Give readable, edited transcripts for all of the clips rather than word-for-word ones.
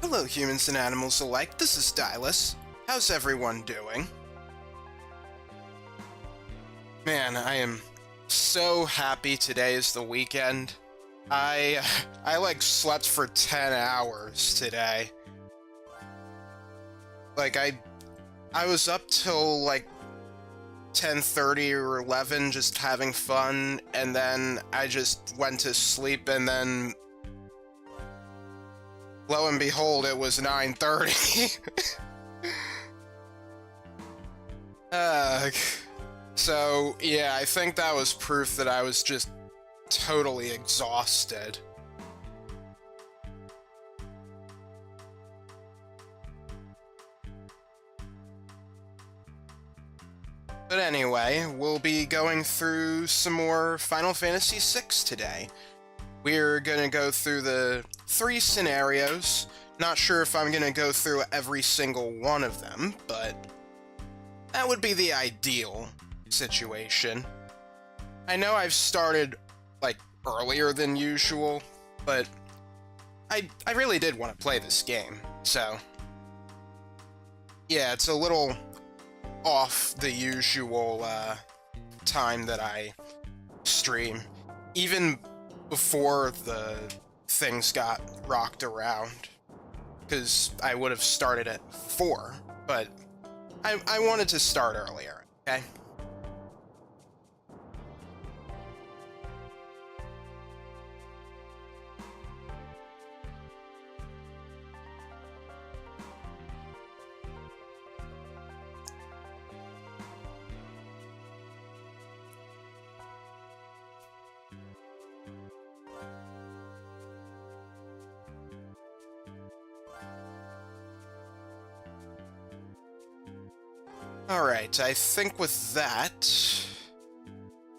Hello, humans and animals alike. This is Stylus. How's everyone doing? Man, I am so happy today is the weekend. I like slept for 10 hours today. Like I was up till like 10:30 or 11 just having fun, and then I just went to sleep, and then lo and behold, it was 9:30. So yeah, I think that was proof that I was just totally exhausted. But anyway, we'll be going through some more Final Fantasy VI today. We're gonna go through the 3 scenarios. Not sure if I'm gonna go through every single one of them, but that would be the ideal situation. I know I've started, like, earlier than usual, but I really did want to play this game, so yeah, it's a little off the usual time that I stream, even before the things got rocked around, because I would have started at 4, but I wanted to start earlier, okay? Alright, I think with that,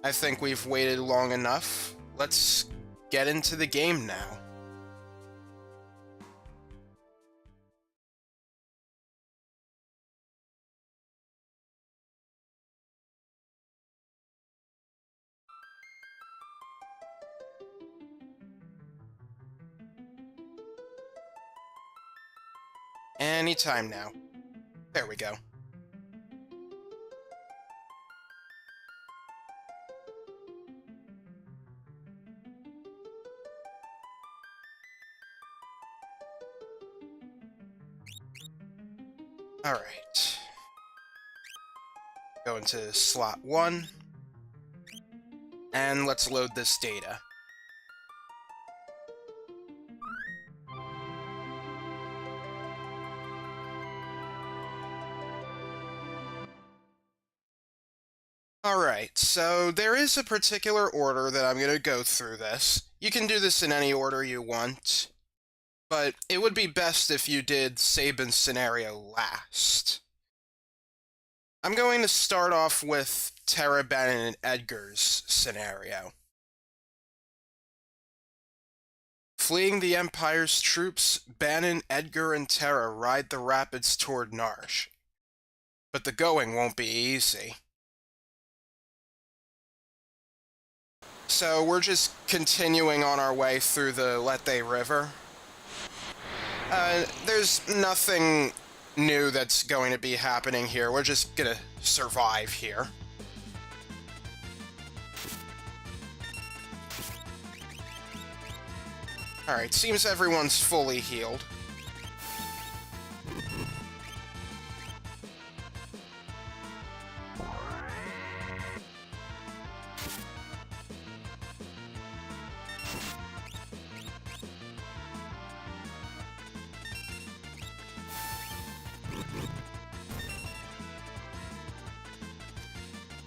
I think we've waited long enough. Let's get into the game now. Anytime now. There we go. Alright. Go into slot 1. And let's load this data. Alright, so there is a particular order that I'm going to go through this. You can do this in any order you want, but it would be best if you did Sabin's scenario last. I'm going to start off with Terra, Bannon, and Edgar's scenario. Fleeing the Empire's troops, Bannon, Edgar, and Terra ride the rapids toward Narsh. But the going won't be easy. So we're just continuing on our way through the Lette River. There's nothing new that's going to be happening here. We're just gonna survive here. Alright, seems everyone's fully healed.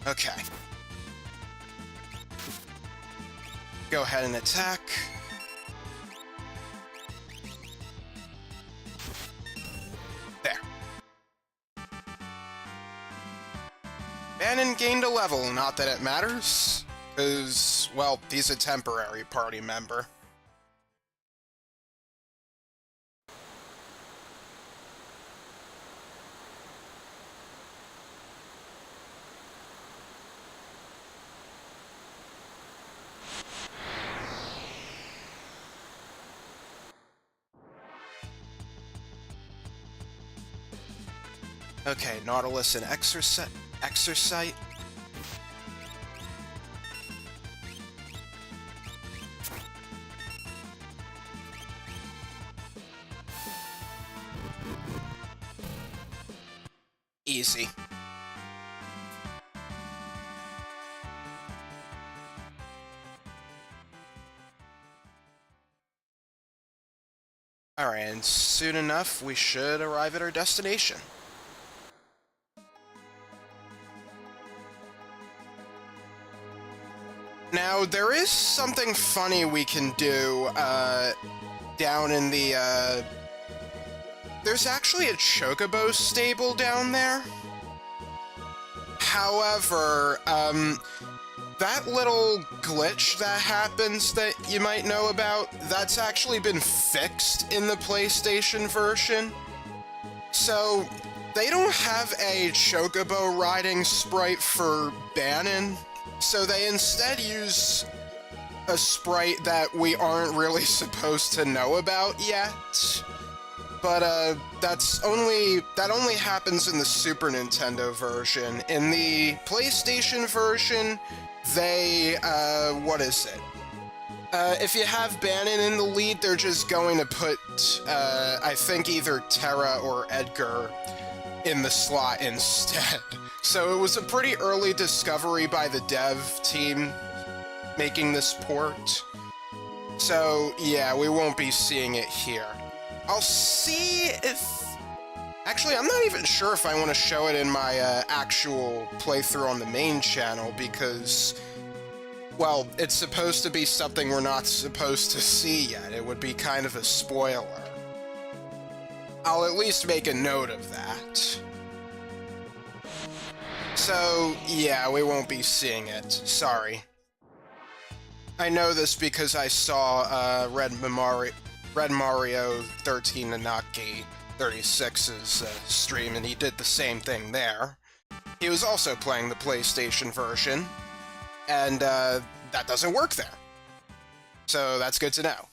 Okay. Go ahead and attack. There. Bannon gained a level, not that it matters, because, well, he's a temporary party member. Okay, Nautilus and Exercite. Easy. Alright, and soon enough, we should arrive at our destination. Now, there is something funny we can do, down in the, There's actually a chocobo stable down there. However, that little glitch that happens that you might know about, that's actually been fixed in the PlayStation version. So, they don't have a chocobo riding sprite for Banon, so they instead use a sprite that we aren't really supposed to know about yet. But, that only happens in the Super Nintendo version. In the PlayStation version, they, what is it? If you have Banon in the lead, they're just going to put, I think either Terra or Edgar in the slot instead. So it was a pretty early discovery by the dev team making this port. So, yeah, we won't be seeing it here. I'll see if... Actually, I'm not even sure if I want to show it in my actual playthrough on the main channel, because, well, it's supposed to be something we're not supposed to see yet. It would be kind of a spoiler. I'll at least make a note of that. So, yeah, we won't be seeing it. Sorry. I know this because I saw Red Mario 13 Nanaki 36's stream, and he did the same thing there. He was also playing the PlayStation version, and that doesn't work there. So that's good to know.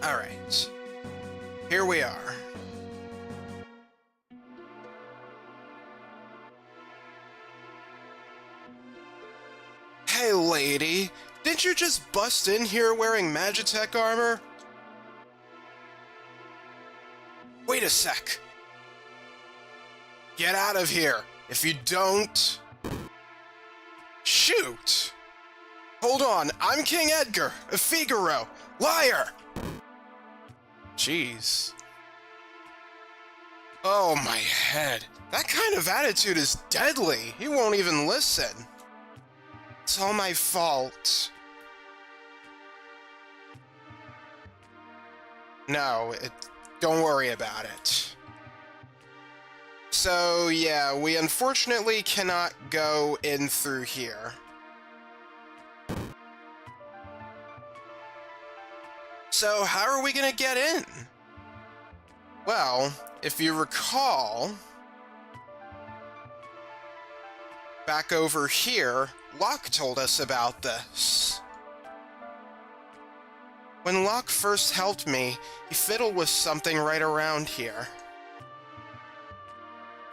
Alright. Here we are. Hey, lady, didn't you just bust in here wearing Magitech armor? Wait a sec. Get out of here. If you don't... Shoot! Hold on, I'm King Edgar, a Figaro, liar! Jeez. Oh, my head. That kind of attitude is deadly. He won't even listen. It's all my fault. No, don't worry about it. So, yeah, we unfortunately cannot go in through here. So, how are we gonna get in? Well, if you recall, back over here, Locke told us about this. When Locke first helped me, he fiddled with something right around here.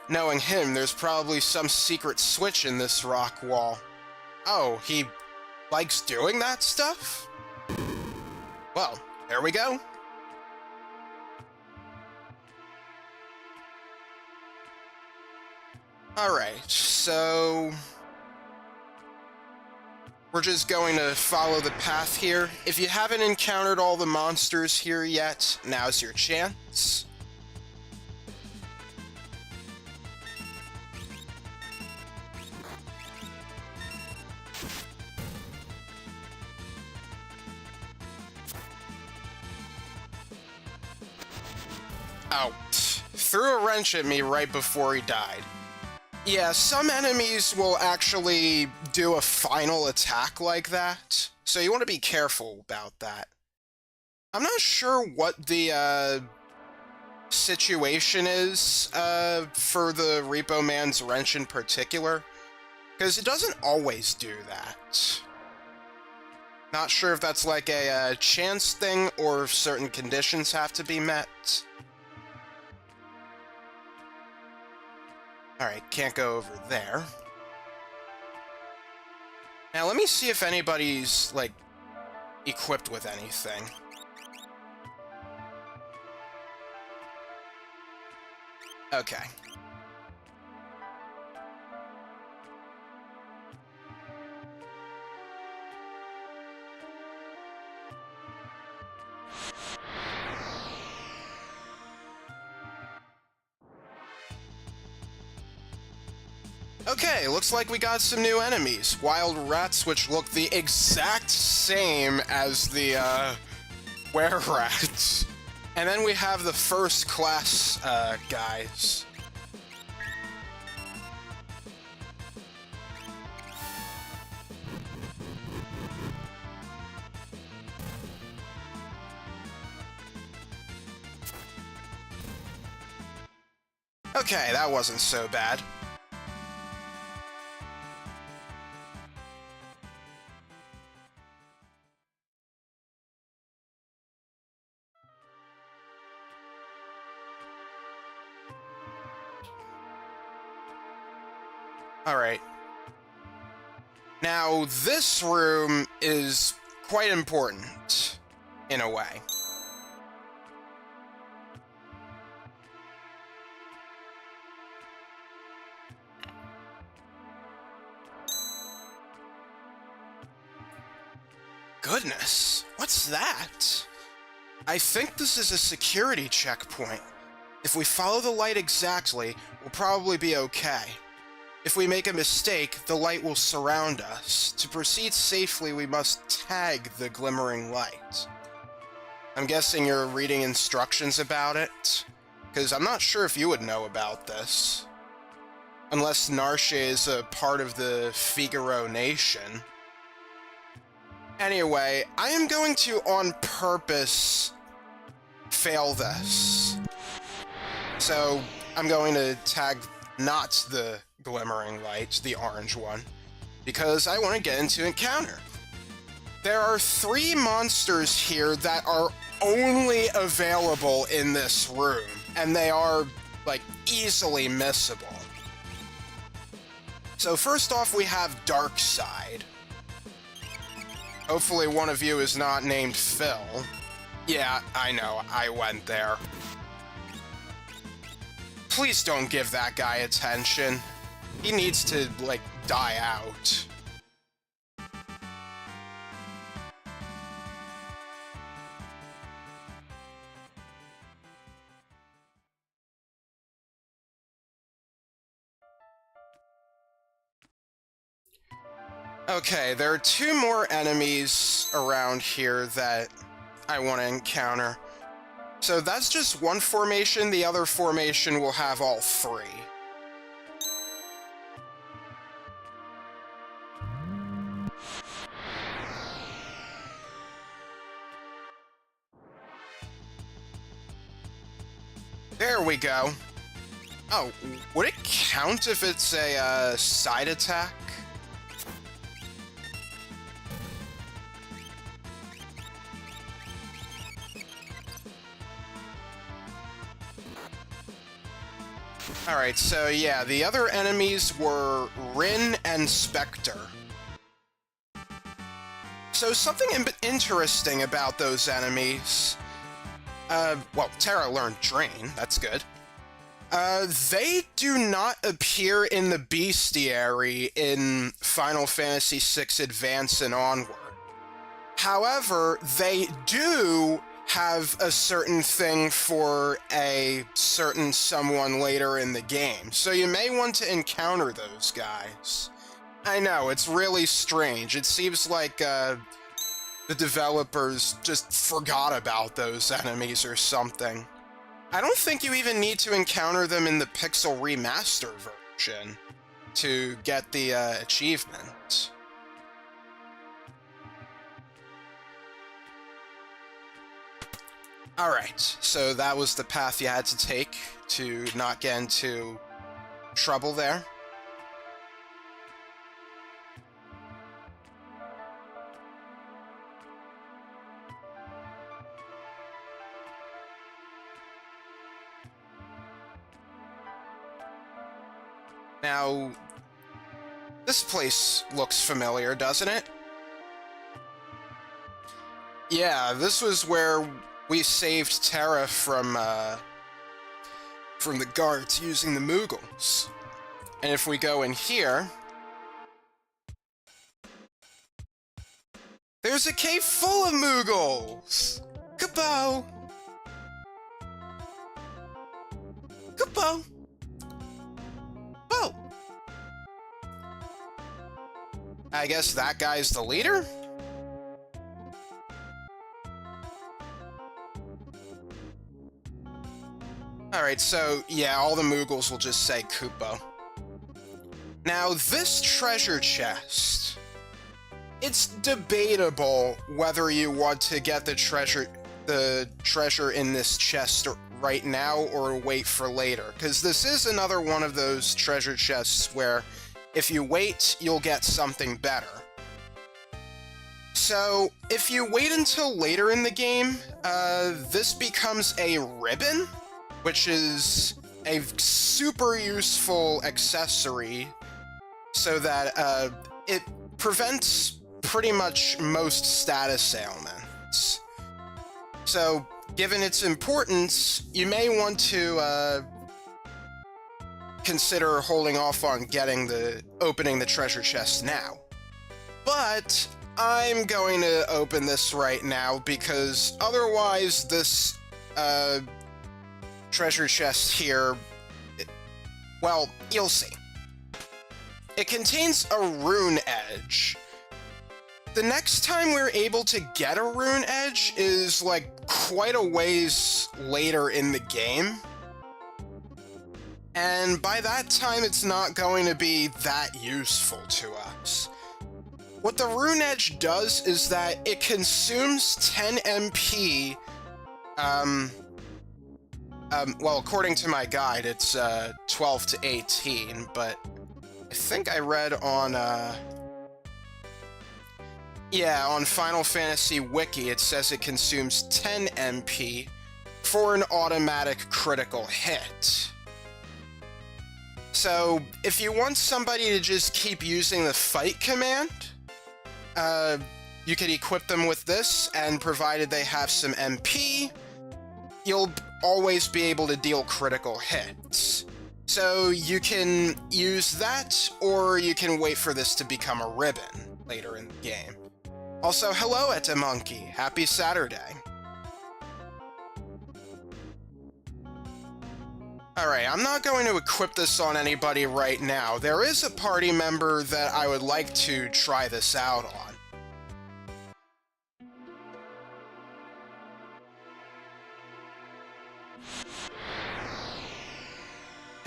Knowing him, there's probably some secret switch in this rock wall. Oh, he likes doing that stuff? Well, there we go. Alright, so... we're just going to follow the path here. If you haven't encountered all the monsters here yet, now's your chance. Oh, threw a wrench at me right before he died. Yeah, some enemies will actually do a final attack like that, so you want to be careful about that. I'm not sure what the situation is for the Repo Man's wrench in particular, because it doesn't always do that. Not sure if that's like a chance thing or if certain conditions have to be met. Alright, can't go over there. Now let me see if anybody's, like, equipped with anything. Okay. Okay, looks like we got some new enemies. Wild rats, which look the exact same as the, were-rats. And then we have the first class, guys. Okay, that wasn't so bad. Alright. Now, this room is quite important, in a way. Goodness, what's that? I think this is a security checkpoint. If we follow the light exactly, we'll probably be okay. If we make a mistake, the light will surround us. To proceed safely, we must tag the glimmering light. I'm guessing you're reading instructions about it? Because I'm not sure if you would know about this. Unless Narshe is a part of the Figaro Nation. Anyway, I am going to, on purpose, fail this. So, I'm going to tag not the glimmering light, the orange one, because I want to get into encounter. There are 3 monsters here that are only available in this room, and they are, like, easily missable. So first off, we have Darkside. Hopefully one of you is not named Phil. Yeah, I know, I went there. Please don't give that guy attention. He needs to, like, die out. Okay, there are 2 more enemies around here that I want to encounter. So that's just one formation, the other formation will have all 3. There we go. Oh, would it count if it's a side attack? Alright, so yeah, the other enemies were Rin and Spectre. So something interesting about those enemies... well, Terra learned Drain, that's good. They do not appear in the Bestiary in Final Fantasy VI Advance and onward. However, they do have a certain thing for a certain someone later in the game, so you may want to encounter those guys. I know, it's really strange. It seems like, the developers just forgot about those enemies or something. I don't think you even need to encounter them in the Pixel Remaster version to get the, achievement. Alright, so that was the path you had to take to not get into trouble there. Now, this place looks familiar, doesn't it? Yeah, this was where we saved Terra from the guards using the Moogles. And if we go in here, there's a cave full of Moogles! Kapow! Kapow! Oh! I guess that guy's the leader? Alright, so yeah, all the Moogles will just say Kupo. Now, this treasure chest, it's debatable whether you want to get the treasure in this chest right now or wait for later, because this is another one of those treasure chests where if you wait, you'll get something better. So, if you wait until later in the game, this becomes a ribbon, which is a super useful accessory so that it prevents pretty much most status ailments. So, given its importance, you may want to consider holding off on opening the treasure chest now. But I'm going to open this right now because otherwise this treasure chest here, well, you'll see. It contains a rune edge. The next time we're able to get a rune edge is like quite a ways later in the game. And by that time, it's not going to be that useful to us. What the rune edge does is that it consumes 10 MP. Well, according to my guide, it's 12 to 18, but I think I read on, yeah, on Final Fantasy Wiki, it says it consumes 10 MP for an automatic critical hit. So, if you want somebody to just keep using the fight command, you could equip them with this, and provided they have some MP, you'll always be able to deal critical hits. So you can use that, or you can wait for this to become a ribbon later in the game. Also, hello, Etta Monkey. Happy Saturday. Alright, I'm not going to equip this on anybody right now. There is a party member that I would like to try this out on.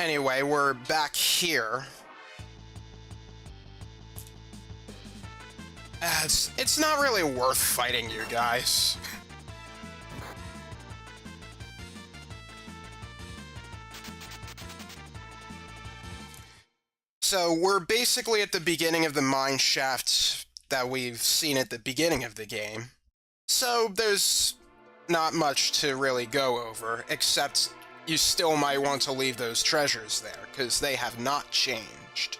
Anyway, we're back here. It's not really worth fighting you guys. So we're basically at the beginning of the mine shaft that we've seen at the beginning of the game. So there's not much to really go over, except you still might want to leave those treasures there, because they have not changed.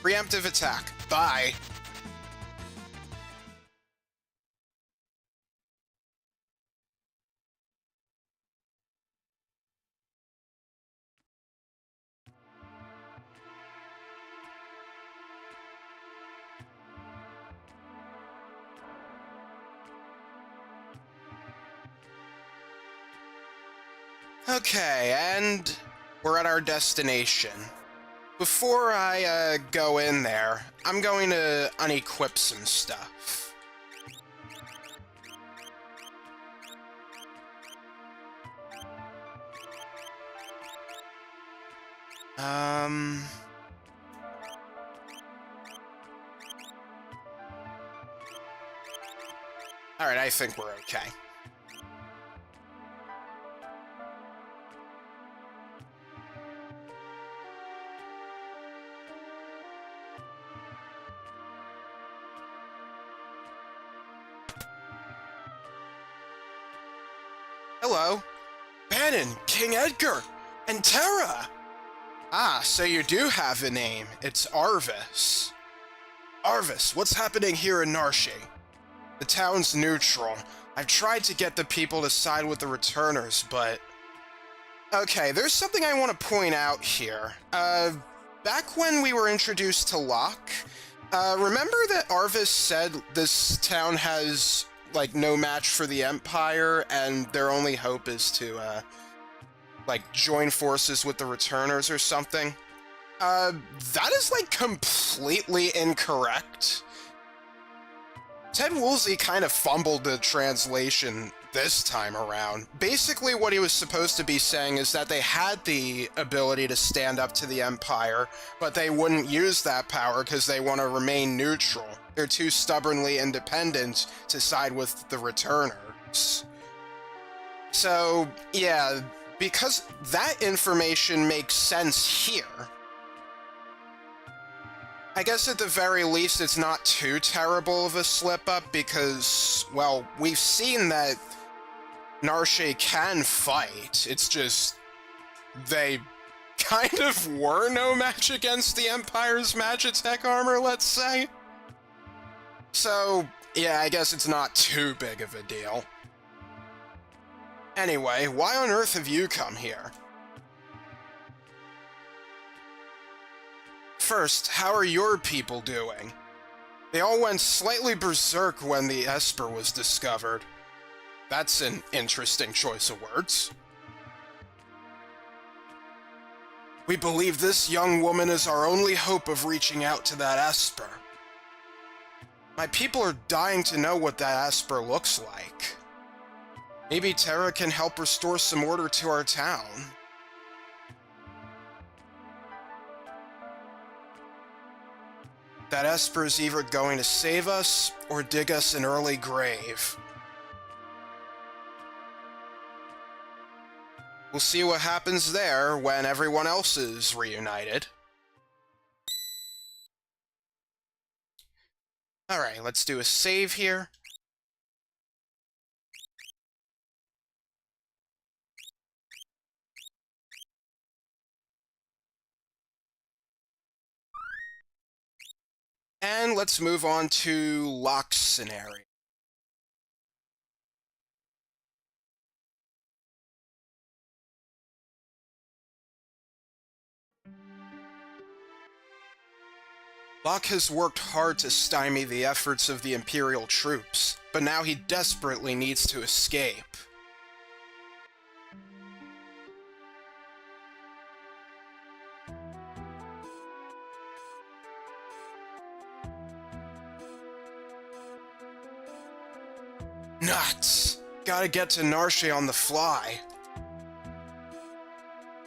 Preemptive attack. Bye. Okay, and we're at our destination. Before I go in there, I'm going to unequip some stuff. Alright, I think we're okay. Hello. Bannon, King Edgar, and Terra! Ah, so you do have a name. It's Arvis. Arvis, what's happening here in Narshe? The town's neutral. I've tried to get the people to side with the returners, but... Okay, there's something I want to point out here. Back when we were introduced to Locke, remember that Arvis said this town has, like, no match for the Empire, and their only hope is to, like, join forces with the returners or something? That is, like, completely incorrect. Ted Woolsey kind of fumbled the translation this time around. Basically, what he was supposed to be saying is that they had the ability to stand up to the Empire, but they wouldn't use that power because they want to remain neutral. They're too stubbornly independent to side with the returners. So, yeah, because that information makes sense here, I guess at the very least it's not too terrible of a slip-up because, well, we've seen that Narshe can fight. It's just they kind of were no match against the Empire's Magitech armor, let's say. So, yeah, I guess it's not too big of a deal. Anyway, why on earth have you come here? First, how are your people doing? They all went slightly berserk when the Esper was discovered. That's an interesting choice of words. We believe this young woman is our only hope of reaching out to that Esper. My people are dying to know what that Esper looks like. Maybe Terra can help restore some order to our town. That Esper is either going to save us or dig us an early grave. We'll see what happens there when everyone else is reunited. Alright, let's do a save here. And let's move on to Locke's scenario. Locke has worked hard to stymie the efforts of the Imperial troops, but now he desperately needs to escape. Nuts! Gotta get to Narshe on the fly.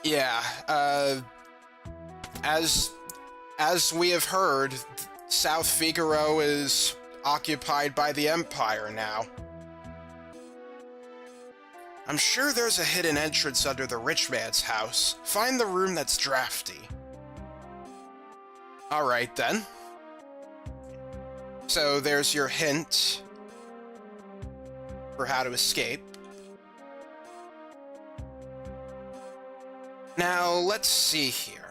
Yeah, as we have heard, South Figaro is occupied by the Empire now. I'm sure there's a hidden entrance under the rich man's house. Find the room that's drafty. Alright then. So there's your hint for how to escape. Now, let's see here.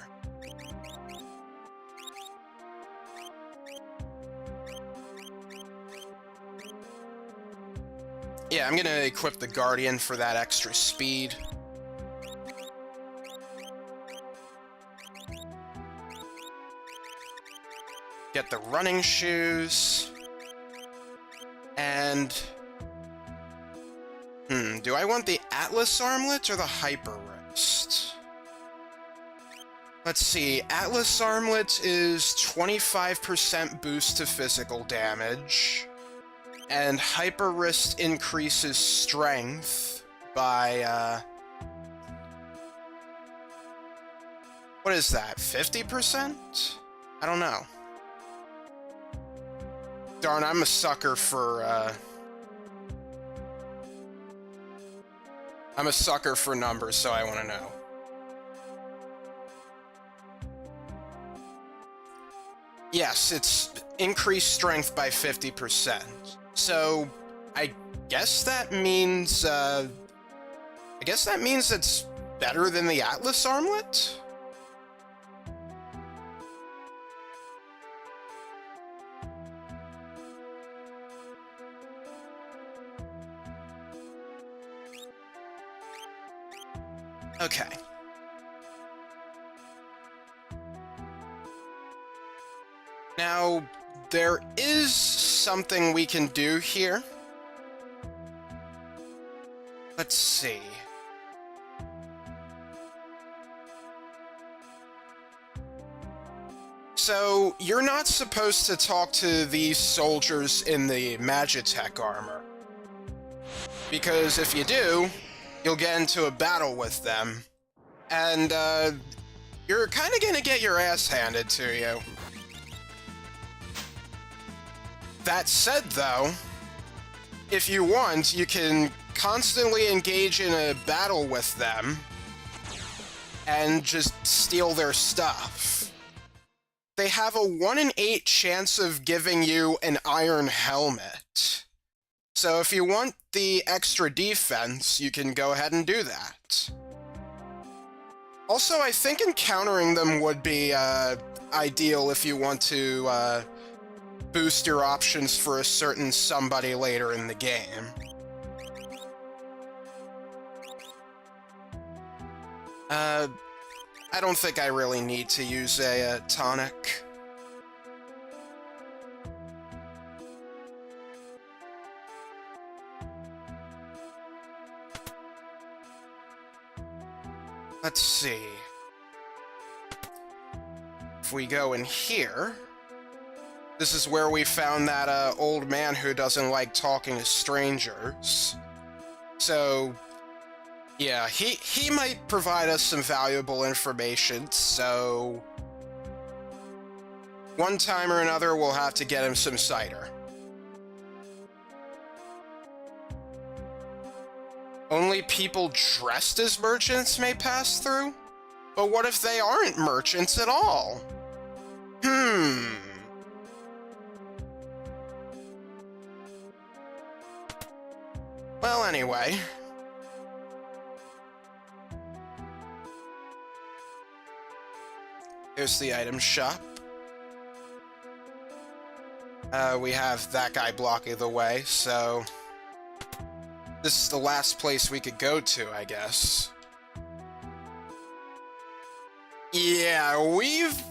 Yeah, I'm gonna equip the Guardian for that extra speed. Get the running shoes. And... do I want the Atlas Armlet or the Hyper Wrist? Let's see, Atlas Armlet is 25% boost to physical damage, and Hyper Wrist increases strength by, what is that, 50%? I don't know. Darn, I'm a sucker for, I'm a sucker for numbers, so I want to know. Yes, it's increased strength by 50%. So, I guess that means, I guess that means it's better than the Atlas armlet? Okay. Now, there is something we can do here. Let's see. So, you're not supposed to talk to these soldiers in the Magitech armor. Because if you do, you'll get into a battle with them. And, you're kinda gonna get your ass handed to you. That said, though, if you want, you can constantly engage in a battle with them and just steal their stuff. They have a 1 in 8 chance of giving you an iron helmet. So if you want the extra defense, you can go ahead and do that. Also, I think encountering them would be ideal if you want to boost your options for a certain somebody later in the game. I don't think I really need to use a tonic. Let's see. If we go in here, this is where we found that old man who doesn't like talking to strangers. So, yeah, he might provide us some valuable information, so one time or another we'll have to get him some cider. Only people dressed as merchants may pass through? But what if they aren't merchants at all? Well, anyway. Here's the item shop. We have that guy blocking the way, so this is the last place we could go to, I guess. Yeah, we've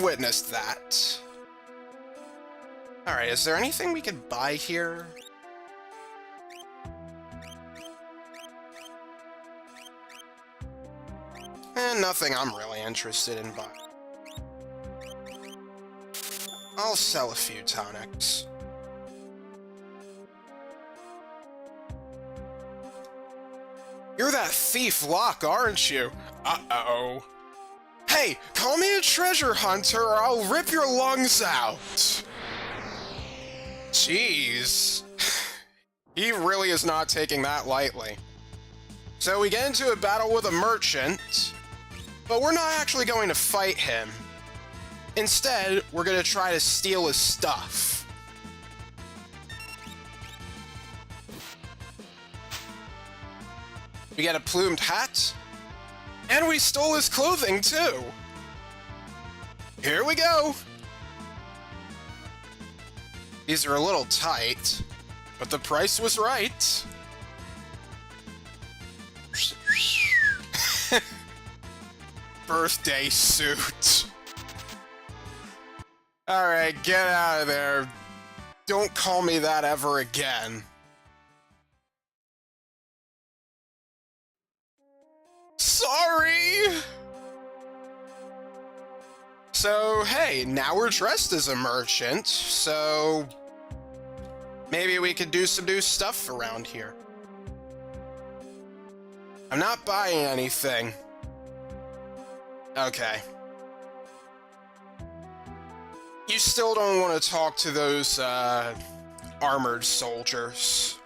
witnessed that. Alright, is there anything we could buy here? Nothing I'm really interested in buying. I'll sell a few tonics. You're that thief Locke, aren't you? Uh-oh. Hey, call me a treasure hunter or I'll rip your lungs out! Jeez. He really is not taking that lightly. So we get into a battle with a merchant, but we're not actually going to fight him. Instead, we're going to try to steal his stuff. We get a plumed hat, and we stole his clothing too. Here we go. These are a little tight, but the price was right. Birthday suit. Alright, get out of there. Don't call me that ever again. Sorry! So, hey, now we're dressed as a merchant, so maybe we could do some new stuff around here. I'm not buying anything. Okay. You still don't want to talk to those, armored soldiers.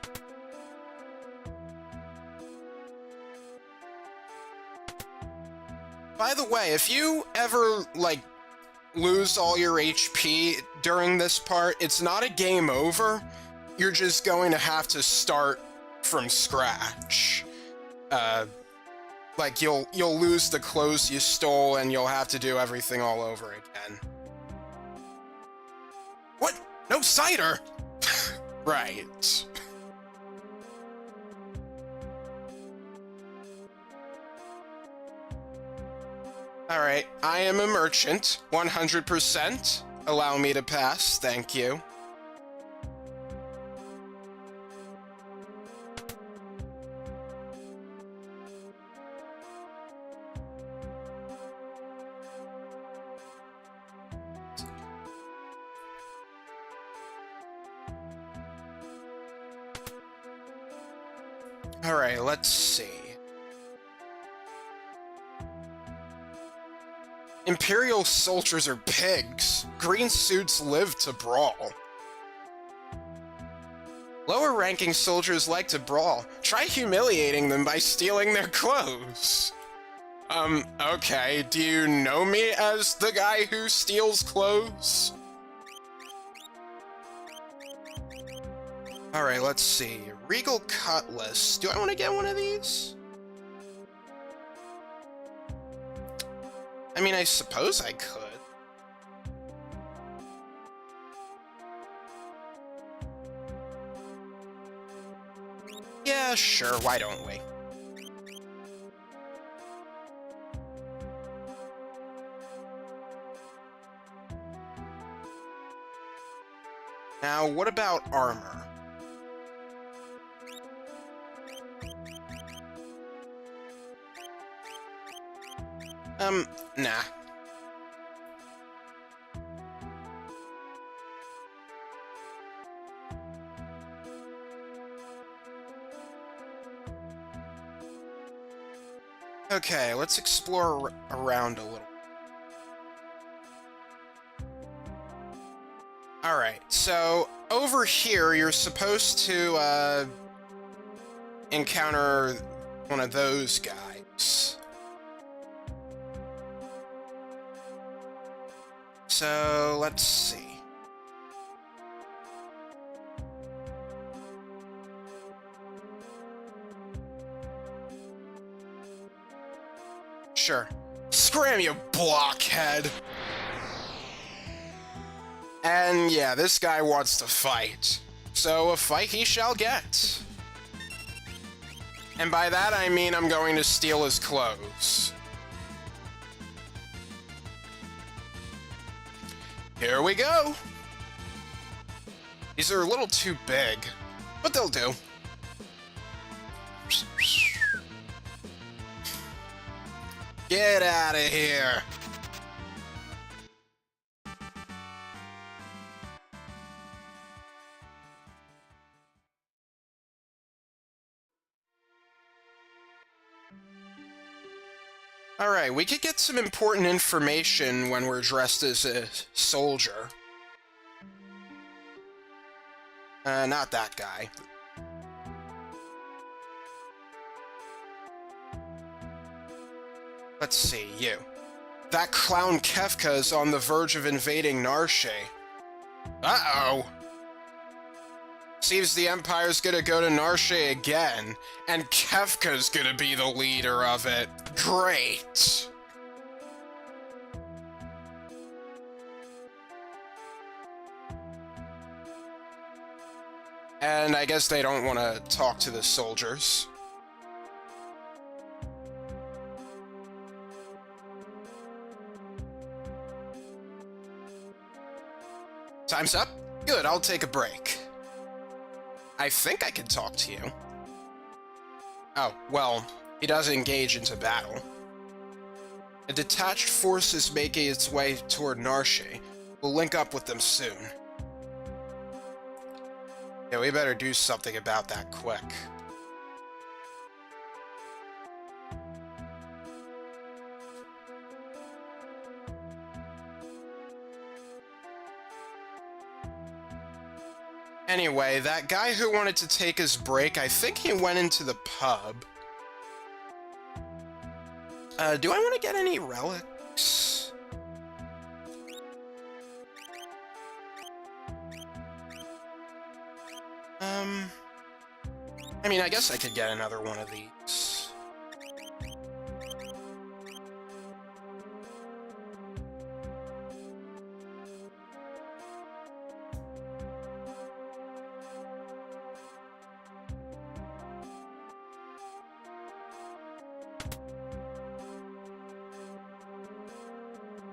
By the way, if you ever, like, lose all your HP during this part, it's not a game over. You're just going to have to start from scratch. like you'll lose the clothes you stole and you'll have to do everything all over again. What? No cider? Right. Alright, I am a merchant, 100%. Allow me to pass, thank you. Alright, let's see. Imperial soldiers are pigs. Green suits live to brawl. Lower-ranking soldiers like to brawl. Try humiliating them by stealing their clothes. Okay, do you know me as the guy who steals clothes? Alright, let's see. Regal Cutlass. Do I want to get one of these? I mean, I suppose I could. Yeah, sure, why don't we? Now, what about armor? Nah. Okay, let's explore around a little. Alright, so over here you're supposed to, encounter one of those guys. So, let's see. Sure. Scram, you blockhead! And yeah, this guy wants to fight. So a fight he shall get. And by that I mean I'm going to steal his clothes. Here we go! These are a little too big, but they'll do. Get out of here! Alright, we could get some important information when we're dressed as a soldier. Not that guy. Let's see, you. That clown Kefka is on the verge of invading Narshe. Uh-oh! Seems the Empire's gonna go to Narshe again, and Kefka's gonna be the leader of it. Great! And I guess they don't want to talk to the soldiers. Time's up? Good, I'll take a break. I think I can talk to you. Oh, well, he does engage into battle. A detached force is making its way toward Narshe. We'll link up with them soon. Yeah, we better do something about that quick. Anyway, that guy who wanted to take his break, I think he went into the pub. Do I want to get any relics? I mean, I guess I could get another one of these.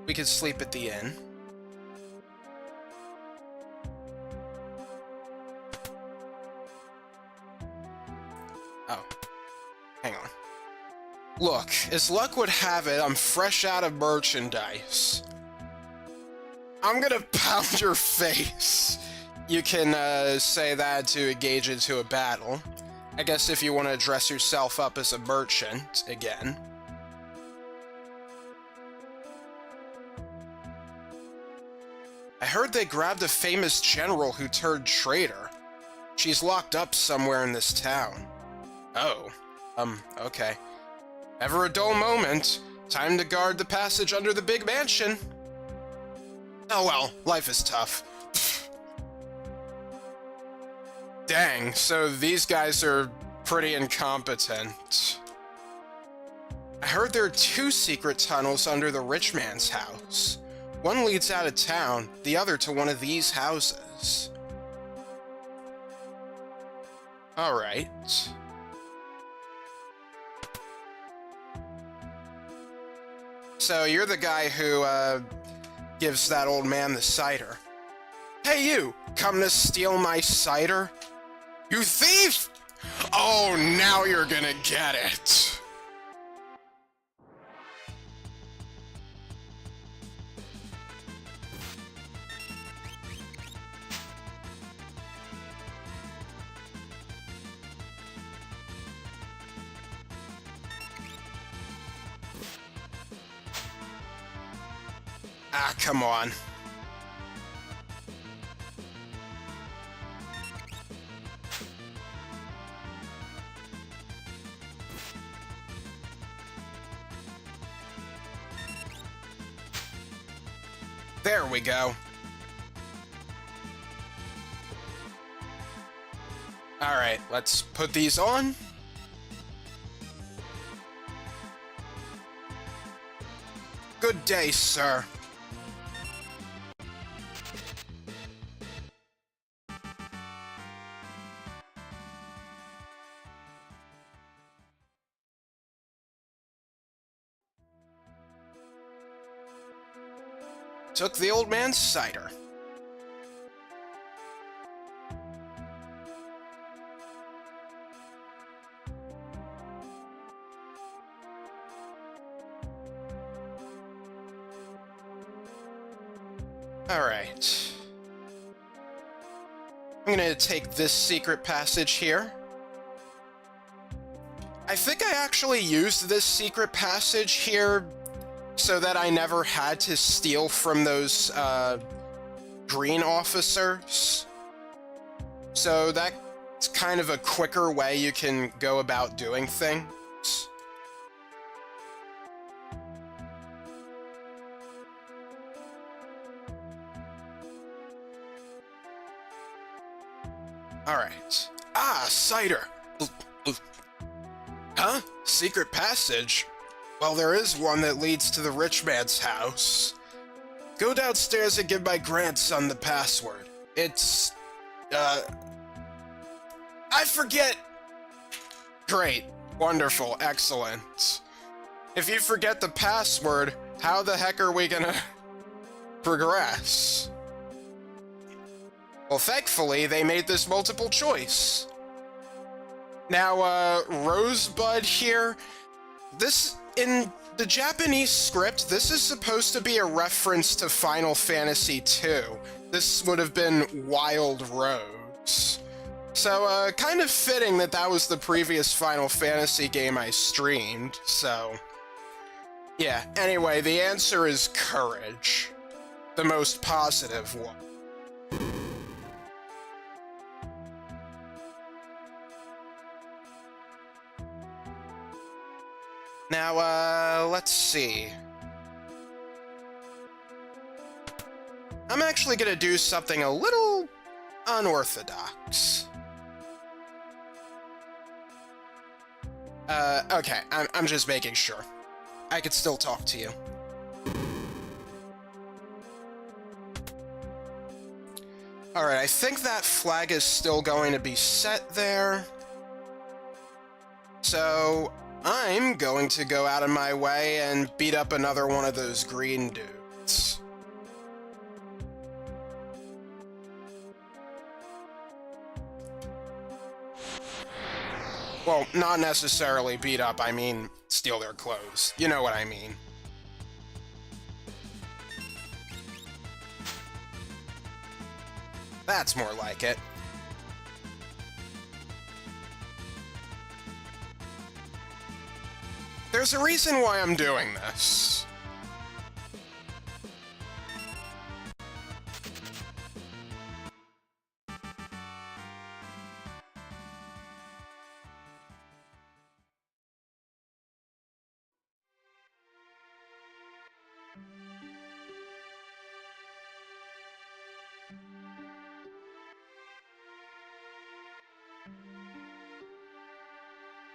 We could sleep at the inn. Oh. Hang on. Look, as luck would have it, I'm fresh out of merchandise. I'm gonna pound your face. You can say that to engage into a battle. I guess if you want to dress yourself up as a merchant again. I heard they grabbed a famous general who turned traitor. She's locked up somewhere in this town. Oh, okay. Ever a dull moment. Time to guard the passage under the big mansion. Oh well, life is tough. Dang, so these guys are pretty incompetent. I heard there are 2 secret tunnels under the rich man's house. One leads out of town, the other to one of these houses. Alright. So you're the guy who, gives that old man the cider. Hey you! Come to steal my cider? You thief! Oh, now you're gonna get it! Ah, come on. There we go. Alright, let's put these on. Good day, sir. Took the old man's cider. Alright. I'm gonna take this secret passage here. I think I actually used this secret passage here so that I never had to steal from those, green officers. So that's kind of a quicker way you can go about doing things. Alright. Ah, cider! Huh? Secret passage? Well, there is one that leads to the rich man's house. Go downstairs and give my grandson the password. It's... I forget! Great. Wonderful. Excellent. If you forget the password, how the heck are we gonna progress? Well, thankfully, they made this multiple choice. Now, Rosebud here, this, in the Japanese script, this is supposed to be a reference to Final Fantasy II. This would have been Wild Rose. So, kind of fitting that that was the previous Final Fantasy game I streamed, so... Yeah, anyway, the answer is courage. The most positive one. Now, let's see. I'm actually gonna do something a little unorthodox. Okay, I'm just making sure. I could still talk to you. Alright, I think that flag is still going to be set there. So... I'm going to go out of my way and beat up another one of those green dudes. Well, not necessarily beat up, I mean steal their clothes. You know what I mean. That's more like it. There's a reason why I'm doing this.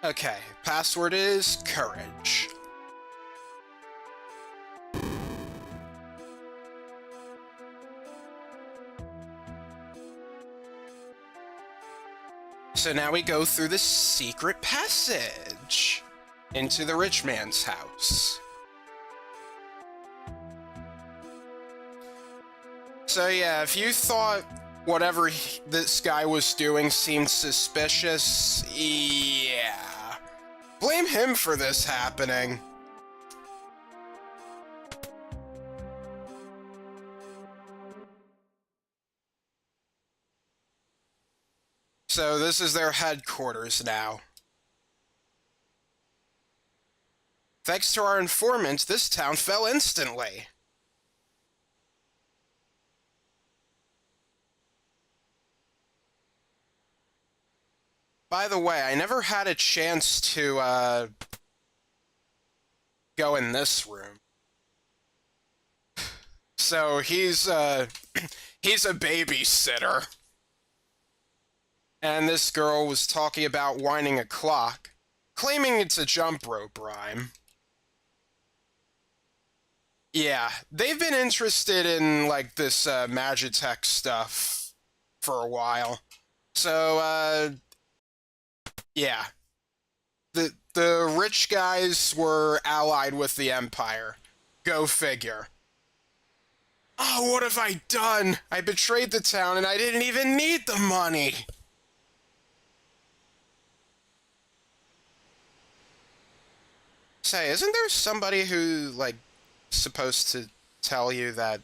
Okay, password is courage. So now we go through the secret passage into the rich man's house. So yeah, if you thought whatever this guy was doing seemed suspicious, yeah. Blame him for this happening. So this is their headquarters now. Thanks to our informant, this town fell instantly. By the way, I never had a chance to, go in this room. So he's a babysitter. And this girl was talking about winding a clock, claiming it's a jump rope rhyme. Yeah, they've been interested in, like, this, Magitech stuff for a while. So, yeah. The rich guys were allied with the Empire. Go figure. Oh, what have I done? I betrayed the town and I didn't even need the money! Say, isn't there somebody who, like, supposed to tell you that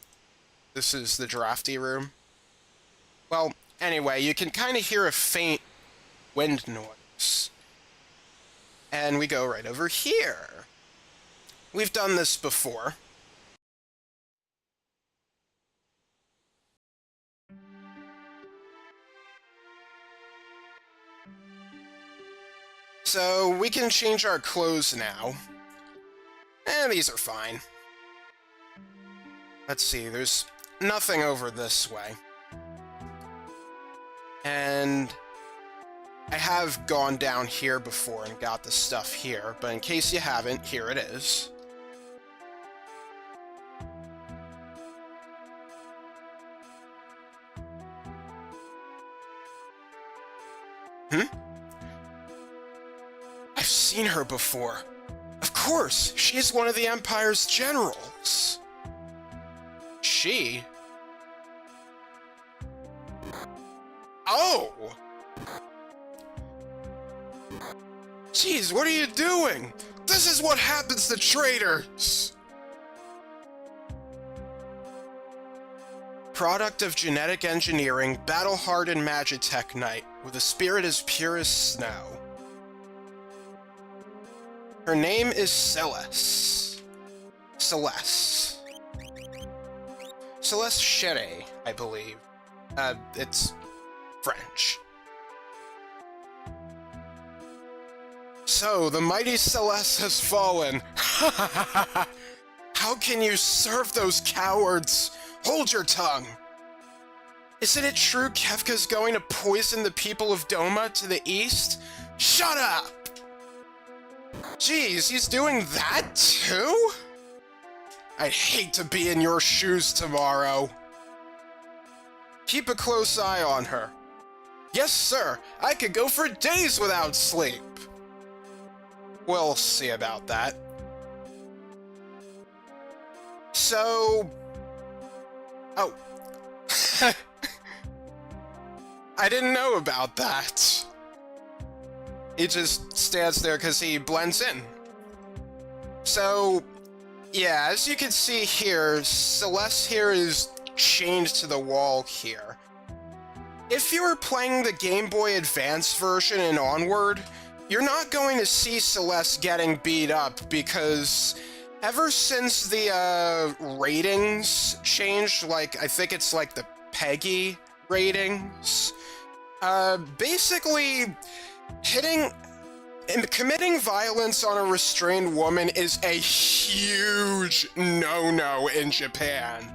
this is the drafty room? Well, anyway, you can kind of hear a faint wind noise. And we go right over here. We've done this before. So, we can change our clothes now. And these are fine. Let's see, there's nothing over this way. And I have gone down here before and got the stuff here, but in case you haven't, here it is. I've seen her before. Of course, she's one of the Empire's generals. She? Oh! Jeez, what are you doing? This is what happens to traitors! Product of genetic engineering, battle-hardened Magitech Knight, with a spirit as pure as snow. Her name is Celeste. Celeste. Celeste Chere, I believe. It's French. So, the mighty Celeste has fallen. How can you serve those cowards? Hold your tongue. Isn't it true Kefka's going to poison the people of Doma to the east? Shut up! Jeez, he's doing that too? I'd hate to be in your shoes tomorrow. Keep a close eye on her. Yes, sir. I could go for days without sleep. We'll see about that. So... Oh. I didn't know about that. He just stands there because he blends in. So, yeah, as you can see here, Celeste here is chained to the wall here. If you were playing the Game Boy Advance version and onward, you're not going to see Celeste getting beat up because ever since the ratings changed, like, I think it's like the PEGI ratings, basically hitting and committing violence on a restrained woman is a huge no-no in Japan.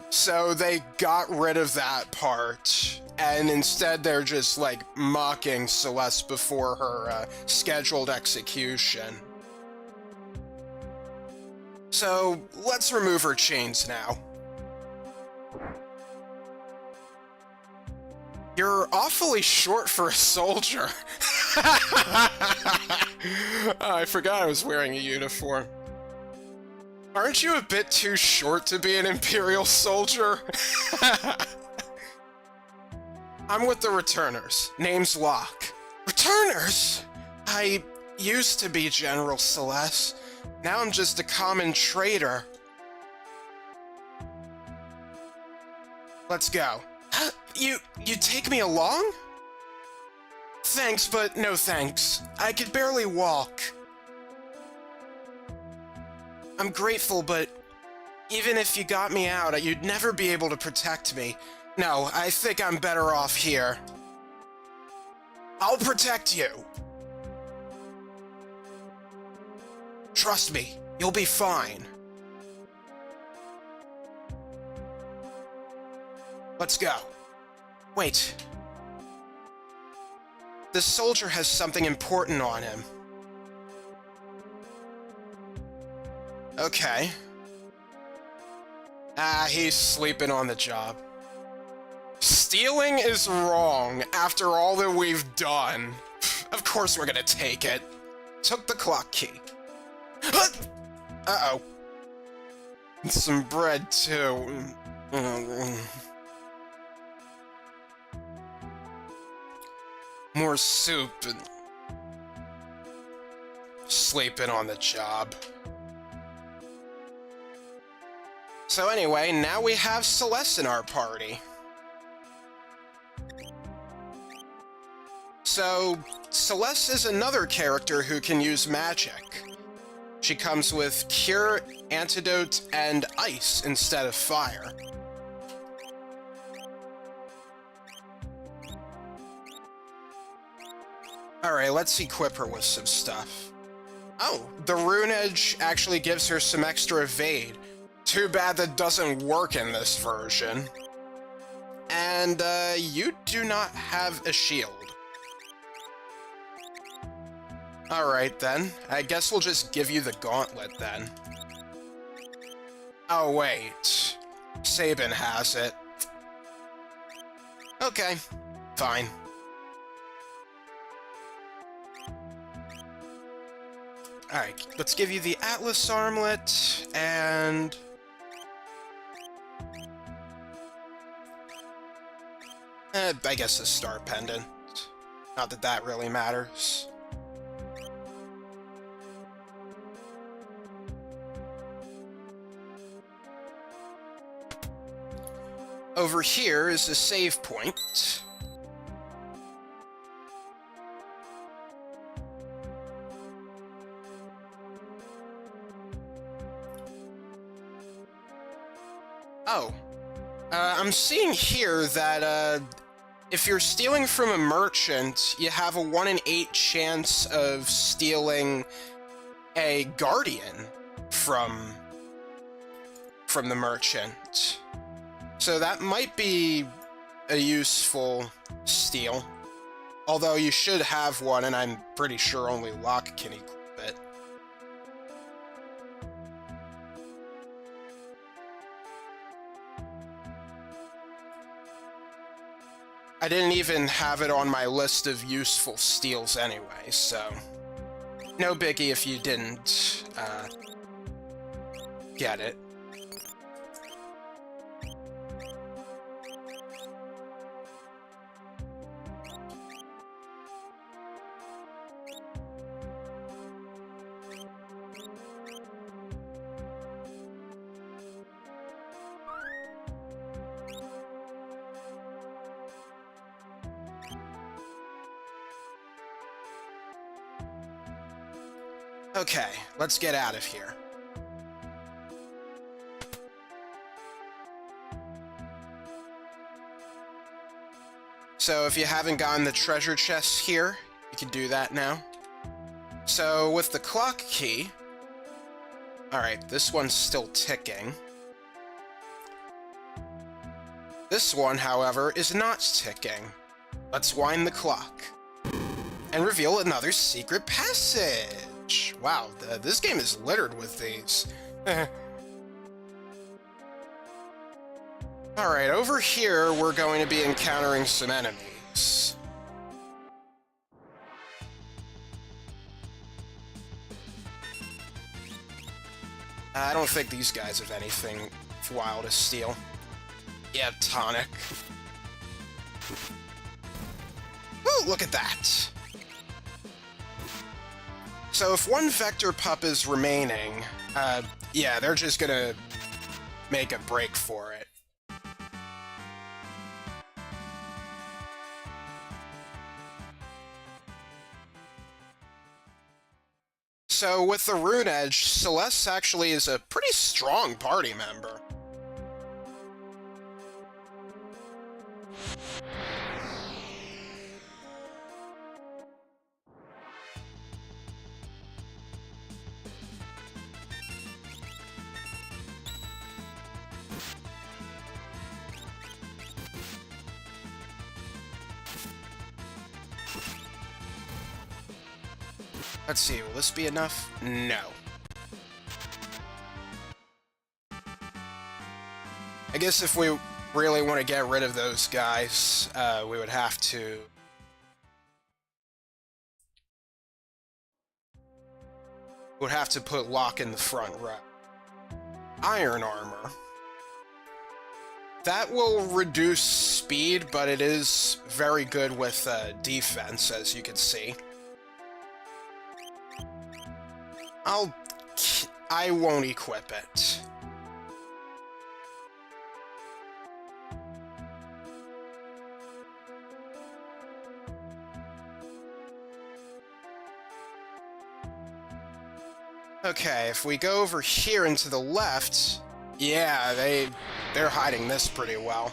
So they got rid of that part, and instead they're just, like, mocking Celeste before her scheduled execution. So let's remove her chains now. You're awfully short for a soldier. I forgot I was wearing a uniform. Aren't you a bit too short to be an Imperial soldier? I'm with the Returners. Name's Locke. Returners? I used to be General Celeste. Now I'm just a common traitor. Let's go. You take me along? Thanks, but no thanks. I could barely walk. I'm grateful, but even if you got me out, you'd never be able to protect me. No, I think I'm better off here. I'll protect you. Trust me, you'll be fine. Let's go. Wait. This soldier has something important on him. Okay. He's sleeping on the job. Stealing is wrong after all that we've done. Of course we're gonna take it. Took the clock key. Uh-oh. Some bread, too. More soup and... sleeping on the job. So anyway, now we have Celeste in our party. So, Celeste is another character who can use magic. She comes with Cure, Antidote, and Ice instead of Fire. Alright, let's equip her with some stuff. Oh, the Rune Edge actually gives her some extra evade. Too bad that doesn't work in this version. And, you do not have a shield. Alright then, I guess we'll just give you the gauntlet then. Oh wait, Sabin has it. Okay, fine. Alright, let's give you the Atlas Armlet, and... I guess the Star Pendant. Not that that really matters. Over here is a save point. Oh. I'm seeing here that, if you're stealing from a merchant, you have a 1 in 8 chance of stealing a Guardian from the merchant. So that might be a useful steal. Although you should have one, and I'm pretty sure only Locke can equip it. I didn't even have it on my list of useful steals anyway, so... no biggie if you didn't, get it. Okay, let's get out of here. So if you haven't gotten the treasure chests here, you can do that now. So with the clock key... Alright, this one's still ticking. This one, however, is not ticking. Let's wind the clock. And reveal another secret passage! Wow, this game is littered with these. Alright, over here we're going to be encountering some enemies. I don't think these guys have anything wild to steal. Yeah, tonic. Ooh, look at that! So if one Vector Pup is remaining, yeah, they're just gonna make a break for it. So with the Rune Edge, Celeste actually is a pretty strong party member. Let's see, will this be enough? No. I guess if we really want to get rid of those guys, we would have to... put Locke in the front row. Iron armor. That will reduce speed, but it is very good with defense, as you can see. I won't equip it. Okay, if we go over here and to the left, yeah, they're hiding this pretty well.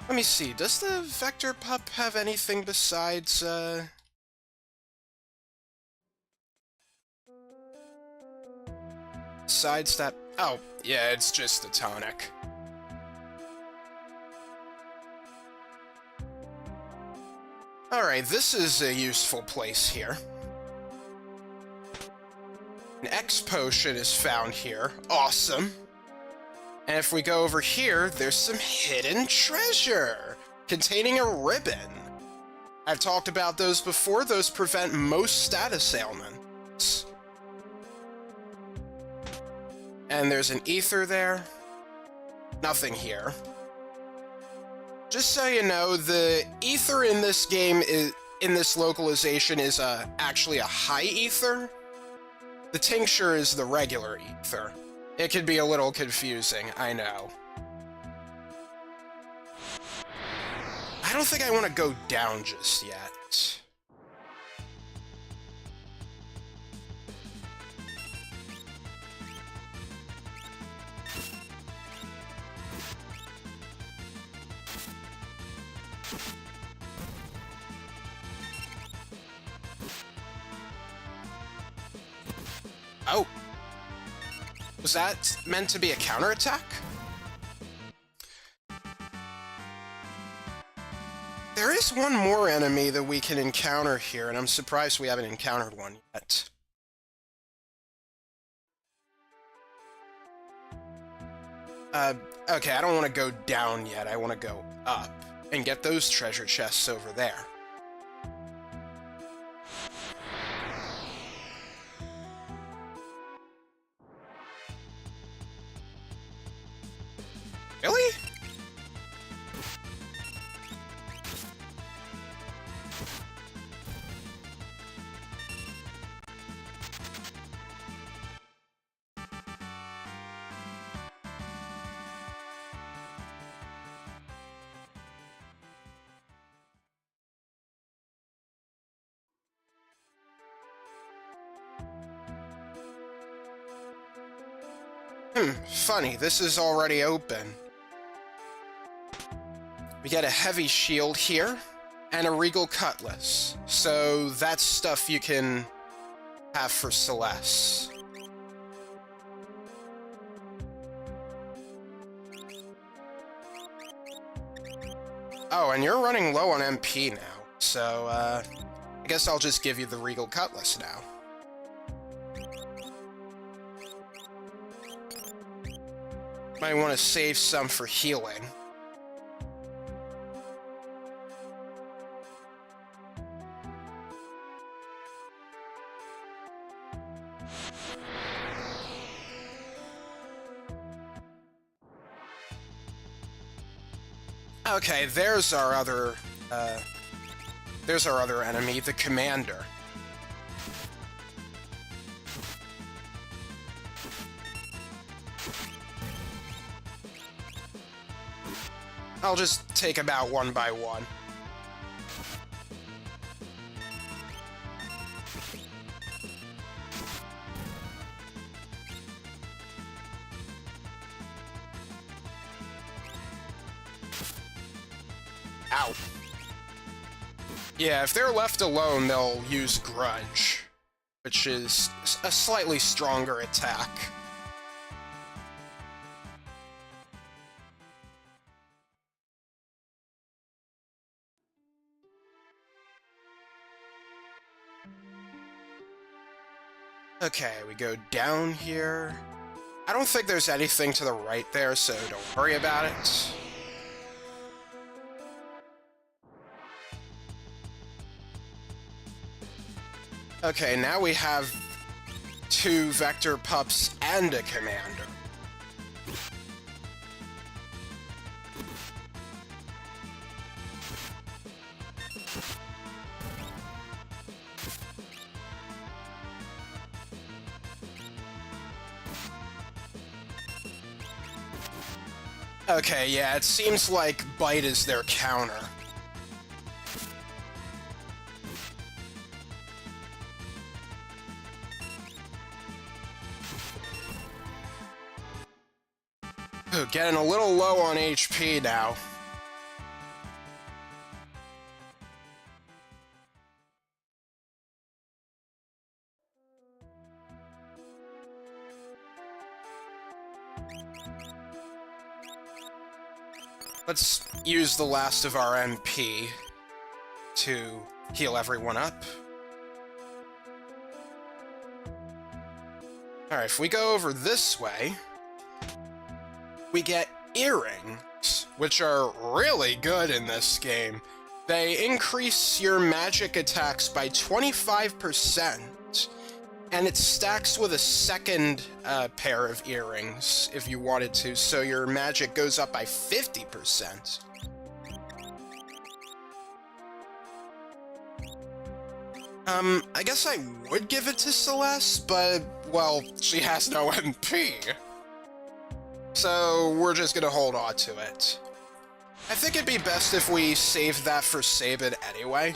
Let me see, does the Vector Pup have anything besides, besides that? Oh, yeah, it's just the tonic. Alright, this is a useful place here. An X potion is found here. Awesome. And if we go over here, there's some hidden treasure containing a ribbon. I've talked about those before. Those prevent most status ailments. And there's an ether there. Nothing here. Just so you know, the ether in this game in this localization is actually a high ether. The tincture is the regular ether. It can be a little confusing, I know. I don't think I want to go down just yet. Oh. Was that meant to be a counterattack? There is one more enemy that we can encounter here, and I'm surprised we haven't encountered one yet. Okay, I don't want to go down yet. I want to go up and get those treasure chests over there. Funny, this is already open. We get a heavy shield here, and a regal cutlass. So that's stuff you can have for Celeste. Oh, and you're running low on MP now, so I guess I'll just give you the regal cutlass now. Might want to save some for healing. Okay, there's our other enemy, the commander. I'll just take them out one by one. Ow. Yeah, if they're left alone, they'll use Grudge, which is a slightly stronger attack. Okay, we go down here. I don't think there's anything to the right there, so don't worry about it. Okay, now we have 2 Vector Pups and a Commander. Okay, yeah, it seems like Bite is their counter. Ooh, getting a little low on HP now. Let's use the last of our MP to heal everyone up. Alright, if we go over this way, we get earrings, which are really good in this game. They increase your magic attacks by 25%, and it stacks with a second pair of earrings if you wanted to, so your magic goes up by 50%. I guess I would give it to Celeste, but, well, she has no MP. So we're just gonna hold on to it. I think it'd be best if we saved that for Sabin anyway.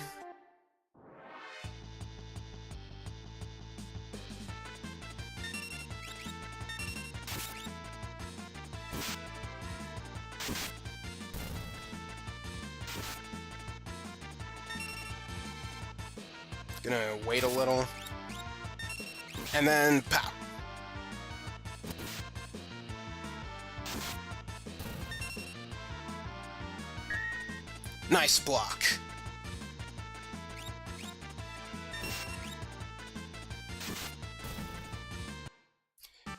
Gonna wait a little. And then pow. Nice block.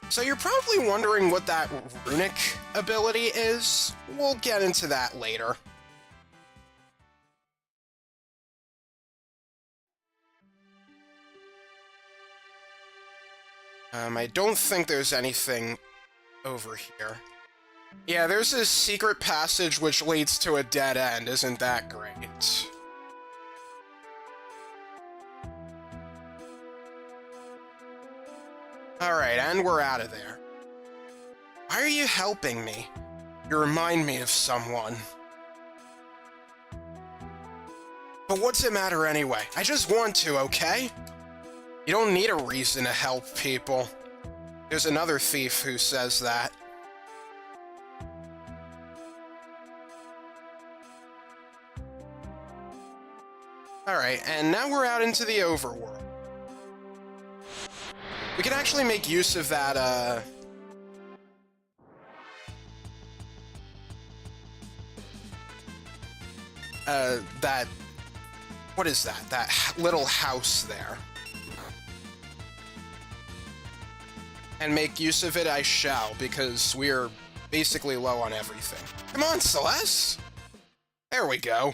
So you're probably wondering what that runic ability is. We'll get into that later. I don't think there's anything over here. Yeah, there's this secret passage which leads to a dead end. Isn't that great? Alright, and we're out of there. Why are you helping me? You remind me of someone. But what's it matter anyway? I just want to, okay? You don't need a reason to help people. There's another thief who says that. Alright, and now we're out into the overworld. We can actually make use of that, what is that? That little house there. And make use of it I shall, because we're basically low on everything. Come on, Celeste! There we go.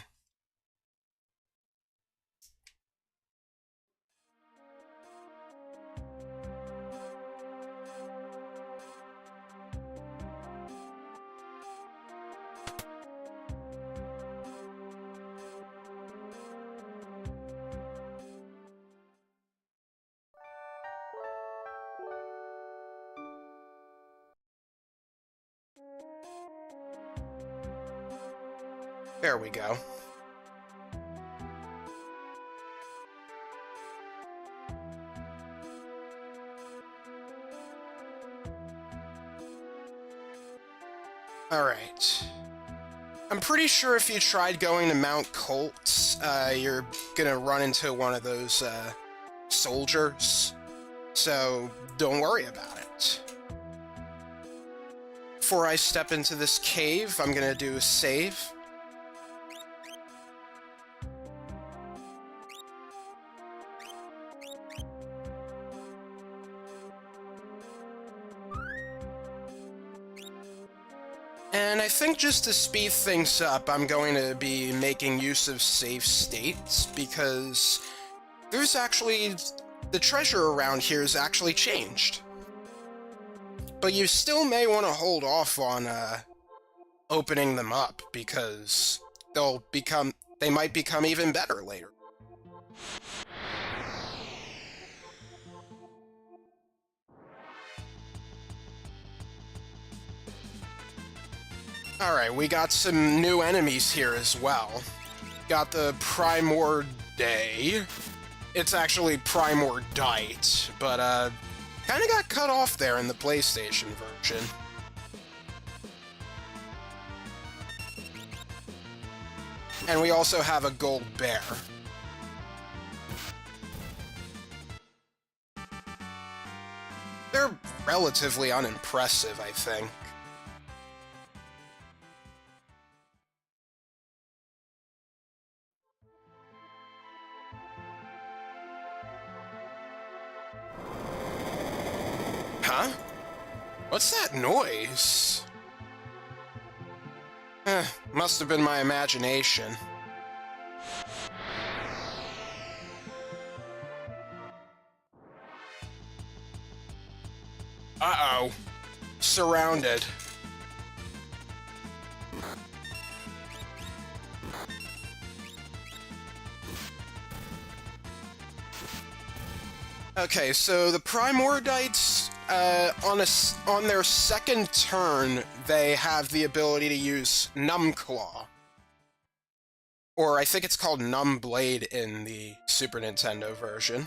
There we go. Alright. I'm pretty sure if you tried going to Mount Colt, you're gonna run into one of those, soldiers. So, don't worry about it. Before I step into this cave, I'm gonna do a save. And I think just to speed things up, I'm going to be making use of save states, because there's actually... the treasure around here has actually changed. But you still may want to hold off on, opening them up, because they might become even better later. Alright, we got some new enemies here as well. Got the Primorday. It's actually Primordite, but, kinda got cut off there in the PlayStation version. And we also have a gold bear. They're relatively unimpressive, I think. Huh? What's that noise? Must have been my imagination. Uh-oh. Surrounded. Okay, so the Primordites, on their second turn, they have the ability to use Numclaw. Or I think it's called Numblade in the Super Nintendo version.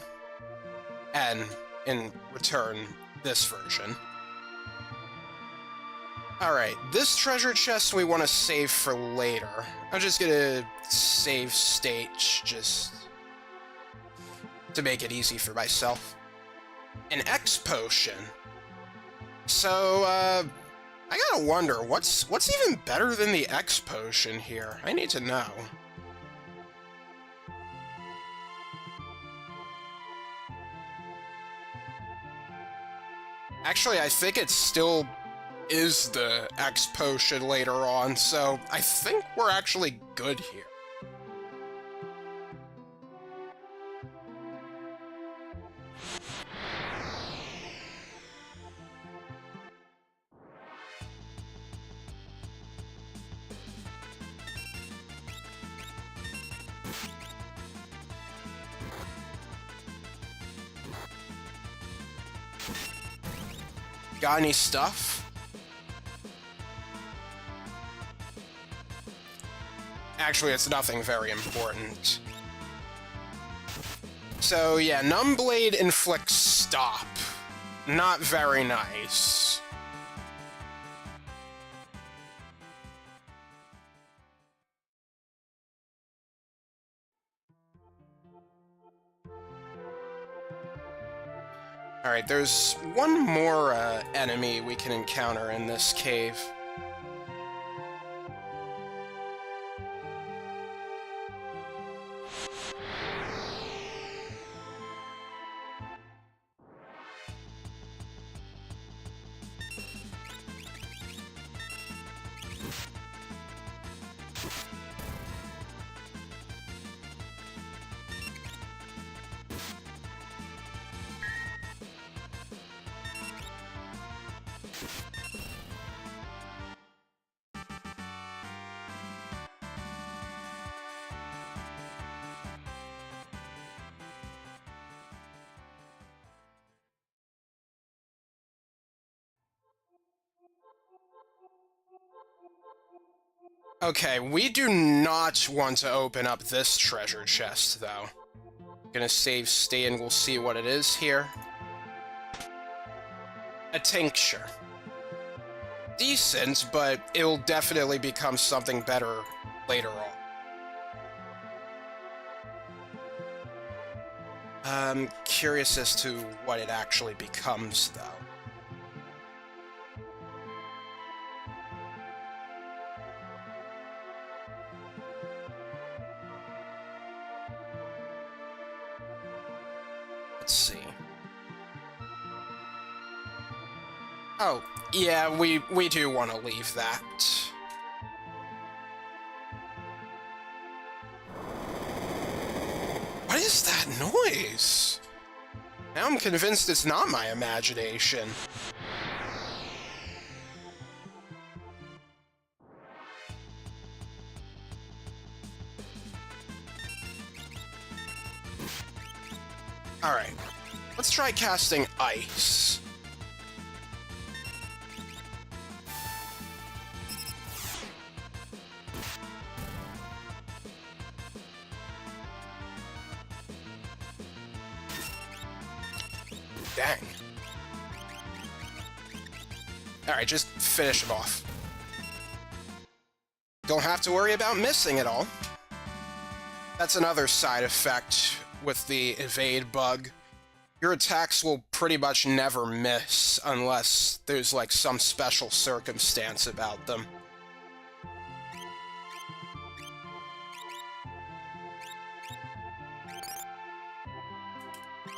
And, in return, this version. Alright, this treasure chest we want to save for later. I'm just gonna save state, just to make it easy for myself. An X potion. So, I gotta wonder, what's even better than the X potion here? I need to know. Actually, I think it still is the X potion later on, so I think we're actually good here. Got any stuff? Actually, it's nothing very important. So, yeah, Numbblade inflicts stop. Not very nice. Alright, there's one more enemy we can encounter in this cave. Okay, we do not want to open up this treasure chest, though. Gonna save state and we'll see what it is here. A tincture. Decent, but it'll definitely become something better later on. I'm curious as to what it actually becomes, though. Let's see. Oh, yeah, we do want to leave that. What is that noise? Now I'm convinced it's not my imagination. Alright, let's try casting ice. Dang. Alright, just finish him off. Don't have to worry about missing it all. That's another side effect with the evade bug. Your attacks will pretty much never miss unless there's like some special circumstance about them.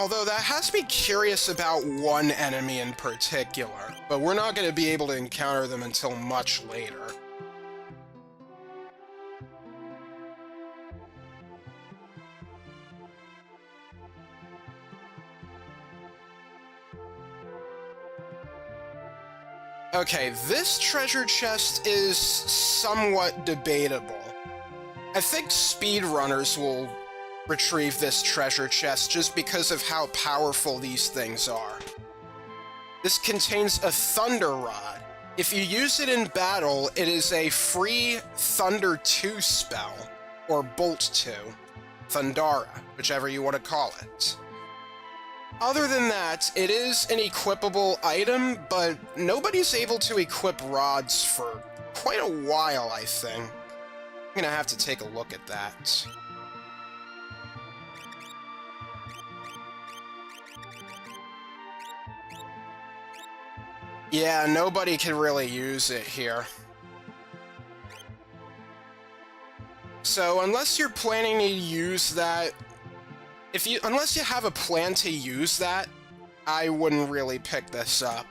Although that has me curious about one enemy in particular, but we're not going to be able to encounter them until much later. Okay, this treasure chest is somewhat debatable. I think speedrunners will retrieve this treasure chest just because of how powerful these things are. This contains a Thunder Rod. If you use it in battle, it is a free Thunder 2 spell, or Bolt 2, Thundara, whichever you want to call it. Other than that, it is an equipable item, but nobody's able to equip rods for quite a while, I think. I'm gonna have to take a look at that. Yeah, nobody can really use it here. So unless you're planning to use that, unless you have a plan to use that, I wouldn't really pick this up.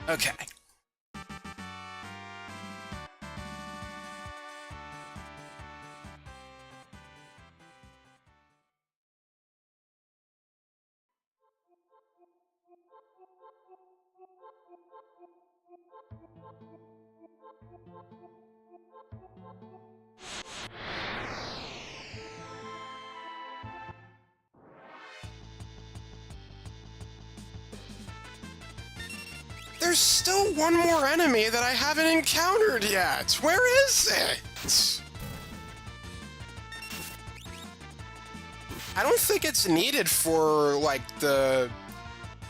Okay. there's still one more enemy that I haven't encountered yet. Where is it? I don't think it's needed for, like, a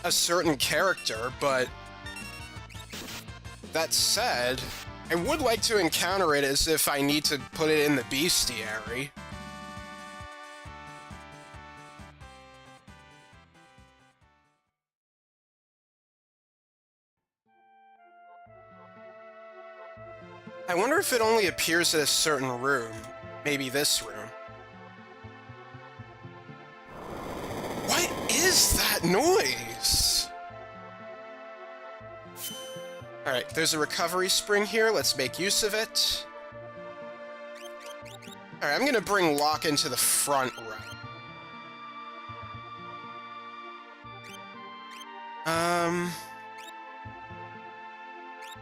certain character, but that said, I would like to encounter it as if I need to put it in the bestiary. I wonder if it only appears in a certain room. Maybe this room. What is that noise? Alright, there's a recovery spring here. Let's make use of it. Alright, I'm gonna bring Locke into the front row.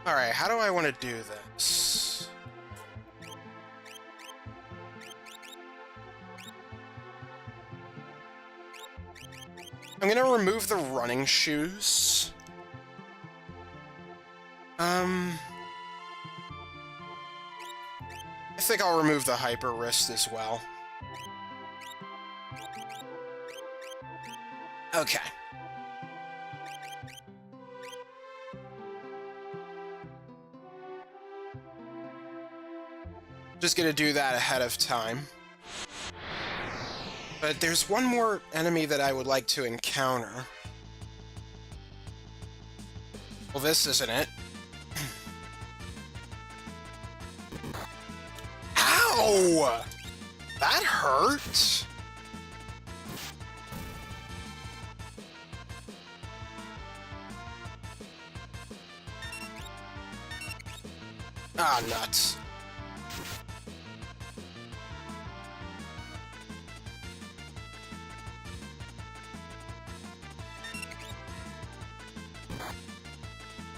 Alright, how do I want to do this? I'm gonna remove the running shoes. I think I'll remove the hyper wrist as well. Okay. Just gonna do that ahead of time. But there's one more enemy that I would like to encounter. Well, this isn't it. Ow! That hurt! Ah, nuts.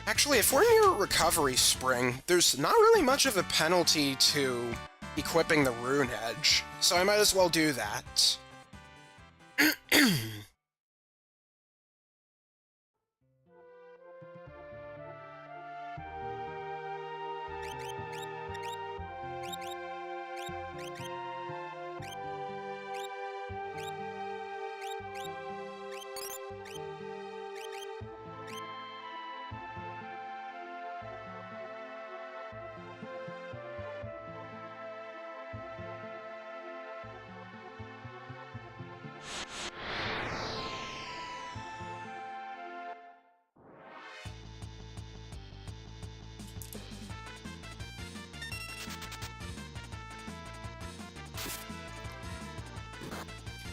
Actually, if we're near a recovery spring, there's not really much of a penalty to equipping the rune edge, so I might as well do that.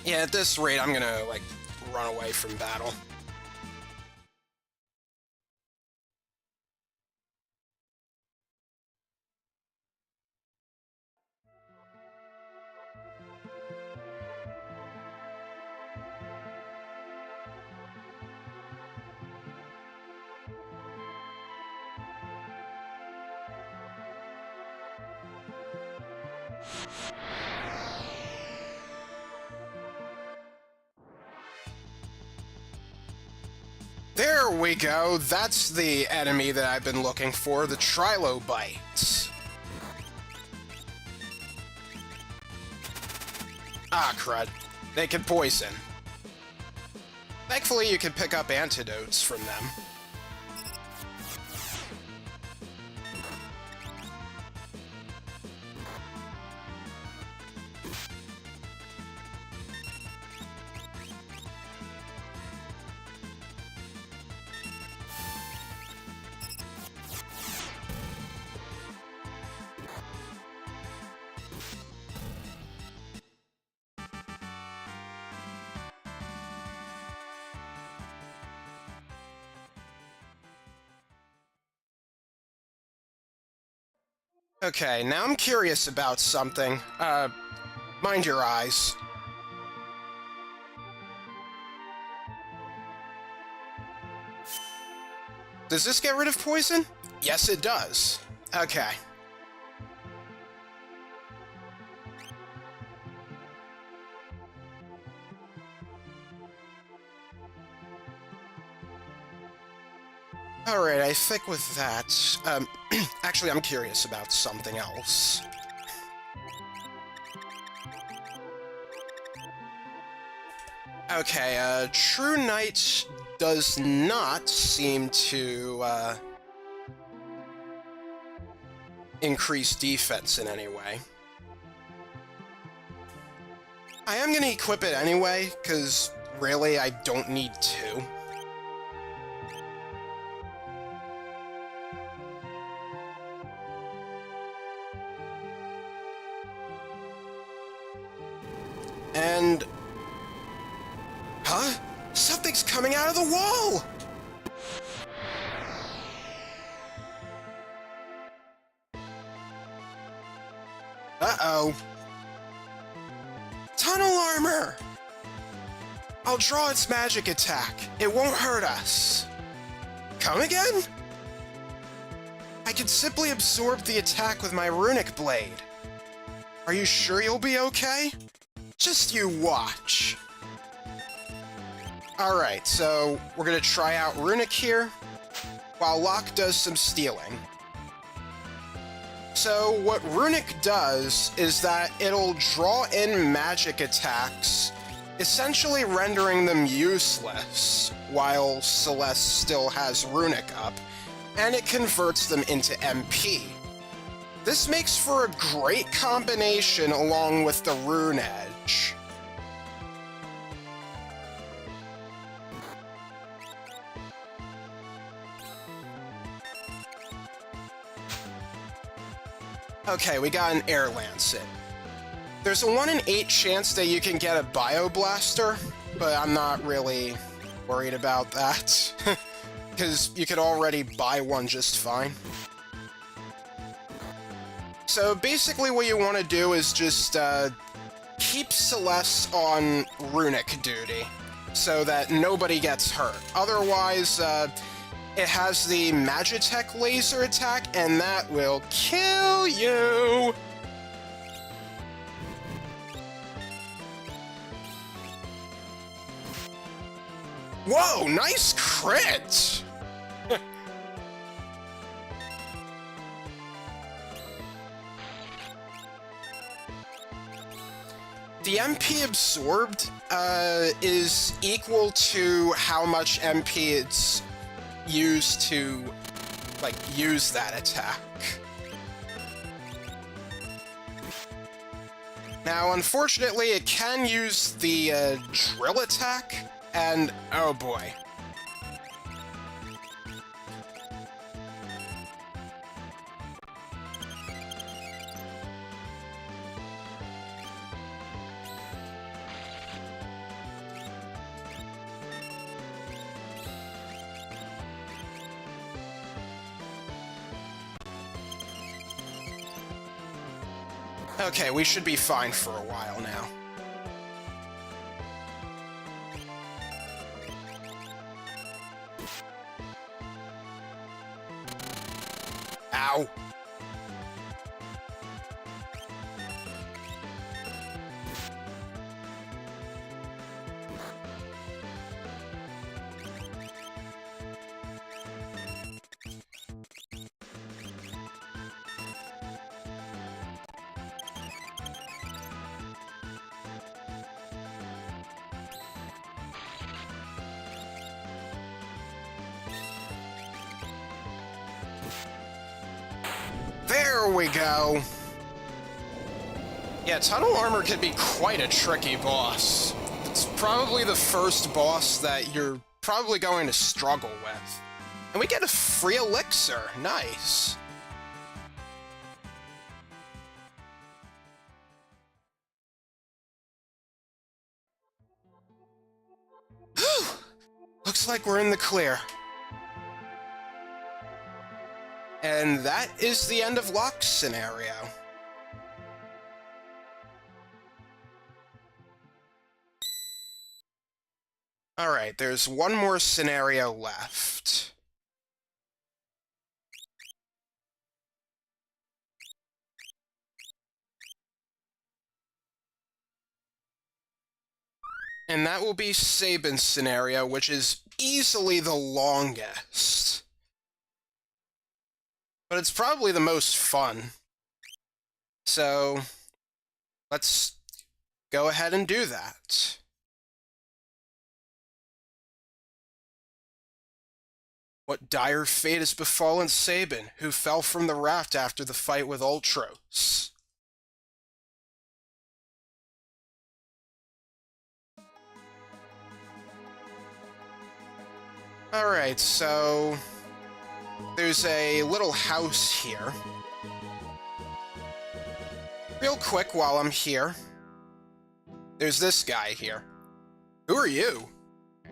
Yeah, at this rate, I'm gonna, like, run away from battle. There we go! That's the enemy that I've been looking for, the Trilobite. Ah, crud. They can poison. Thankfully, you can pick up antidotes from them. Okay, now I'm curious about something. Mind your eyes. Does this get rid of poison? Yes, it does. Okay. Alright, I think with that, actually I'm curious about something else. Okay, True Knight does not seem to, increase defense in any way. I am gonna equip it anyway, because really I don't need to. And... Huh? Something's coming out of the wall! Uh-oh. Tunnel armor! I'll draw its magic attack. It won't hurt us. Come again? I can simply absorb the attack with my runic blade. Are you sure you'll be okay? Just you watch. Alright, so we're gonna try out runic here, while Locke does some stealing. So what runic does is that it'll draw in magic attacks, essentially rendering them useless, while Celeste still has runic up, and it converts them into MP. This makes for a great combination along with the rune edge. Okay, we got an Air Lancet. There's a 1 in 8 chance that you can get a Bioblaster, but I'm not really worried about that, because you could already buy one just fine. So basically what you want to do is just keep Celeste on runic duty, so that nobody gets hurt. Otherwise, it has the Magitech laser attack, and that will kill you! Whoa, nice crit! The MP absorbed is equal to how much MP it's used to, like, use that attack. Now, unfortunately, it can use the drill attack, and oh boy. Okay, we should be fine for a while now. Ow. There we go! Yeah, Tunnel Armor could be quite a tricky boss. It's probably the first boss that you're probably going to struggle with. And we get a free elixir. Nice. Whew! Looks like we're in the clear. And that is the end of Locke's scenario. Alright, there's one more scenario left. And that will be Sabin's scenario, which is easily the longest. but it's probably the most fun. So, let's go ahead and do that. What dire fate has befallen Sabin, who fell from the raft after the fight with Ultros? Alright, so there's a little house here. Real quick while I'm here, there's this guy here. Who are you?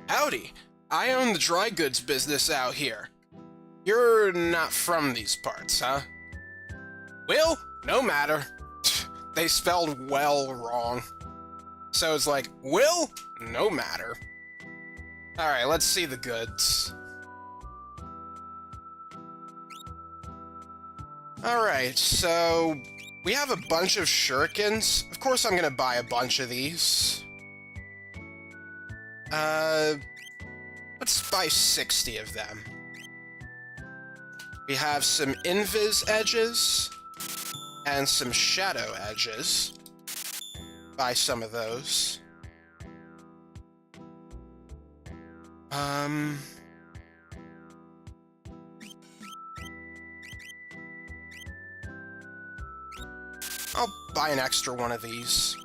Howdy, I own the dry goods business out here. You're not from these parts, huh? Will? No matter. They spelled well wrong. So it's like, Will? No matter. Alright, let's see the goods. Alright, so we have a bunch of shurikens. Of course I'm gonna buy a bunch of these. Let's buy 60 of them. We have some invis edges and some shadow edges. Buy some of those. I'll buy an extra one of these.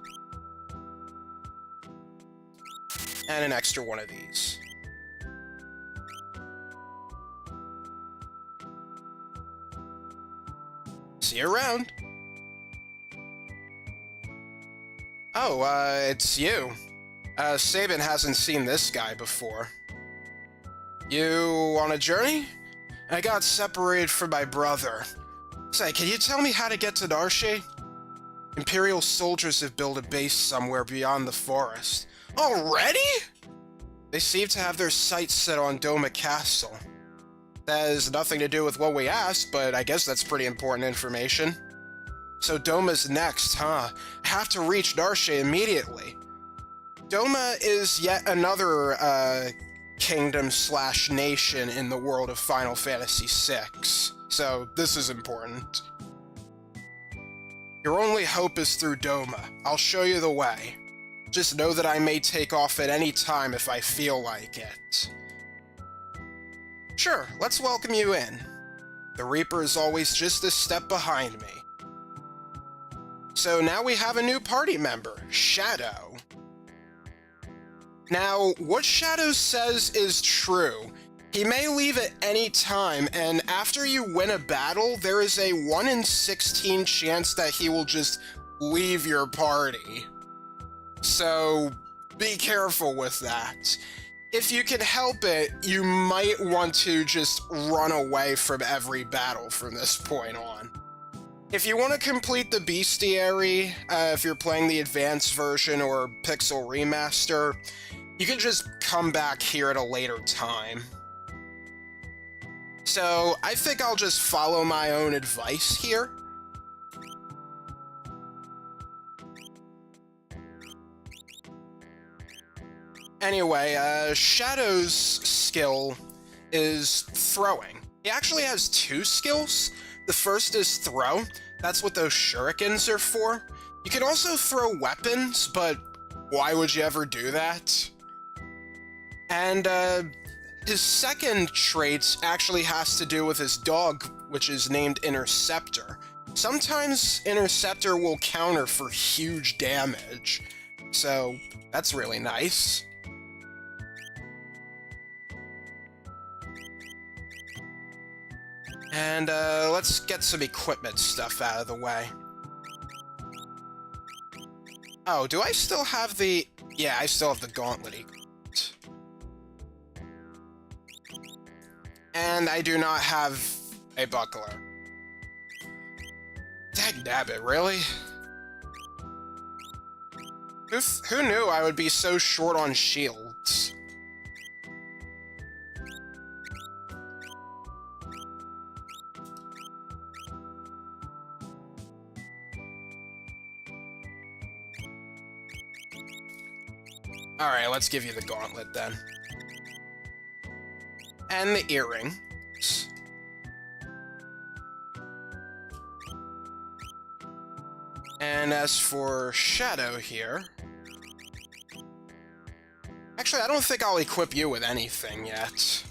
And an extra one of these. See you around. Oh, it's you. Sabin hasn't seen this guy before. You on a journey? I got separated from my brother. Say, can you tell me how to get to Darshi? Imperial soldiers have built a base somewhere beyond the forest. Already? They seem to have their sights set on Doma Castle. That has nothing to do with what we asked, but I guess that's pretty important information. So Doma's next, huh? I have to reach Darshi immediately. Doma is yet another, kingdom/nation in the world of Final Fantasy VI. So this is important. Your only hope is through Doma. I'll show you the way. Just know that I may take off at any time if I feel like it. Sure, let's welcome you in. The Reaper is always just a step behind me. So now we have a new party member, Shadow. Now, what Shadow says is true. He may leave at any time, and after you win a battle, there is a 1 in 16 chance that he will just leave your party. So, be careful with that. If you can help it, you might want to just run away from every battle from this point on. If you want to complete the bestiary, if you're playing the advanced version or Pixel Remaster, you can just come back here at a later time. So, I think I'll just follow my own advice here. Anyway, Shadow's skill is throwing. He actually has 2 skills. The first is throw. That's what those shurikens are for. You can also throw weapons, but why would you ever do that? And, his second trait actually has to do with his dog, which is named Interceptor. Sometimes Interceptor will counter for huge damage, so that's really nice. And, let's get some equipment stuff out of the way. Oh, do I still have the... Yeah, I still have the gauntlet equipped. And I do not have a buckler. Dagnabbit, really? Who knew I would be so short on shields? Alright, let's give you the gauntlet then. And the earrings. And as for Shadow here... Actually, I don't think I'll equip you with anything yet.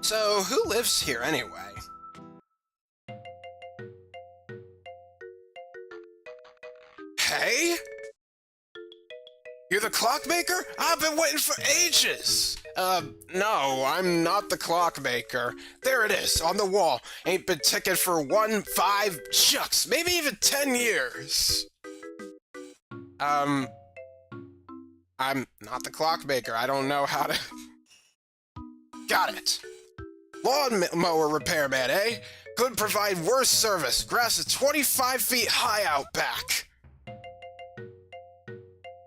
So, who lives here anyway? Hey? You're the clockmaker? I've been waiting for ages! No, I'm not the clockmaker. There it is, on the wall. Ain't been ticking for 1, 5, shucks, maybe even 10 years. I'm not the clockmaker. I don't know how to... Got it. Lawn mower repairman, eh? Couldn't provide worse service. Grass is 25 feet high out back.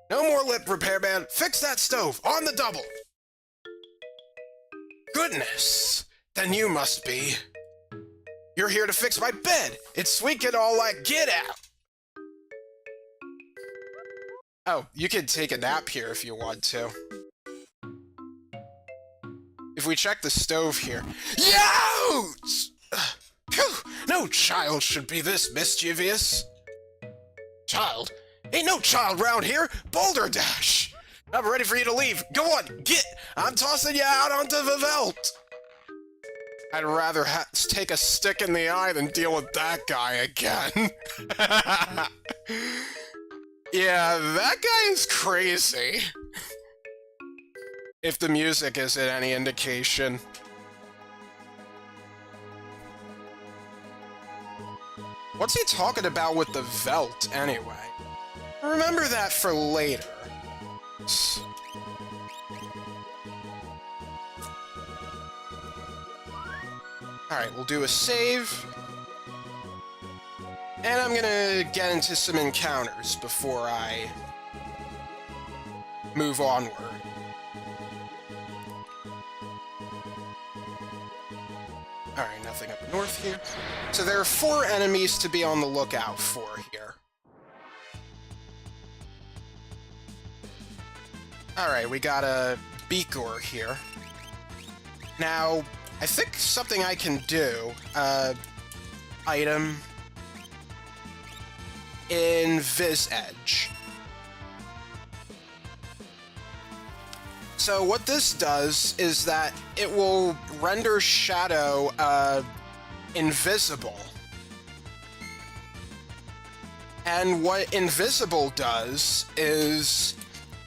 No more lip, repairman. Fix that stove, on the double. Goodness. Then you must be. You're here to fix my bed. It's squeaking all like get out. Oh, you can take a nap here if you want to. If we check the stove here... Youch! No child should be this mischievous. Child? Ain't no child round here! Boulder Dash! I'm ready for you to leave. Go on, get! I'm tossing you out onto the veldt! I'd rather take a stick in the eye than deal with that guy again. Yeah, that guy is crazy. If the music isn't any indication. What's he talking about with the veldt, anyway? Remember that for later. Alright, we'll do a save. And I'm gonna get into some encounters before I move onward. Alright, nothing up north here. So there are 4 enemies to be on the lookout for here. Alright, we got a Beakor here. Now, I think something I can do, item, Invis Edge. So what this does is that it will render Shadow, invisible. And what invisible does is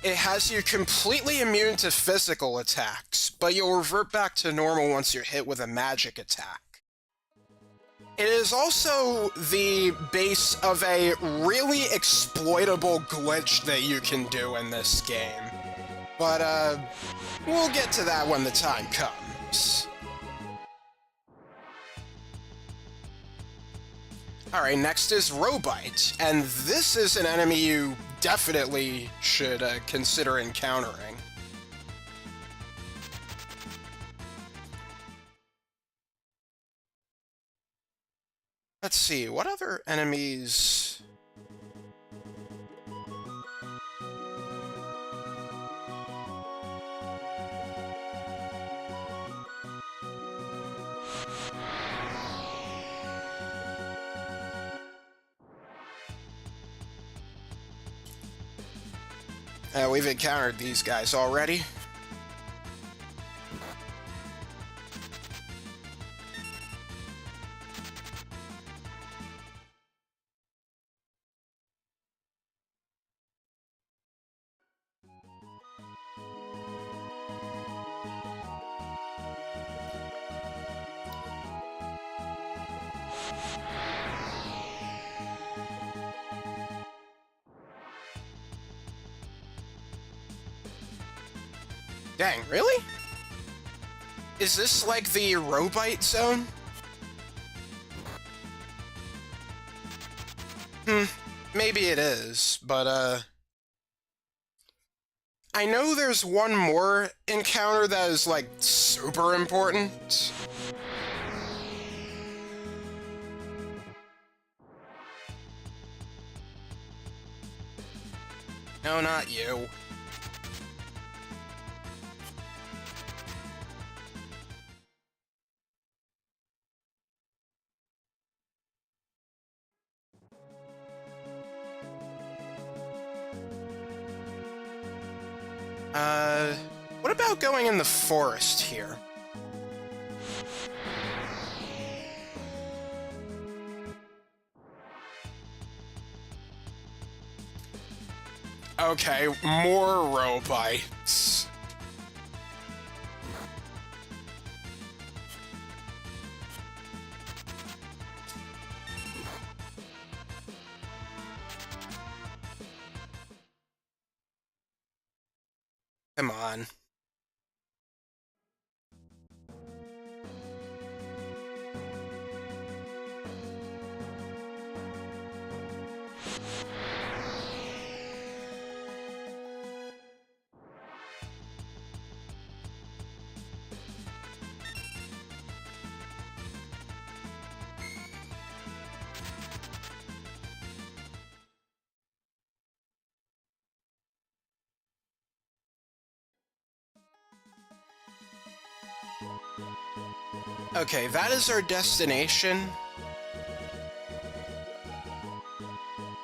it has you completely immune to physical attacks, but you'll revert back to normal once you're hit with a magic attack. It is also the base of a really exploitable glitch that you can do in this game. But, we'll get to that when the time comes. Alright, next is Robite, and this is an enemy you definitely should consider encountering. Let's see, what other enemies... we've encountered these guys already. Dang, really? Is this like the Robite zone? Maybe it is, but I know there's one more encounter that is like super important. No, not you. Uh, what about going in the forest here? Okay, more robites. Come on. Okay, that is our destination.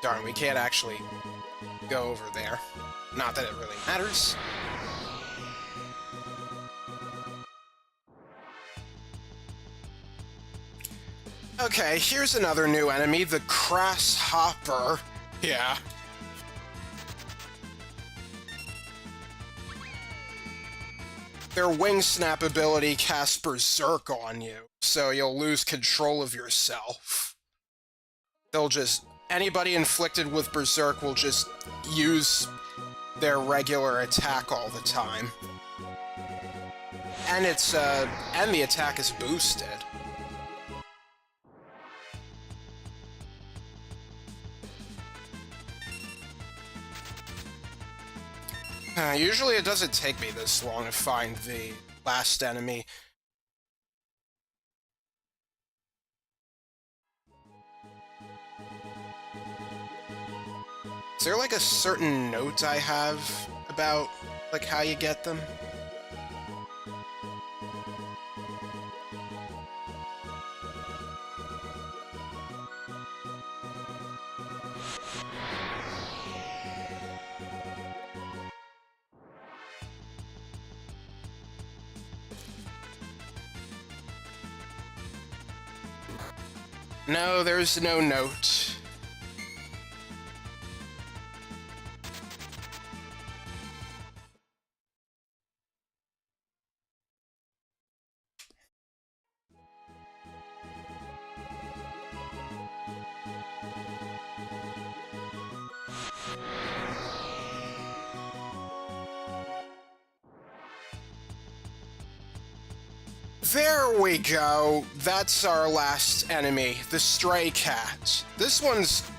Darn, we can't actually go over there. Not that it really matters. Okay, here's another new enemy, the Grasshopper. Yeah. Their wing snap ability casts Berserk on you, so you'll lose control of yourself. They'll just... Anybody inflicted with Berserk will just use their regular attack all the time. And it's, and the attack is boosted. Usually it doesn't take me this long to find the last enemy. Is there like a certain note I have about like how you get them? No, there's no note. There we go. That's our last enemy, the Stray Cat. This one's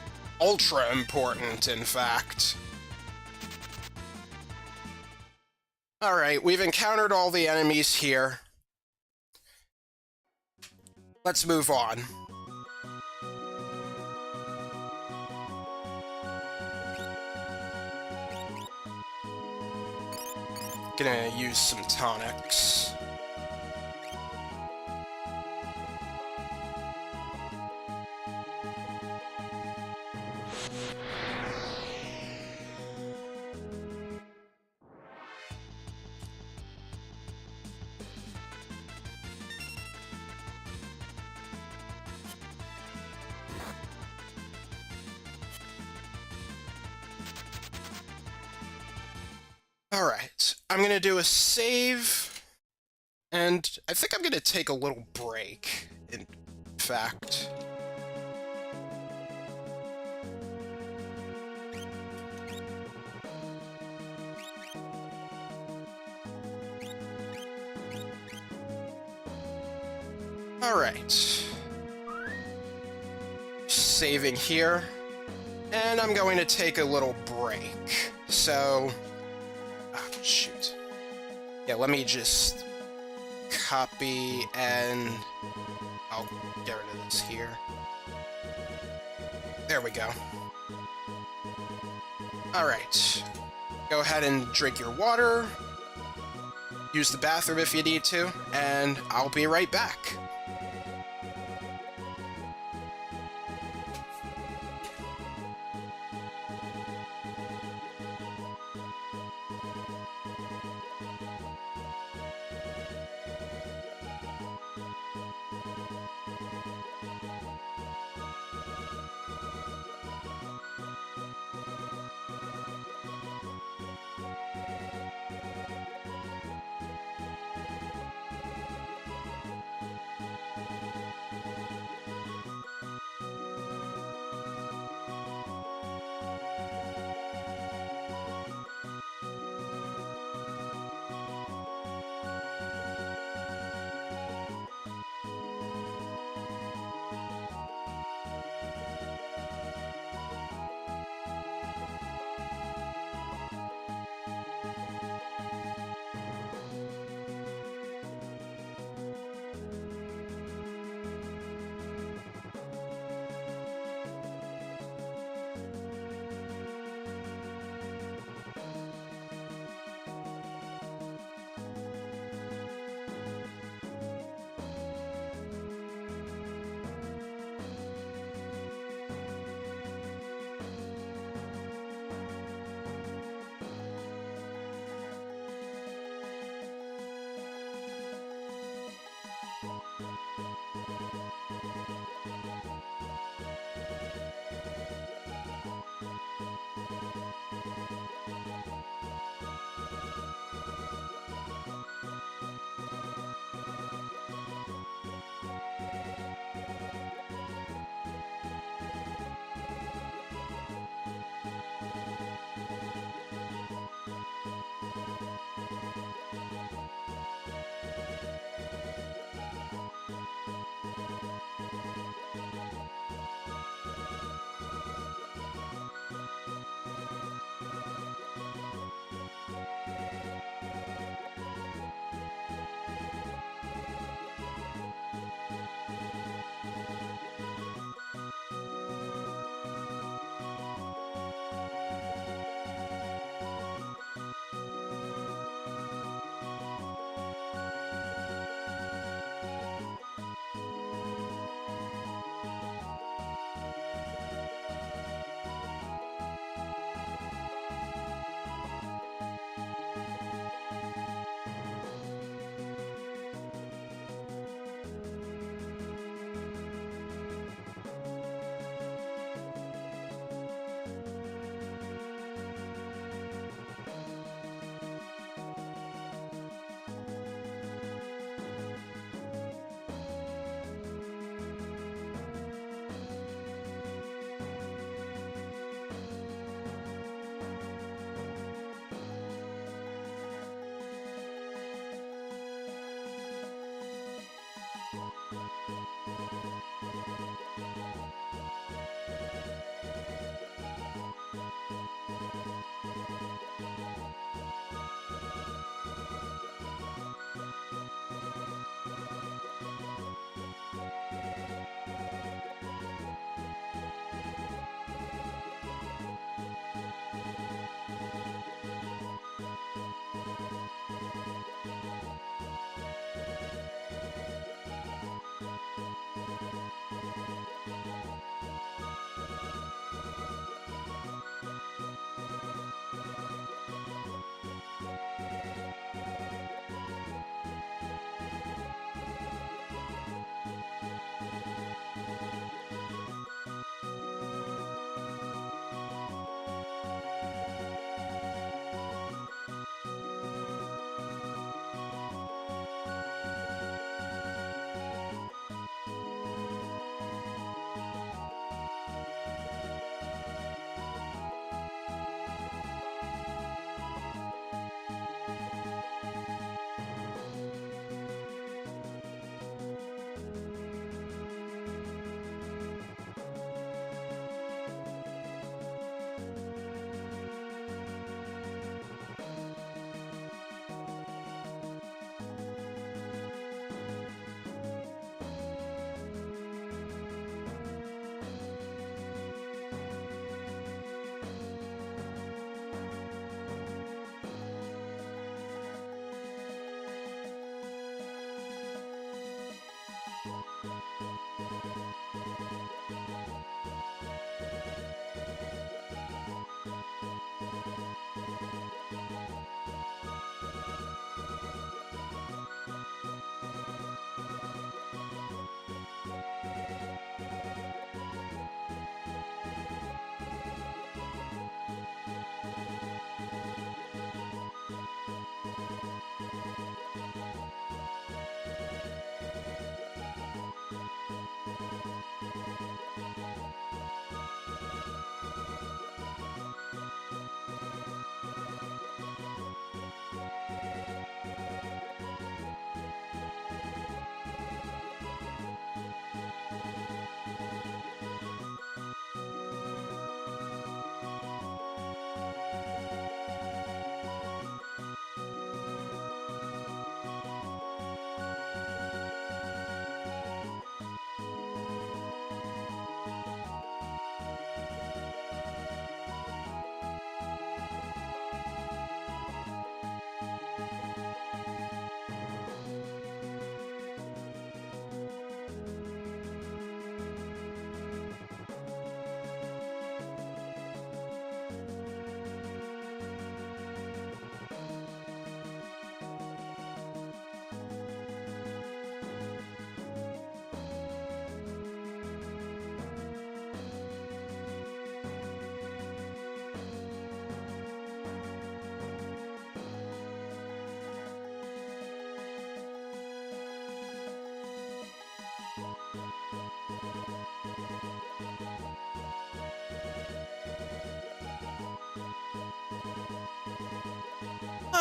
ultra important, in fact. Alright, we've encountered all the enemies here. Let's move on. Gonna use some tonics. Alright, I'm gonna do a save, and I think I'm gonna take a little break, in fact. Alright. Saving here, and I'm going to take a little break, so... Oh, shoot. Yeah, let me just copy and I'll get rid of this here. There we go. Alright. Go ahead and drink your water, use the bathroom if you need to, and I'll be right back.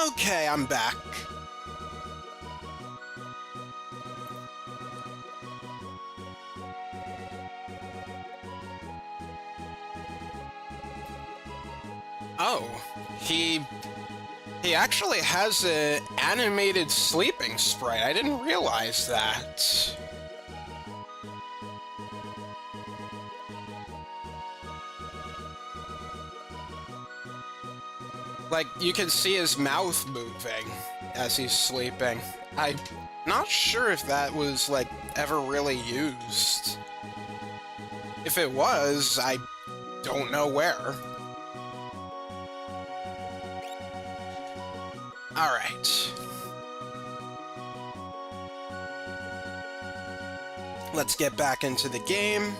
Okay, I'm back. Oh, he actually has an animated sleeping sprite. I didn't realize that. Like, you can see his mouth moving as he's sleeping. I'm not sure if that was, like, ever really used. If it was, I don't know where. Alright. Let's get back into the game.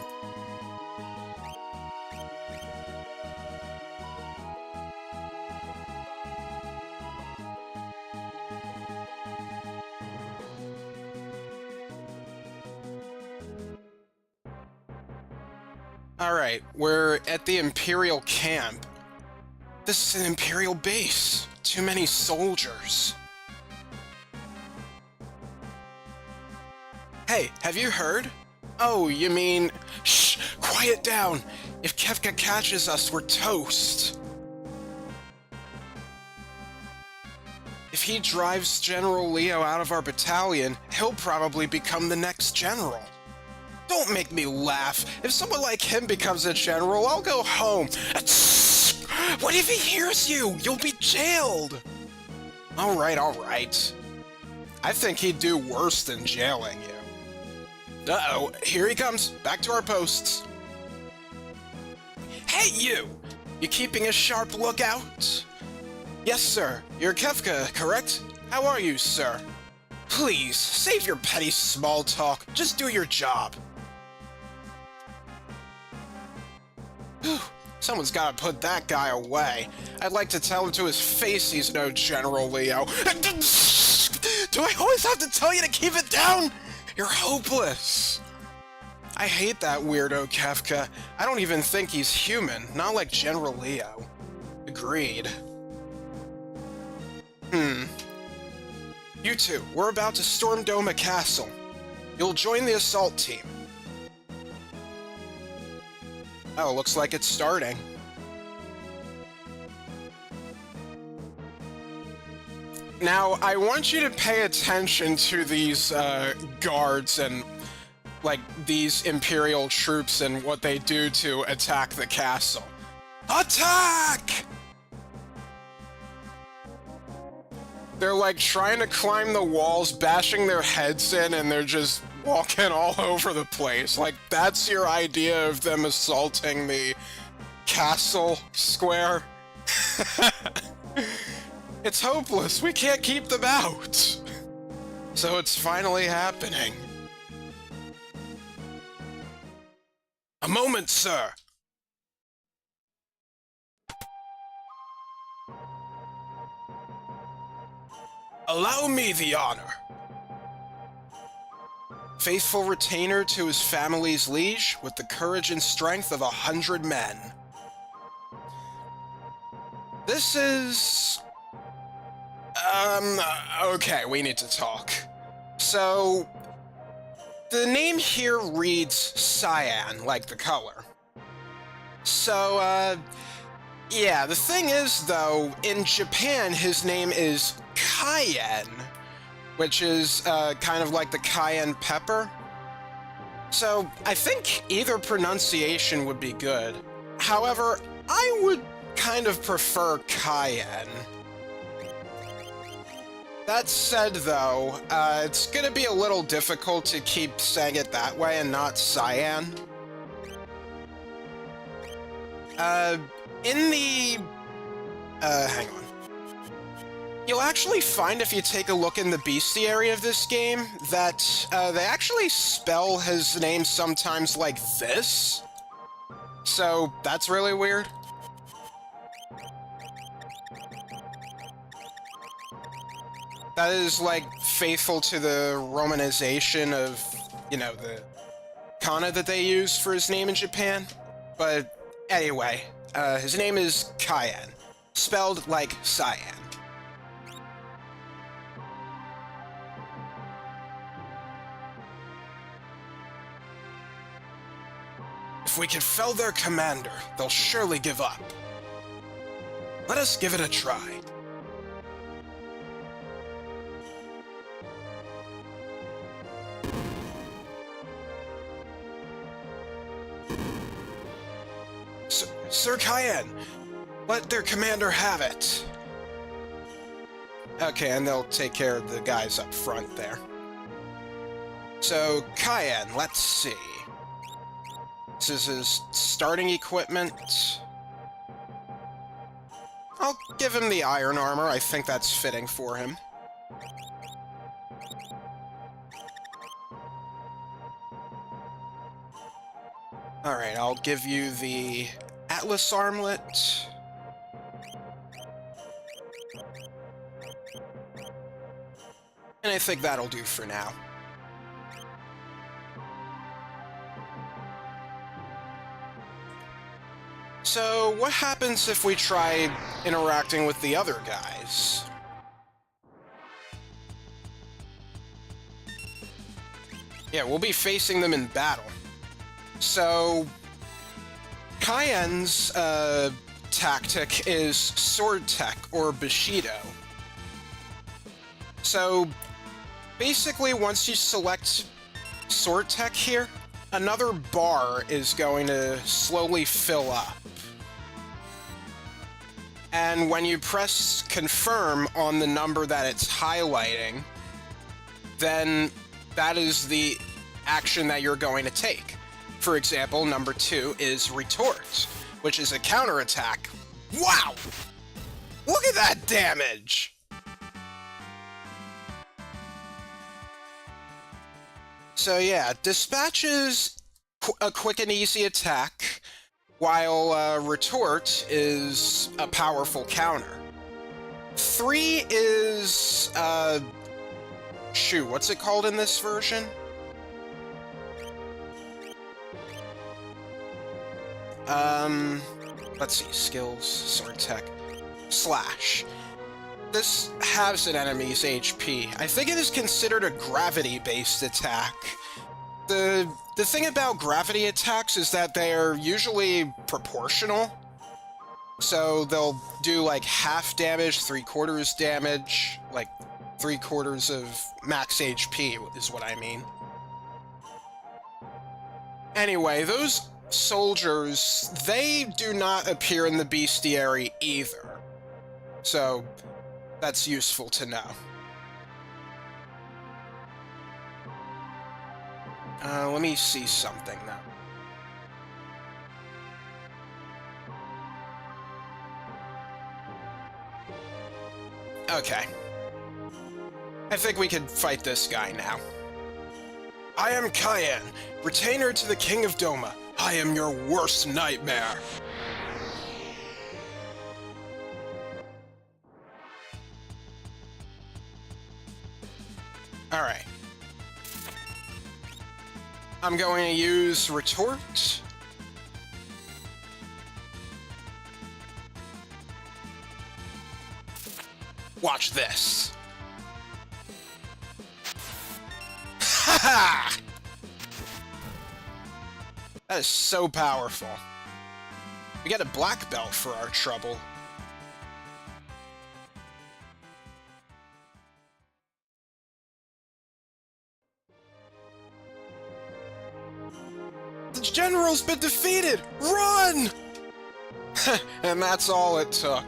Alright, we're at the Imperial camp. This is an Imperial base. Too many soldiers. Hey, have you heard? Oh, you mean... Shh! Quiet down! If Kefka catches us, we're toast. If he drives General Leo out of our battalion, he'll probably become the next general. Don't make me laugh. If someone like him becomes a general, I'll go home. What if he hears you? You'll be jailed. Alright, alright. I think he'd do worse than jailing you. Uh-oh, here he comes. Back to our posts. Hey, you! You keeping a sharp lookout? Yes, sir. You're Kefka, correct? How are you, sir? Please, save your petty small talk. Just do your job. Someone's gotta put that guy away. I'd like to tell him to his face he's no General Leo. Do I always have to tell you to keep it down? You're hopeless. I hate that weirdo Kefka. I don't even think he's human, not like General Leo. Agreed. You two, we're about to storm Doma Castle. You'll join the assault team. Oh, looks like it's starting. Now, I want you to pay attention to these guards and, like, these Imperial troops and what they do to attack the castle. Attack! They're, like, trying to climb the walls, bashing their heads in, and they're just walking all over the place. Like, that's your idea of them assaulting the castle square? It's hopeless. We can't keep them out. So it's finally happening. A moment, sir. Allow me the honor. Faithful retainer to his family's liege, with the courage and strength of 100 men. This is... okay, we need to talk. So, the name here reads cyan, like the color. So, yeah, the thing is, though, in Japan, his name is Cayenne, which is, kind of like the cayenne pepper. So, I think either pronunciation would be good. However, I would kind of prefer Cayenne. That said, though, it's gonna be a little difficult to keep saying it that way and not cyan. In the... hang on. You'll actually find, if you take a look in the bestiary of this game, that, they actually spell his name sometimes like this. So, that's really weird. That is, like, faithful to the romanization of, you know, the kana that they use for his name in Japan. But, anyway, his name is Cayenne, spelled like cyan. If we can fell their commander, they'll surely give up. Let us give it a try. Sir Cayenne, let their commander have it. Okay, and they'll take care of the guys up front there. So, Cayenne, let's see. This is his starting equipment. I'll give him the iron armor. I think that's fitting for him. Alright, I'll give you the Atlas armlet. And I think that'll do for now. So, what happens if we try interacting with the other guys? Yeah, we'll be facing them in battle. So, Cayenne's tactic is Sword Tech, or Bushido. So, basically, once you select Sword Tech here, another bar is going to slowly fill up. And when you press confirm on the number that it's highlighting, then that is the action that you're going to take. For example, number 2 is retort, which is a counterattack. Wow! Look at that damage! So yeah, dispatch is a quick and easy attack, while retort is a powerful counter. 3 is, shoot, what's it called in this version? Let's see, skills, sword tech, slash. This halves an enemy's HP. I think it is considered a gravity-based attack. The thing about gravity attacks is that they're usually proportional. So they'll do like half damage, 3/4 damage, like 3/4 of max HP is what I mean. Anyway, those soldiers, they do not appear in the bestiary either. So that's useful to know. Let me see something now. Okay. I think we can fight this guy now. I am Cayenne, retainer to the King of Doma. I am your worst nightmare. Alright. I'm going to use retort. Watch this. Haha! That is so powerful. We get a black belt for our trouble. The general's been defeated! Run! And that's all it took.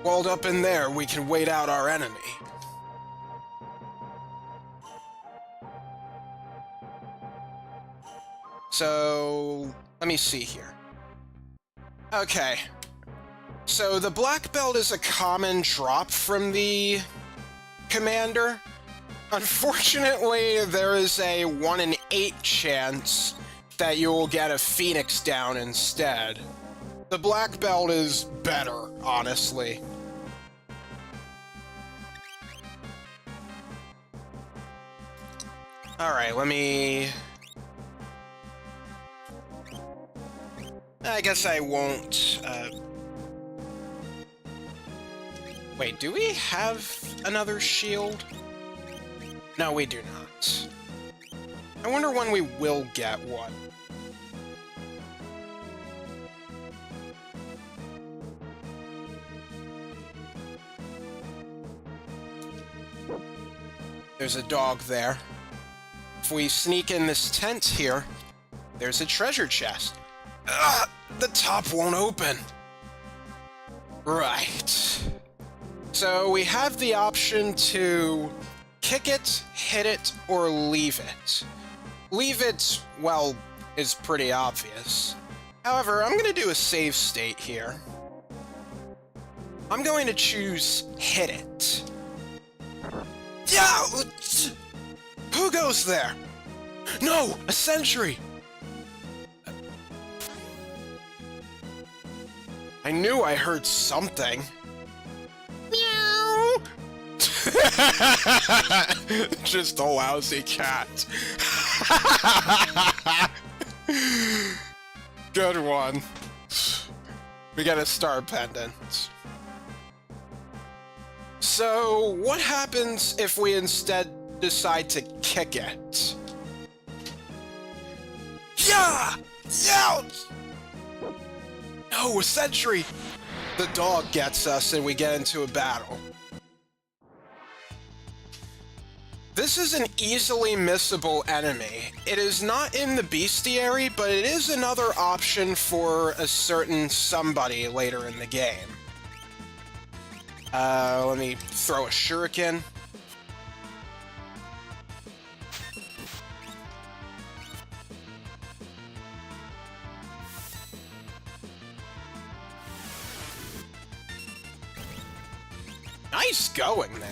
Walled up in there, we can wait out our enemy. So, let me see here. Okay. So the black belt is a common drop from the commander. Unfortunately, there is a 1 in 8 chance that you will get a Phoenix down instead. The black belt is better, honestly. Alright, let me... I guess I won't, Wait, do we have another shield? No, we do not. I wonder when we will get one. There's a dog there. If we sneak in this tent here, there's a treasure chest. Ugh, the top won't open. Right. So we have the option to kick it, hit it, or leave it. Leave it, well, is pretty obvious. However, I'm going to do a save state here. I'm going to choose hit it. Yeah! Who goes there? No! A sentry! I knew I heard something. Meow! Just a lousy cat. Good one. We got a star pendant. So, what happens if we instead decide to kick it? Yeah! Yeah! No, a sentry! The dog gets us and we get into a battle. This is an easily missable enemy. It is not in the bestiary, but it is another option for a certain somebody later in the game. Let me throw a shuriken. Nice going there.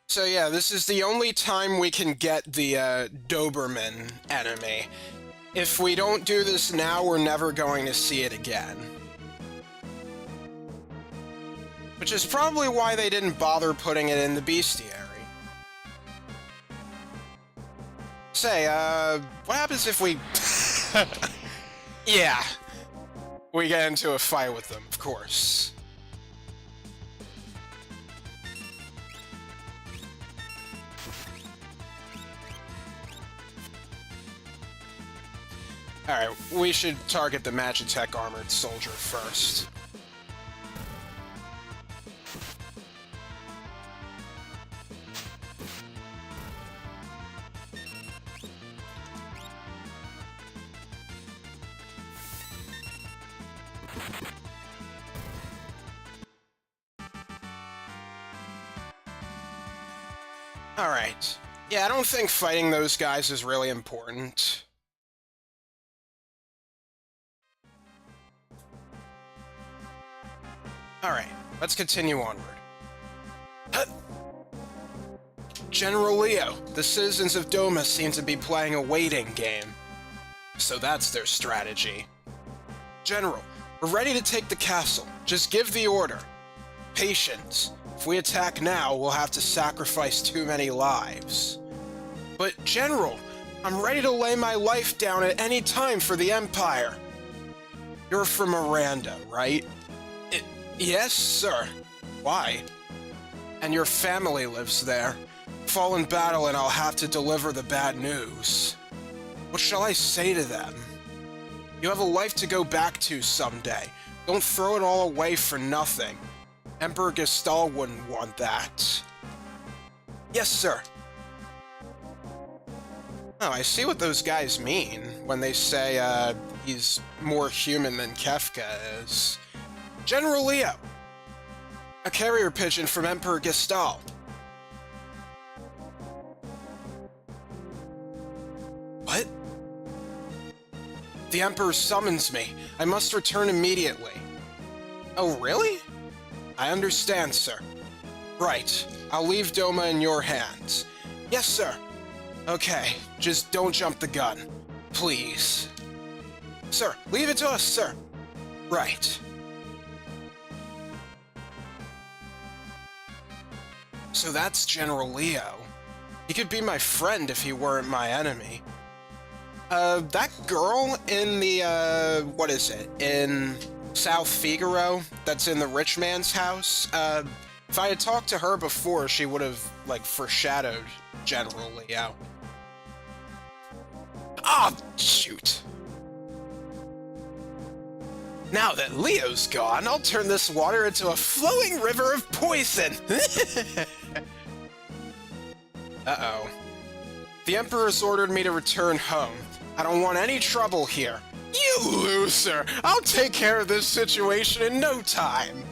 So yeah, this is the only time we can get the Doberman enemy. If we don't do this now, we're never going to see it again. Which is probably why they didn't bother putting it in the bestiary. Say, what happens if we... Yeah. We get into a fight with them, of course. Alright, we should target the Magitech armored soldier first. Alright. Yeah, I don't think fighting those guys is really important. Alright, let's continue onward. General Leo, the citizens of Doma seem to be playing a waiting game. So that's their strategy. General, we're ready to take the castle. Just give the order. Patience. If we attack now, we'll have to sacrifice too many lives. But General, I'm ready to lay my life down at any time for the Empire. You're from Miranda, right? Yes, sir. Why? And your family lives there. Fall in battle and I'll have to deliver the bad news. What shall I say to them? You have a life to go back to someday. Don't throw it all away for nothing. Emperor Gestal wouldn't want that. Yes, sir. Oh, I see what those guys mean when they say, he's more human than Kefka is. General Leo! A carrier pigeon from Emperor Gestal. What? The Emperor summons me. I must return immediately. Oh, really? I understand, sir. Right. I'll leave Doma in your hands. Yes, sir. Okay, just don't jump the gun. Please. Sir, leave it to us, sir. Right. So that's General Leo. He could be my friend if he weren't my enemy. That girl in the, what is it? In South Figaro, that's in the rich man's house, if I had talked to her before, she would have, like, foreshadowed General Leo. Ah, shoot. Now that Leo's gone, I'll turn this water into a flowing river of poison! Uh-oh. The Emperor's ordered me to return home. I don't want any trouble here. You loser! I'll take care of this situation in no time!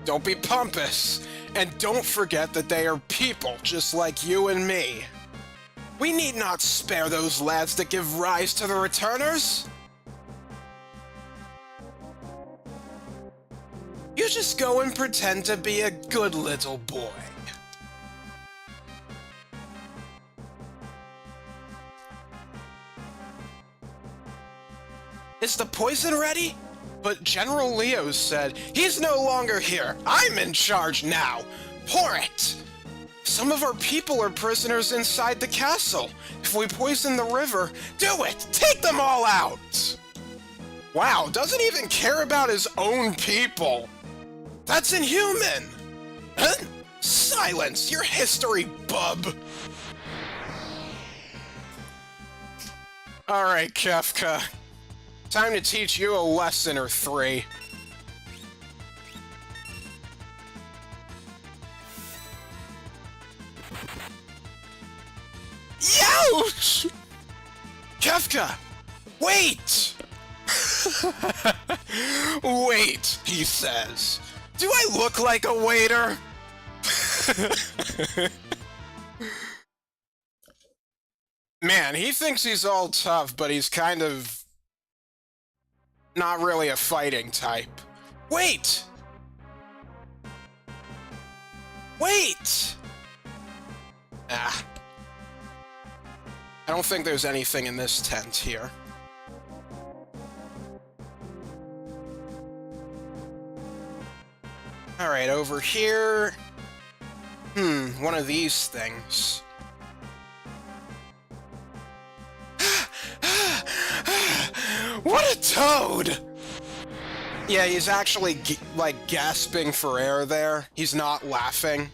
Don't be pompous, and don't forget that they are people just like you and me. We need not spare those lads that give rise to the returners. You just go and pretend to be a good little boy. Is the poison ready? But General Leo said, he's no longer here. I'm in charge now. Pour it. Some of our people are prisoners inside the castle. If we poison the river, do it. Take them all out. Wow, doesn't even care about his own people. That's inhuman. Huh? Silence your history, bub. All right, Kefka. Time to teach you a lesson or three. Youch! Kefka! Wait! Wait, he says. Do I look like a waiter? Man, he thinks he's all tough, but he's kind of not really a fighting type. Wait! Wait! Ah. I don't think there's anything in this tent here. Alright, over here... one of these things. What a toad! Yeah, he's actually, like, gasping for air there. He's not laughing.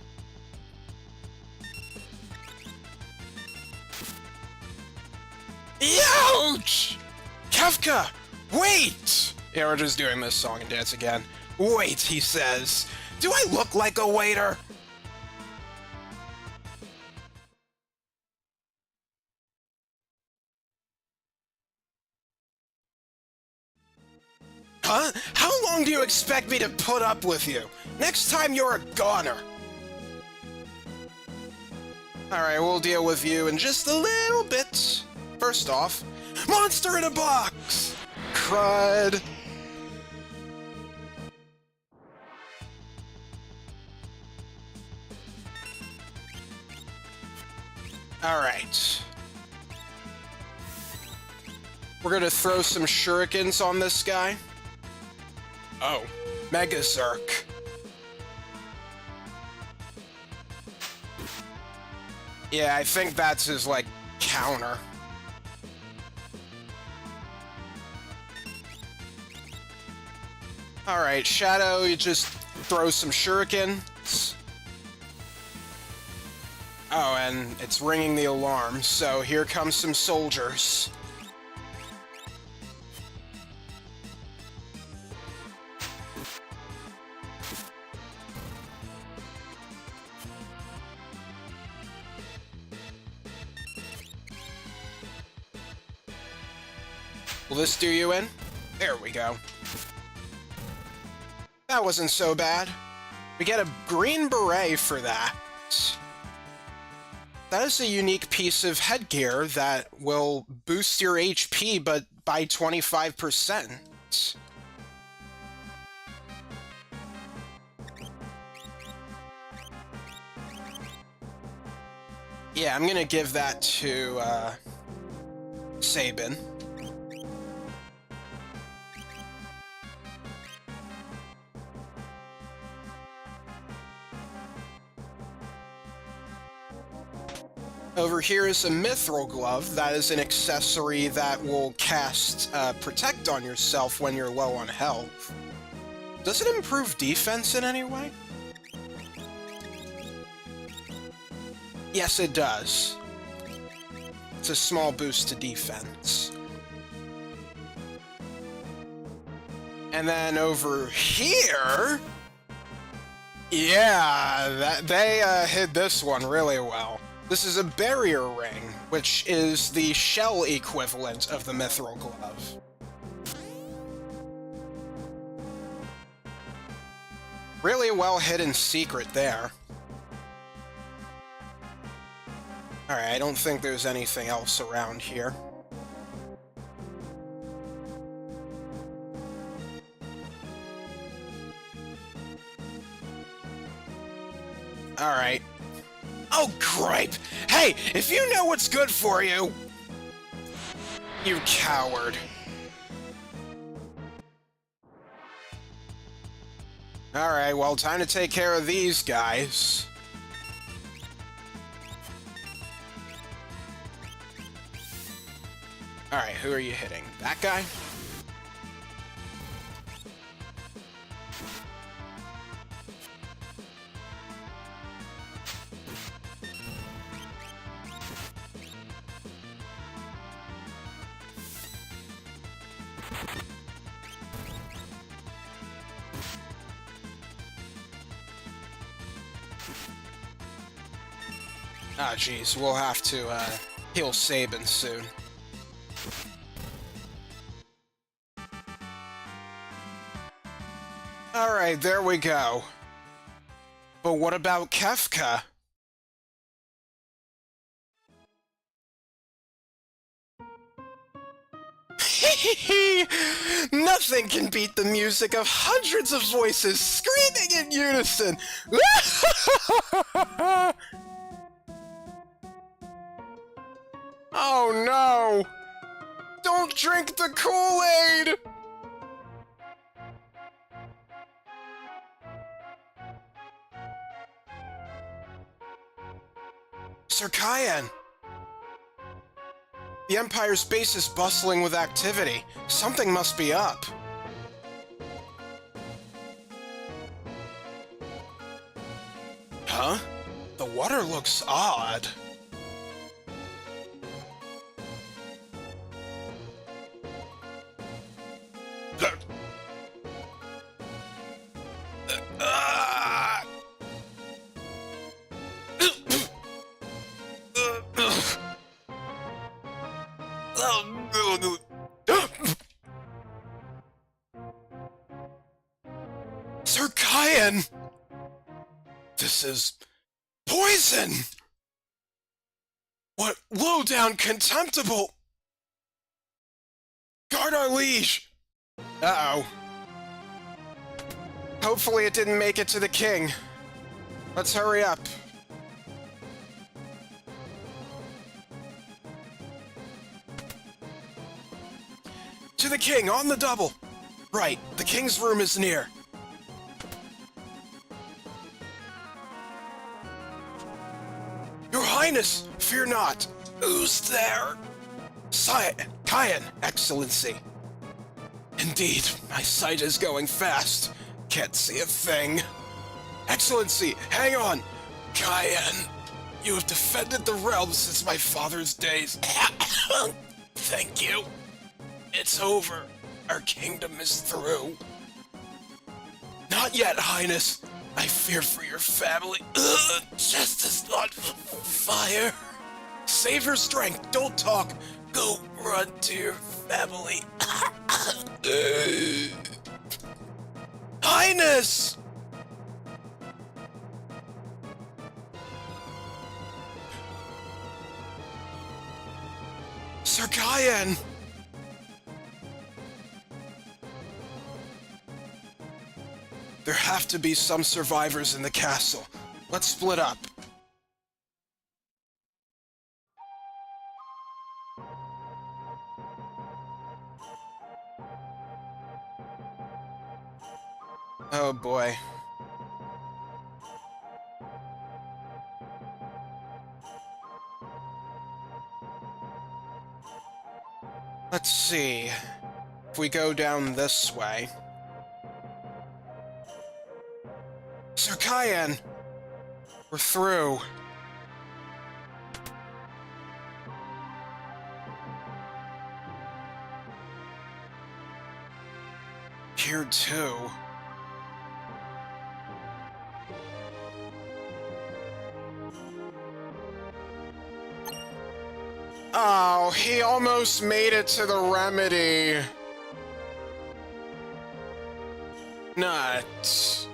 Ouch! Kefka, wait! Yeah, we're just doing this song and dance again. Wait, he says. Do I look like a waiter? Huh? How long do you expect me to put up with you? Next time you're a goner. Alright, we'll deal with you in just a little bit. First off, monster in a box! Crud. Alright. We're gonna throw some shurikens on this guy. Oh, Mega Zerk. Yeah, I think that's his, like, counter. Alright, Shadow, you just throw some shurikens. Oh, and it's ringing the alarm, so here comes some soldiers. Will this do you in? There we go. That wasn't so bad. We get a green beret for that. That is a unique piece of headgear that will boost your HP, but by 25%. Yeah, I'm gonna give that to, Sabin. Over here is a Mithril Glove. That is an accessory that will cast Protect on yourself when you're low on health. Does it improve defense in any way? Yes, it does. It's a small boost to defense. And then over here... Yeah, they hid this one really well. This is a barrier ring, which is the shell equivalent of the mithril glove. Really well hidden secret there. Alright, I don't think there's anything else around here. Alright. Oh, gripe! Hey, if you know what's good for you... You coward. Alright, well, time to take care of these guys. Alright, who are you hitting? That guy? Ah, jeez, we'll have to, heal Sabin soon. Alright, there we go. But what about Kefka? Nothing can beat the music of hundreds of voices screaming in unison! Oh no! Don't drink the Kool-Aid! Sir Kyan! The Empire's base is bustling with activity. Something must be up. Huh? The water looks odd. Sir Kyan! This is... poison! What low-down, contemptible... Guard our liege! Uh-oh. Hopefully it didn't make it to the king. Let's hurry up. To the king, on the double! Right, the king's room is near. Your Highness, fear not. Who's there? Kyan, Excellency. Indeed, my sight is going fast. Can't see a thing. Excellency, hang on! Kyan, you have defended the realm since my father's days. Thank you. It's over. Our kingdom is through. Not yet, Highness. I fear for your family. Justice, not fire. Save your strength. Don't talk. Go run to your family. Highness! Sir Kyan! There have to be some survivors in the castle. Let's split up. Oh boy. Let's see. If we go down this way... Sir Kyan! We're through. here too. Oh, he almost made it to the remedy. Nuts.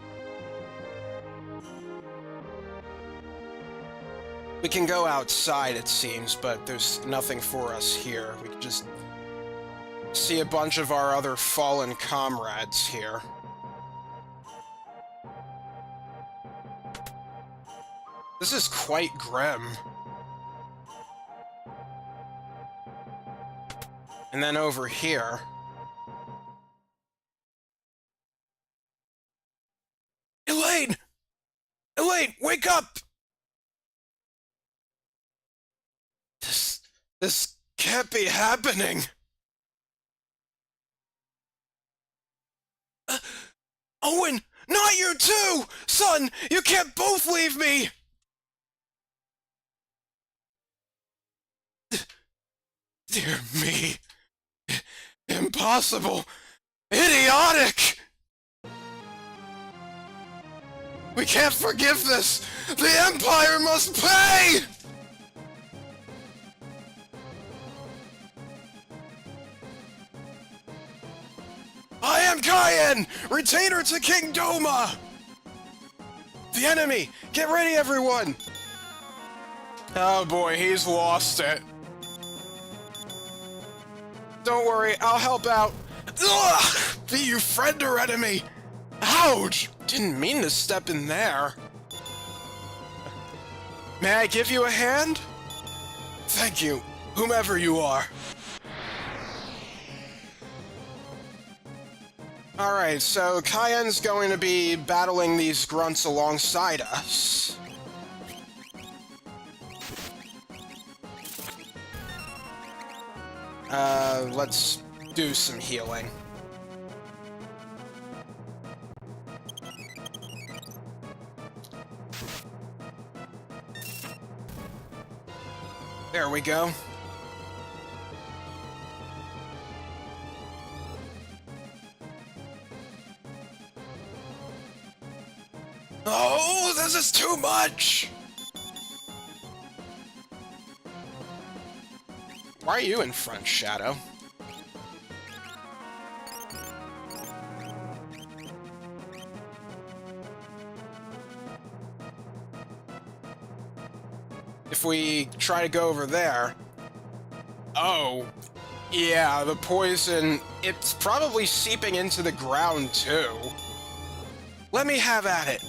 We can go outside, it seems, but there's nothing for us here. We can just see a bunch of our other fallen comrades here. This is quite grim. And then over here... Elaine! Elaine, wake up! This can't be happening. Owen, not you too! Son, you can't both leave me! Dear me. Impossible. Idiotic! We can't forgive this! The Empire must pay! I am Cayenne, retainer to King Doma! The enemy! Get ready, everyone! Oh boy, he's lost it. Don't worry, I'll help out. Ugh! Be you friend or enemy? Ouch! Didn't mean to step in there. May I give you a hand? Thank you, whomever you are. Alright, so Cayenne's going to be battling these grunts alongside us. Let's do some healing. There we go. Oh, this is too much! Why are you in front, Shadow? If we try to go over there... Oh, yeah, the poison, it's probably seeping into the ground, too. Let me have at it.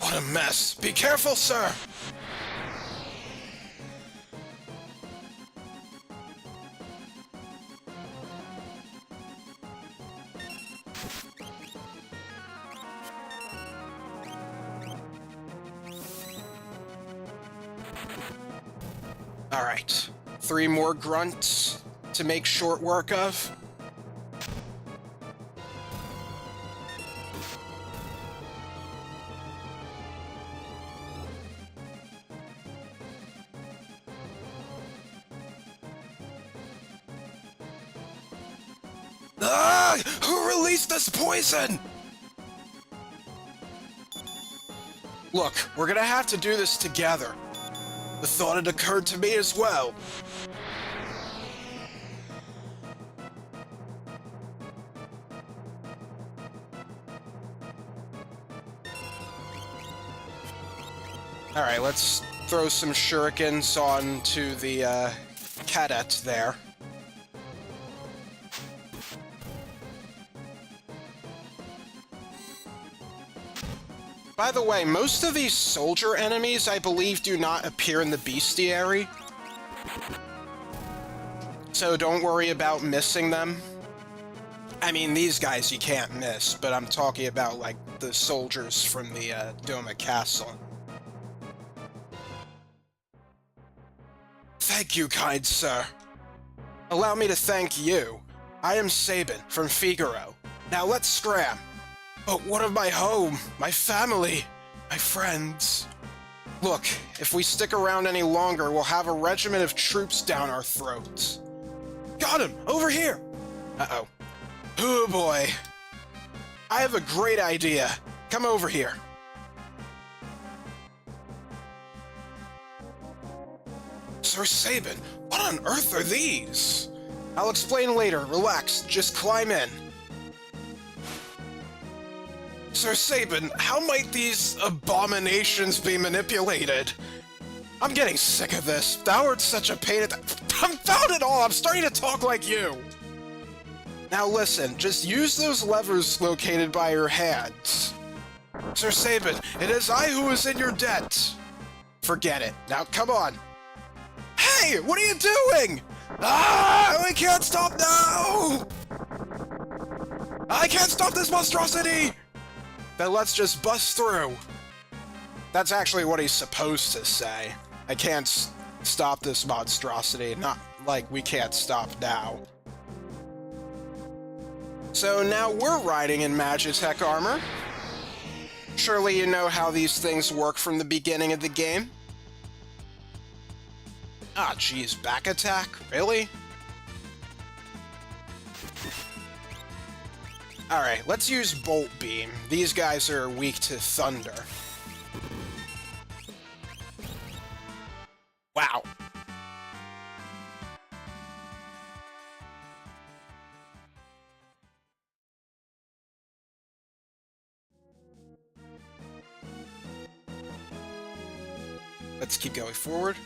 What a mess. Be careful, sir! Alright, 3 more grunts to make short work of. Ah! Who released this poison? Look, we're gonna have to do this together. The thought had occurred to me as well. Alright, let's throw some shurikens onto the cadet there. By the way, most of these soldier enemies, I believe, do not appear in the bestiary. So don't worry about missing them. I mean, these guys you can't miss, but I'm talking about, like, the soldiers from the Doma Castle. Thank you, kind sir. Allow me to thank you. I am Sabin, from Figaro. Now let's scram. But what of my home, my family, my friends? Look, if we stick around any longer, we'll have a regiment of troops down our throats. Got him! Over here! Uh-oh. Oh boy. I have a great idea. Come over here. Sir Sabin, what on earth are these? I'll explain later. Relax. Just climb in. Sir Sabin, how might these abominations be manipulated? I'm getting sick of this. Thou art such a pain in the... Confound it all! I'm starting to talk like you! Now listen, just use those levers located by your hands. Sir Sabin, it is I who is in your debt. Forget it. Now come on. Hey! What are you doing? Ah! We can't stop now! I can't stop this monstrosity! Then let's just bust through. That's actually what he's supposed to say. I can't stop this monstrosity, not like we can't stop now. So now we're riding in Magitech armor. Surely you know how these things work from the beginning of the game? Ah, geez, back attack? Really? Alright, let's use Bolt Beam. These guys are weak to thunder. Wow. Let's keep going forward.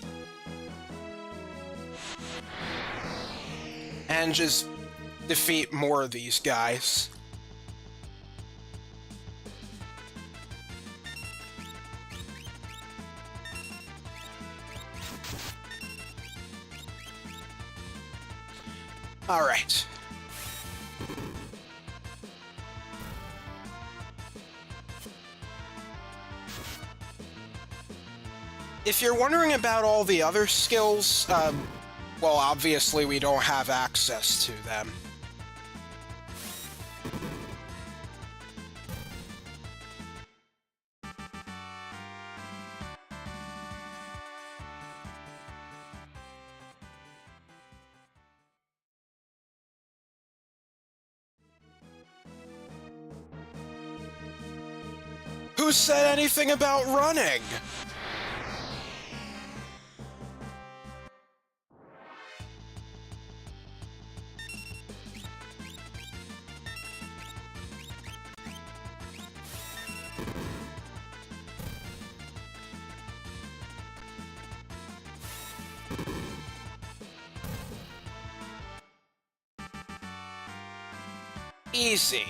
And just defeat more of these guys. All right. If you're wondering about all the other skills, well, obviously we don't have access to them. Who said anything about running? Easy.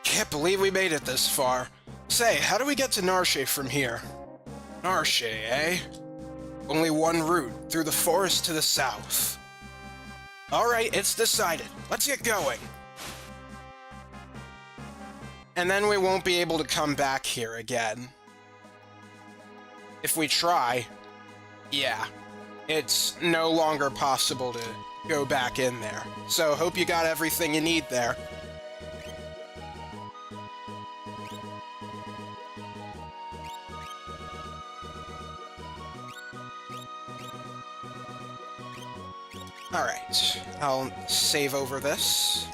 Can't believe we made it this far. Say, how do we get to Narshe from here? Narshe, eh? Only one route, through the forest to the south. Alright, it's decided. Let's get going. And then we won't be able to come back here again. If we try, yeah, it's no longer possible to go back in there. So, hope you got everything you need there. Alright, I'll save over this.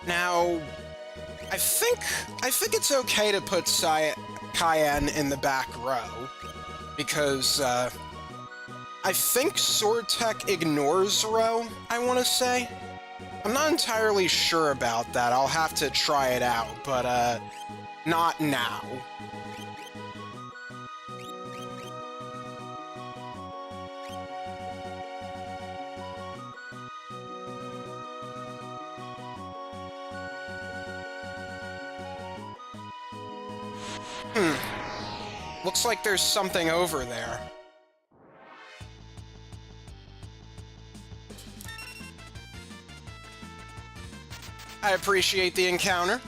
Now, I think it's okay to put Cayenne in the back row, because, I think Sword Tech ignores row, I want to say. I'm not entirely sure about that, I'll have to try it out, but, not now. Looks like there's something over there. I appreciate the encounter.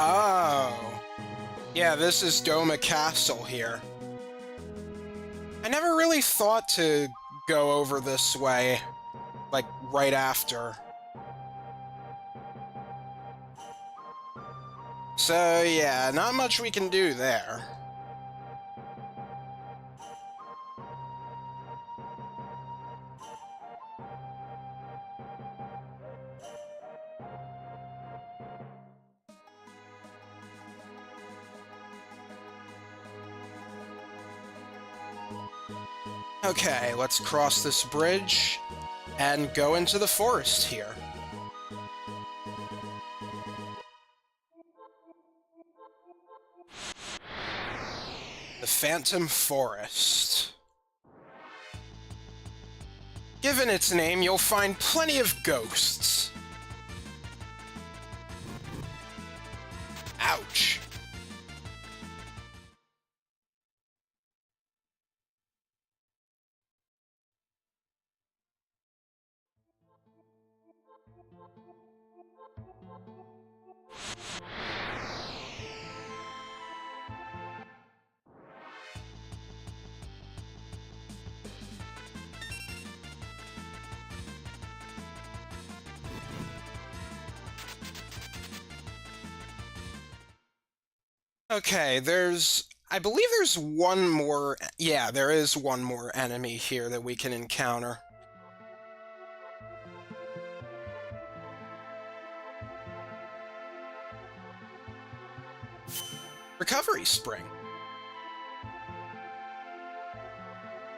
Oh. Yeah, this is Doma Castle here. I never really thought to go over this way, like, right after. So, yeah, not much we can do there. Okay, let's cross this bridge and go into the forest here. The Phantom Forest. Given its name, you'll find plenty of ghosts. Ouch. Okay, I believe there's one more... Yeah, there is one more enemy here that we can encounter. Recovery Spring.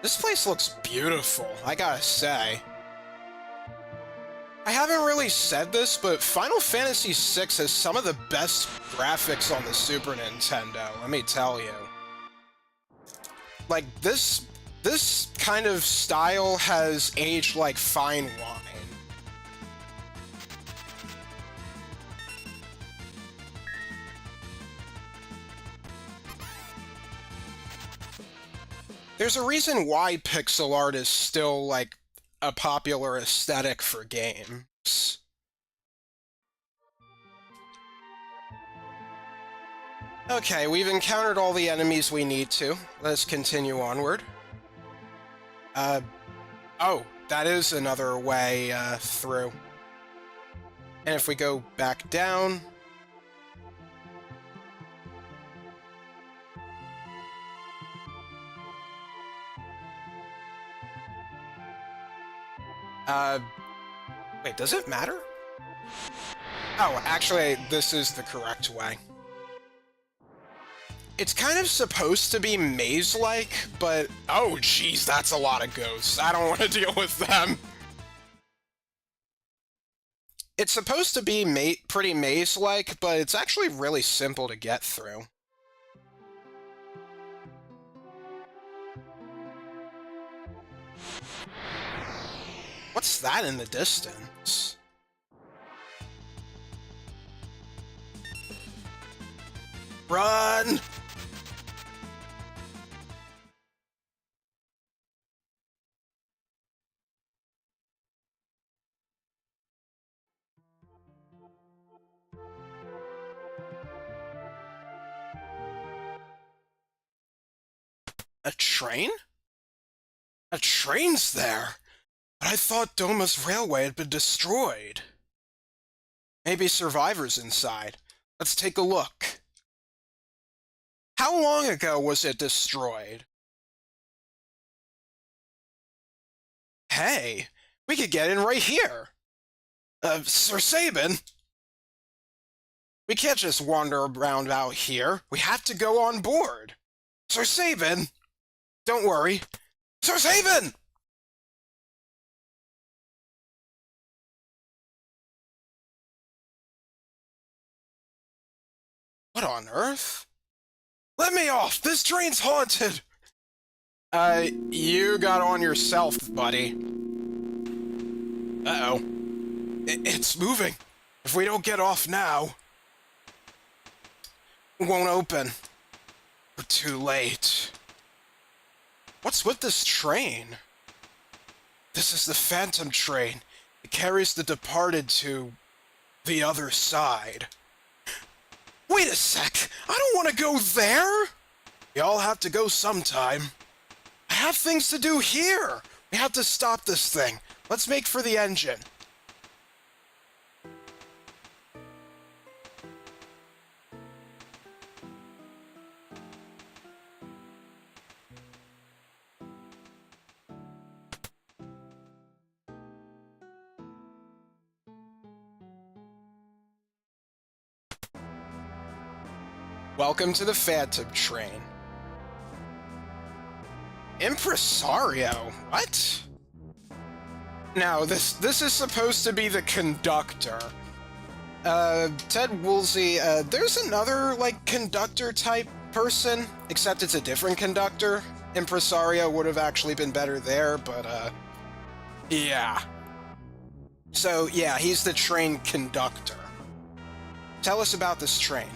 This place looks beautiful, I gotta say. I haven't really said this, but Final Fantasy VI has some of the best graphics on the Super Nintendo, let me tell you. Like, this kind of style has aged like fine wine. There's a reason why pixel art is still, like, a popular aesthetic for games. Okay, we've encountered all the enemies we need to. Let's continue onward. Oh, that is another way, through. And if we go back down... Wait, does it matter? Oh, actually, this is the correct way. It's kind of supposed to be maze-like, but... Oh, jeez, that's a lot of ghosts. I don't want to deal with them. It's supposed to be pretty maze-like, but it's actually really simple to get through. What's that in the distance? Run! A train? A train's there! But I thought Doma's railway had been destroyed. Maybe survivors inside. Let's take a look. How long ago was it destroyed? Hey, we could get in right here. Sir Sabin? We can't just wander around out here. We have to go on board. Sir Sabin! Don't worry. Sir Sabin! What on earth? Let me off! This train's haunted! You got on yourself, buddy. Uh-oh. It's moving. If we don't get off now, it won't open. We're too late. What's with this train? This is the Phantom train. It carries the departed to the other side. Wait a sec! I don't want to go there! We all have to go sometime. I have things to do here! We have to stop this thing. Let's make for the engine. Welcome to the Phantom Train. Impresario? What? Now, this is supposed to be the conductor. Ted Woolsey, there's another, like, conductor-type person, except it's a different conductor. Impresario would have actually been better there, but, yeah. So, yeah, he's the train conductor. Tell us about this train.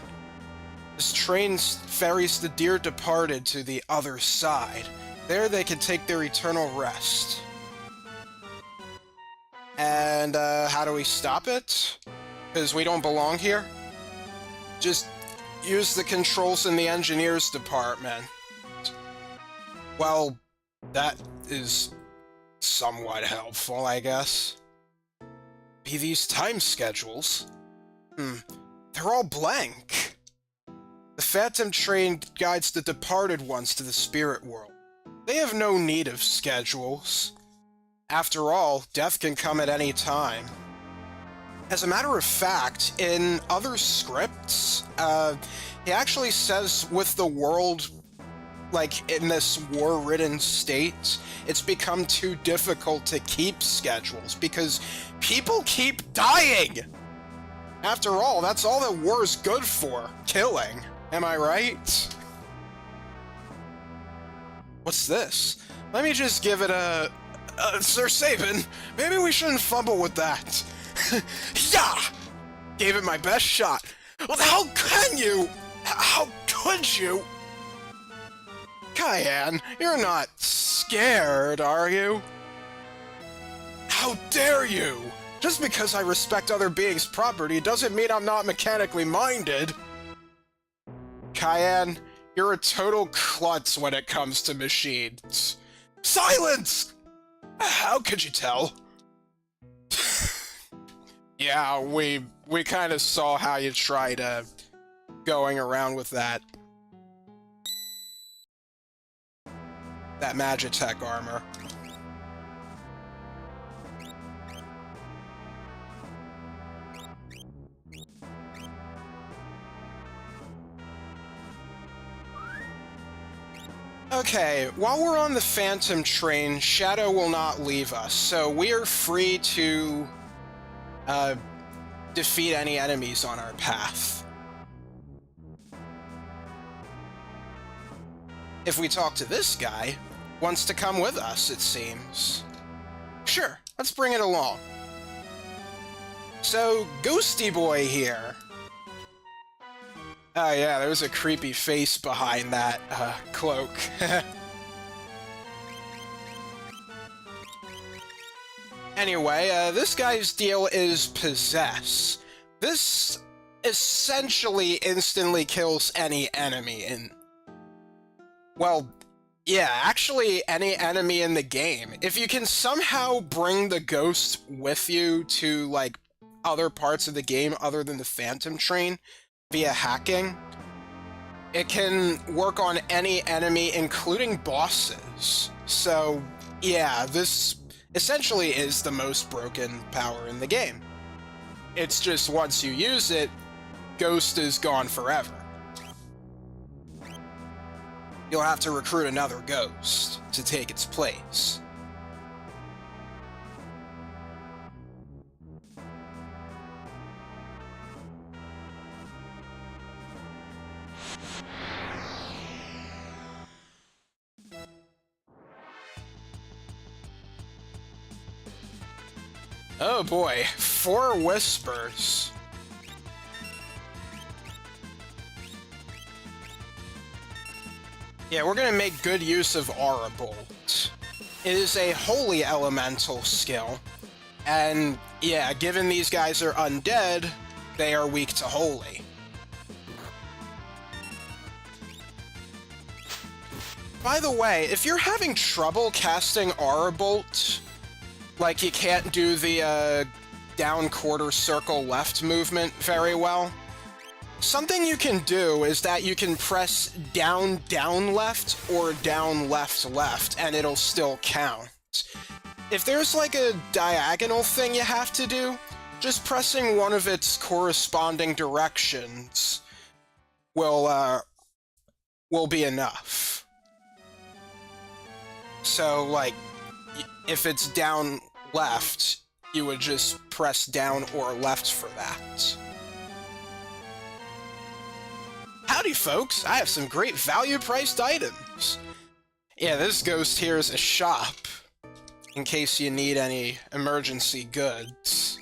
This train ferries the dear departed to the other side. There they can take their eternal rest. And, how do we stop it? Because we don't belong here? Just use the controls in the engineers department. Well, that is somewhat helpful, I guess. Be these time schedules? They're all blank. The Phantom Train guides the departed ones to the spirit world. They have no need of schedules. After all, death can come at any time. As a matter of fact, in other scripts, he actually says with the world, like, in this war-ridden state, it's become too difficult to keep schedules because people keep dying! After all, that's all that war's good for, killing. Am I right? What's this? Let me just give it a... Sir Sabin, maybe we shouldn't fumble with that. Yeah! Gave it my best shot. Well, how can you? How could you? Cayenne, you're not scared, are you? How dare you? Just because I respect other beings' property doesn't mean I'm not mechanically minded. Cayenne, you're a total klutz when it comes to machines. Silence! How could you tell? Yeah, we kind of saw how you tried, going around with that Magitech armor. Okay, while we're on the Phantom Train, Shadow will not leave us, so we are free to defeat any enemies on our path. If we talk to this guy, wants to come with us, it seems. Sure, let's bring it along. So, Ghosty Boy here. Oh yeah, there's a creepy face behind that, cloak. Anyway, this guy's deal is possess. This essentially instantly kills any enemy in... Well, yeah, actually any enemy in the game. If you can somehow bring the ghost with you to, like, other parts of the game other than the Phantom Train via hacking, it can work on any enemy, including bosses. So, yeah, this essentially is the most broken power in the game. It's just once you use it, Ghost is gone forever. You'll have to recruit another Ghost to take its place. Oh boy, 4 whispers. Yeah, we're gonna make good use of Aura Bolt. It is a holy elemental skill, and yeah, given these guys are undead, they are weak to holy. By the way, if you're having trouble casting Aura Bolt, like you can't do the down quarter circle left movement very well, something you can do is that you can press down down left or down left left and it'll still count. If there's like a diagonal thing you have to do, just pressing one of its corresponding directions will be enough. So, like, if it's down left, you would just press down or left for that. Howdy, folks! I have some great value-priced items! Yeah, this ghost here is a shop, in case you need any emergency goods.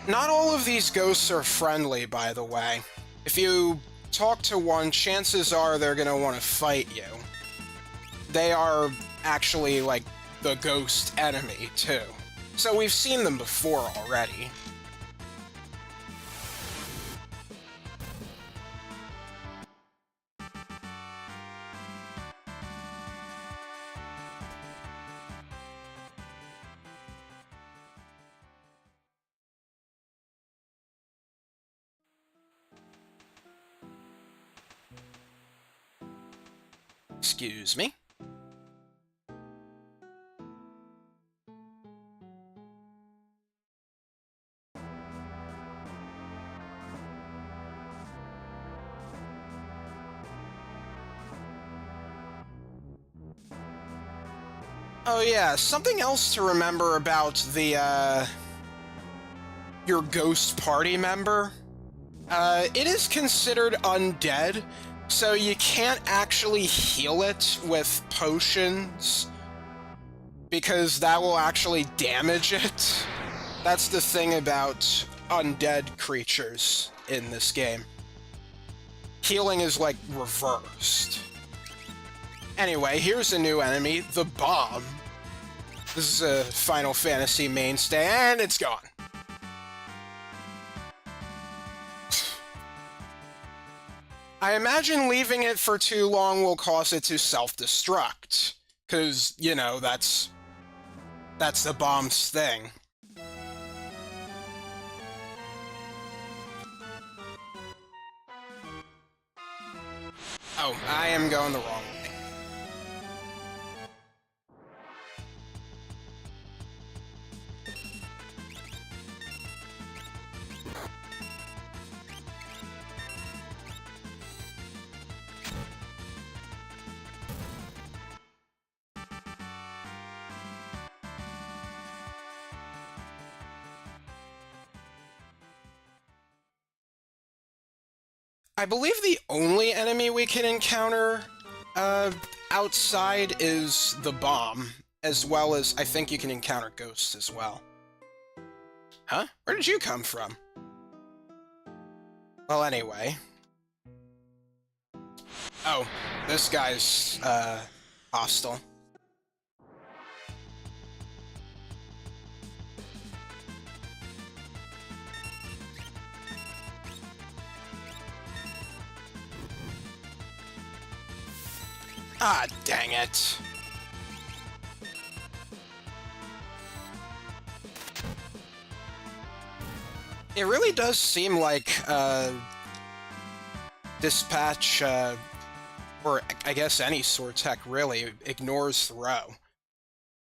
Not all of these ghosts are friendly, by the way. If you talk to one, chances are they're gonna want to fight you. They are actually, like, the ghost enemy, too. So we've seen them before already. Excuse me. Oh yeah, something else to remember about the, your ghost party member. It is considered undead, so you can't actually heal it with potions, because that will actually damage it. That's the thing about undead creatures in this game. Healing is, like, reversed. Anyway, here's a new enemy, the Bomb. This is a Final Fantasy mainstay, and it's gone. I imagine leaving it for too long will cause it to self-destruct, because, you know, that's the bomb's thing. Oh, I am going the wrong way. I believe the only enemy we can encounter outside is the Bomb, as well as I think you can encounter ghosts as well. Huh? Where did you come from? Well, anyway. Oh, this guy's hostile. Ah, dang it. It really does seem like, Dispatch, or I guess any sword tech really, ignores throw.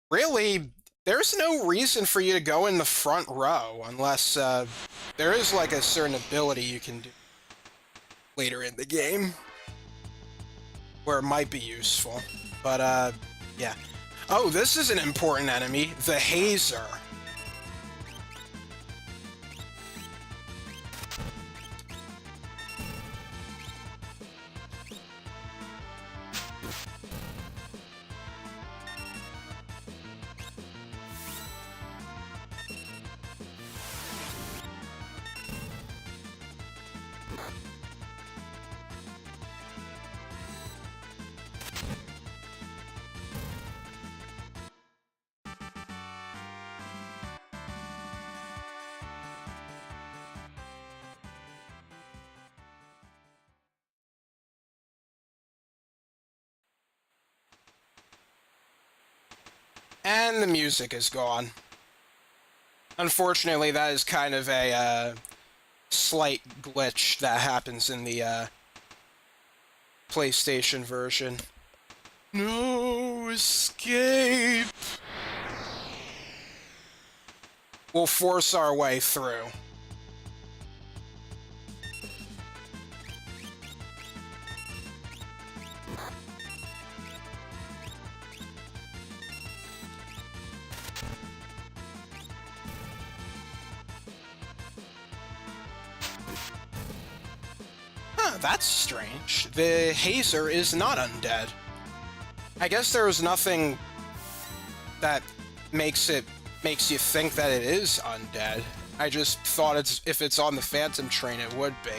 Really, there's no reason for you to go in the front row, unless, there is, like, a certain ability you can do later in the game, where it might be useful. But, yeah. Oh, this is an important enemy, the Hazer. And the music is gone. Unfortunately, that is kind of a slight glitch that happens in the PlayStation version. No escape! We'll force our way through. Huh, that's strange. The Hazer is not undead. I guess there was nothing that makes you think that it is undead. I just thought if it's on the Phantom Train, it would be.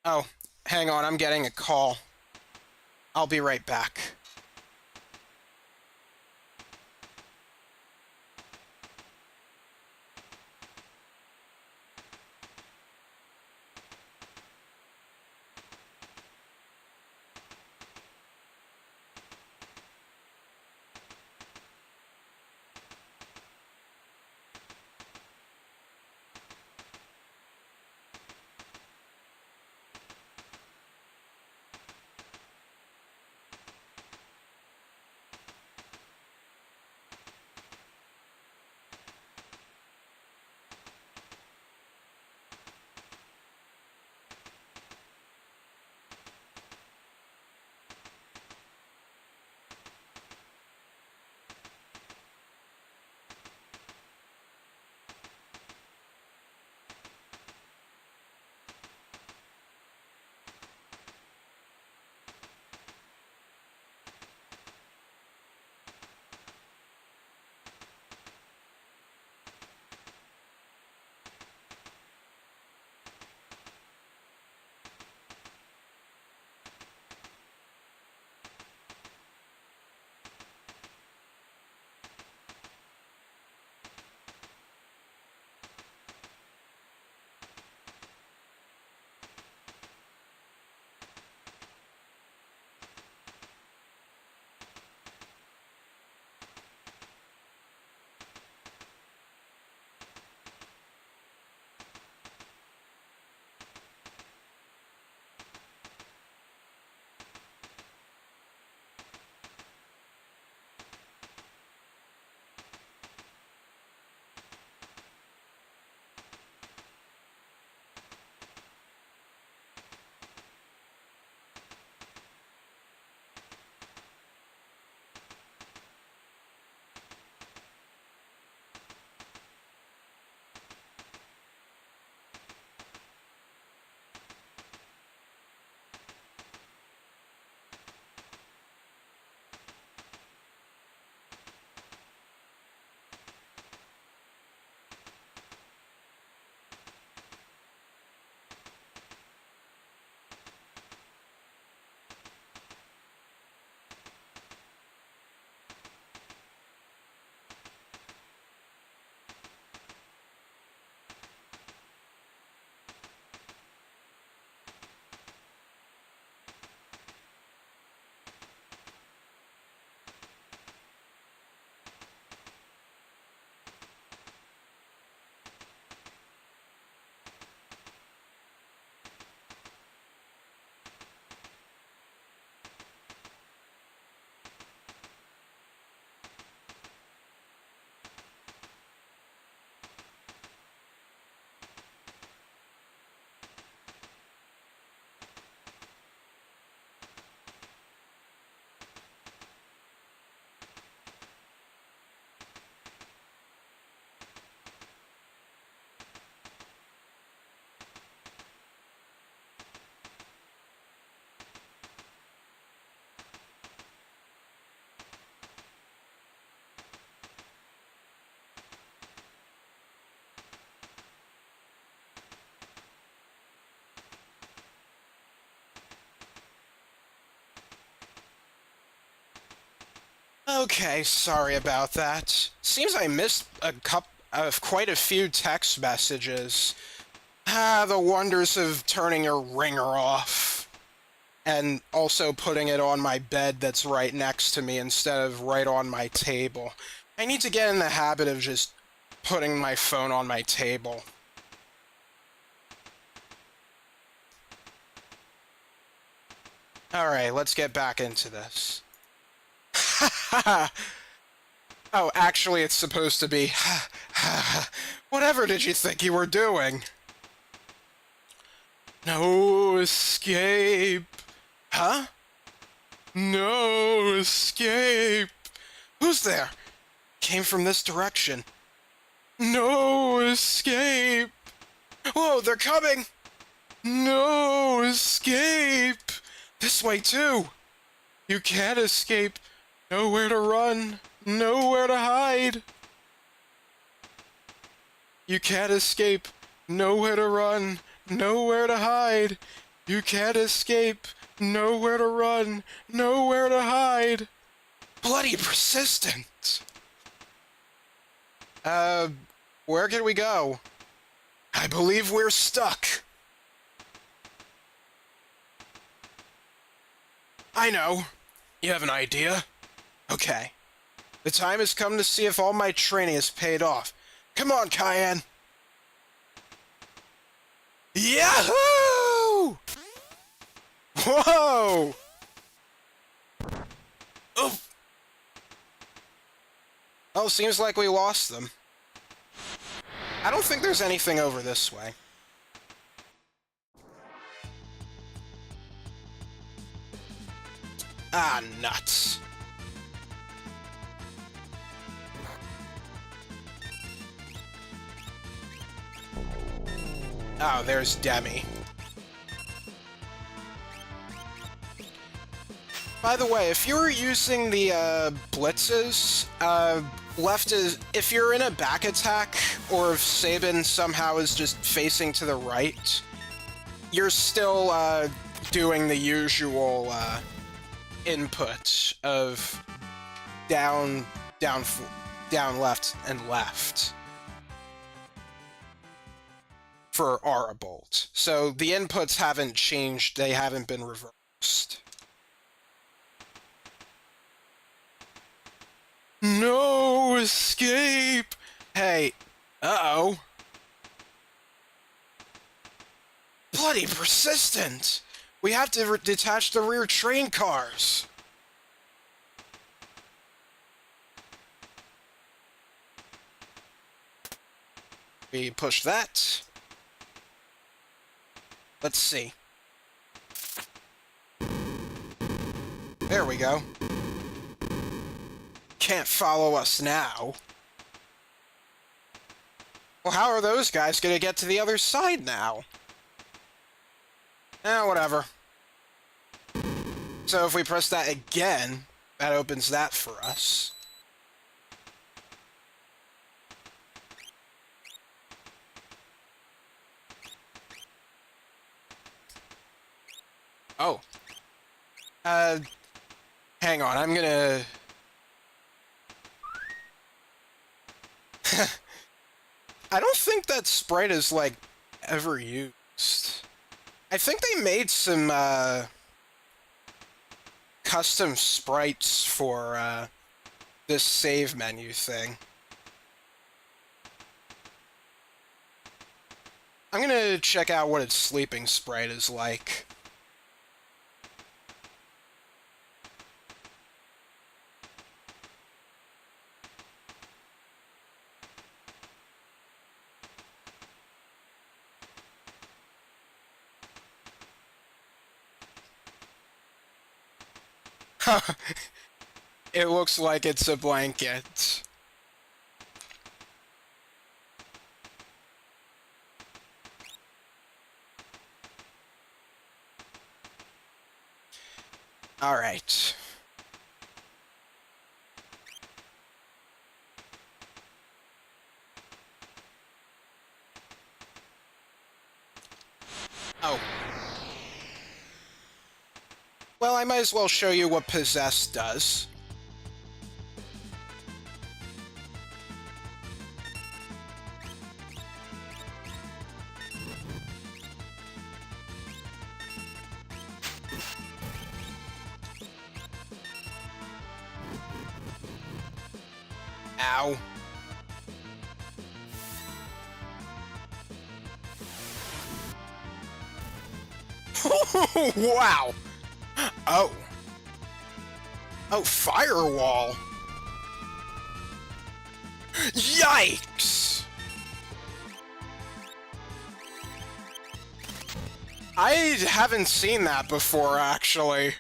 Oh, hang on, I'm getting a call. I'll be right back. Okay, sorry about that. Seems I missed quite a few text messages. Ah, the wonders of turning your ringer off. And also putting it on my bed that's right next to me instead of right on my table. I need to get in the habit of just putting my phone on my table. Alright, let's get back into this. Oh, actually it's supposed to be... Whatever did you think you were doing? No escape. Huh? No escape. Who's there? Came from this direction. No escape. Whoa, they're coming. No escape. This way too. You can't escape. Nowhere to run. Nowhere to hide. You can't escape. Nowhere to run. Nowhere to hide. You can't escape. Nowhere to run. Nowhere to hide. Bloody persistent. Where can we go? I believe we're stuck. I know. You have an idea? Okay. The time has come to see if all my training has paid off. Come on, Cayenne. Yahoo! Whoa! Oh! Oh, seems like we lost them. I don't think there's anything over this way. Ah, nuts. Oh, there's Demi. By the way, if you're using the blitzes, left is... if you're in a back attack, or if Sabin somehow is just facing to the right, you're still doing the usual input of down, left, and left for Aura Bolt. So the inputs haven't changed, they haven't been reversed. No escape! Hey, uh-oh. Bloody persistent! We have to detach the rear train cars! We push that. Let's see. There we go. Can't follow us now. Well, how are those guys gonna get to the other side now? Whatever. So if we press that again, that opens that for us. Oh. Hang on, I'm gonna... I don't think that sprite is, like, ever used. I think they made some, custom sprites for, this save menu thing. I'm gonna check out what its sleeping sprite is like. It looks like it's a blanket. All right. Oh. Well, I might as well show you what Possess does. Ow. Wow. Oh. Oh, firewall. Yikes. I haven't seen that before, actually.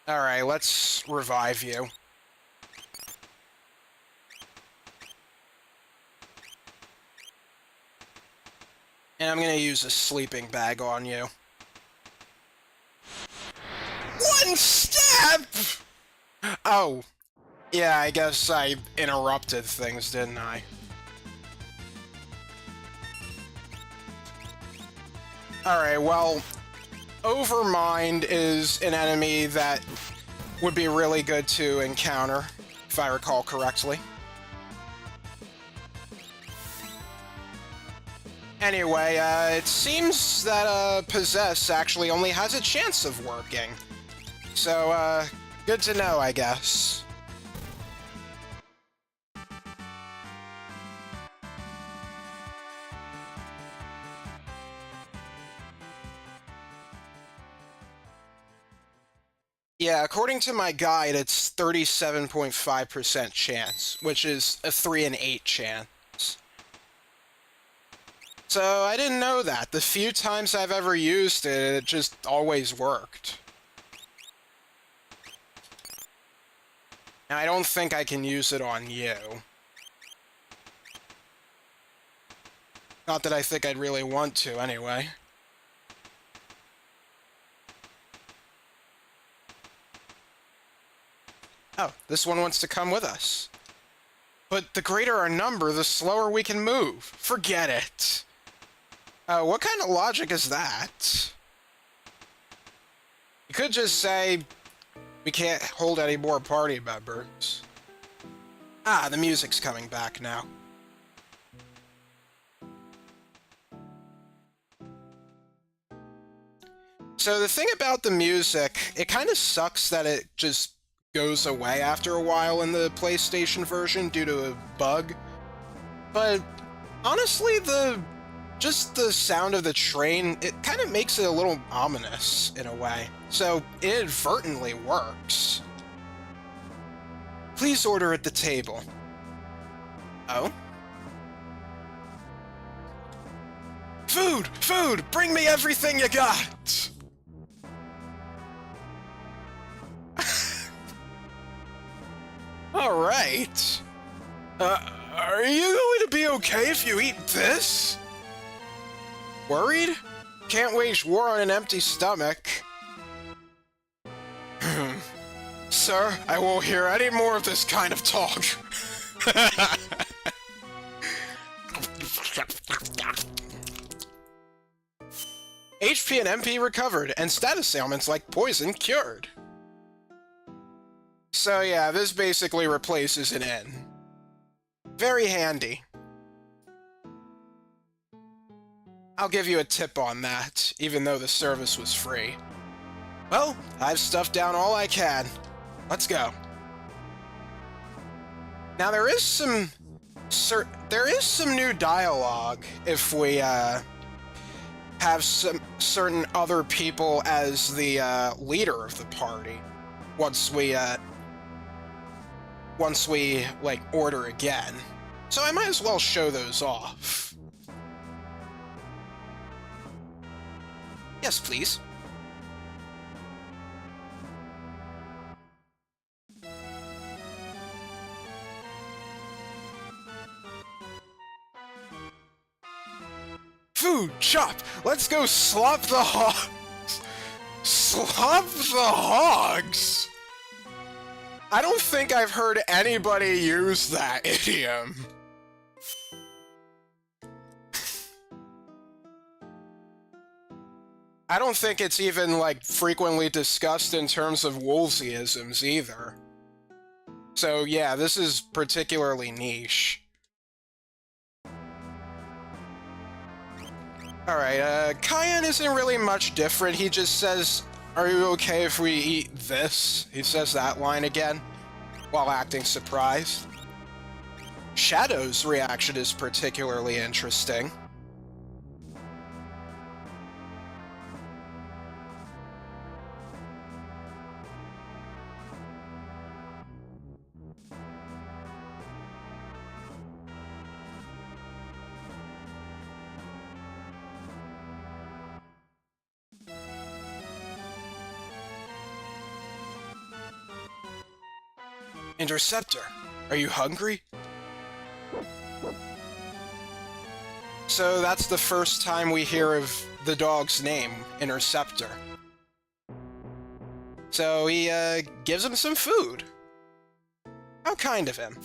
Alright, let's revive you. And I'm gonna use a sleeping bag on you. One step! Oh. Yeah, I guess I interrupted things, didn't I? Alright, well, Overmind is an enemy that would be really good to encounter, if I recall correctly. Anyway, it seems that Possess actually only has a chance of working. So, good to know, I guess. Yeah, according to my guide, it's 37.5% chance, which is a 3 in 8 chance. So I didn't know that. The few times I've ever used it, it just always worked. Now, I don't think I can use it on you. Not that I think I'd really want to, anyway. Oh, this one wants to come with us. But the greater our number, the slower we can move. Forget it. What kind of logic is that? You could just say, we can't hold any more party members. Ah, the music's coming back now. So the thing about the music, it kind of sucks that it just goes away after a while in the PlayStation version due to a bug. But honestly, just the sound of the train, it kind of makes it a little ominous in a way. So it inadvertently works. Please order at the table. Oh? Food! Food! Bring me everything you got! Alright. Are you going to be okay if you eat this? Worried? Can't wage war on an empty stomach. Sir, I won't hear any more of this kind of talk. HP and MP recovered, and status ailments like poison cured. So yeah, this basically replaces an N. Very handy. I'll give you a tip on that, even though the service was free. Well, I've stuffed down all I can. Let's go. Now there is some new dialogue if we have some certain other people as the leader of the party. Once we like order again. So I might as well show those off. Yes, please. Food, chop! Let's go slop the hogs! Slop the hogs? I don't think I've heard anybody use that idiom. I don't think it's even, like, frequently discussed in terms of Woolseyisms either. So yeah, this is particularly niche. Alright, Cayenne isn't really much different. He just says, "Are you okay if we eat this?" He says that line again, while acting surprised. Shadow's reaction is particularly interesting. Interceptor, are you hungry? So that's the first time we hear of the dog's name, Interceptor. So he, gives him some food. How kind of him.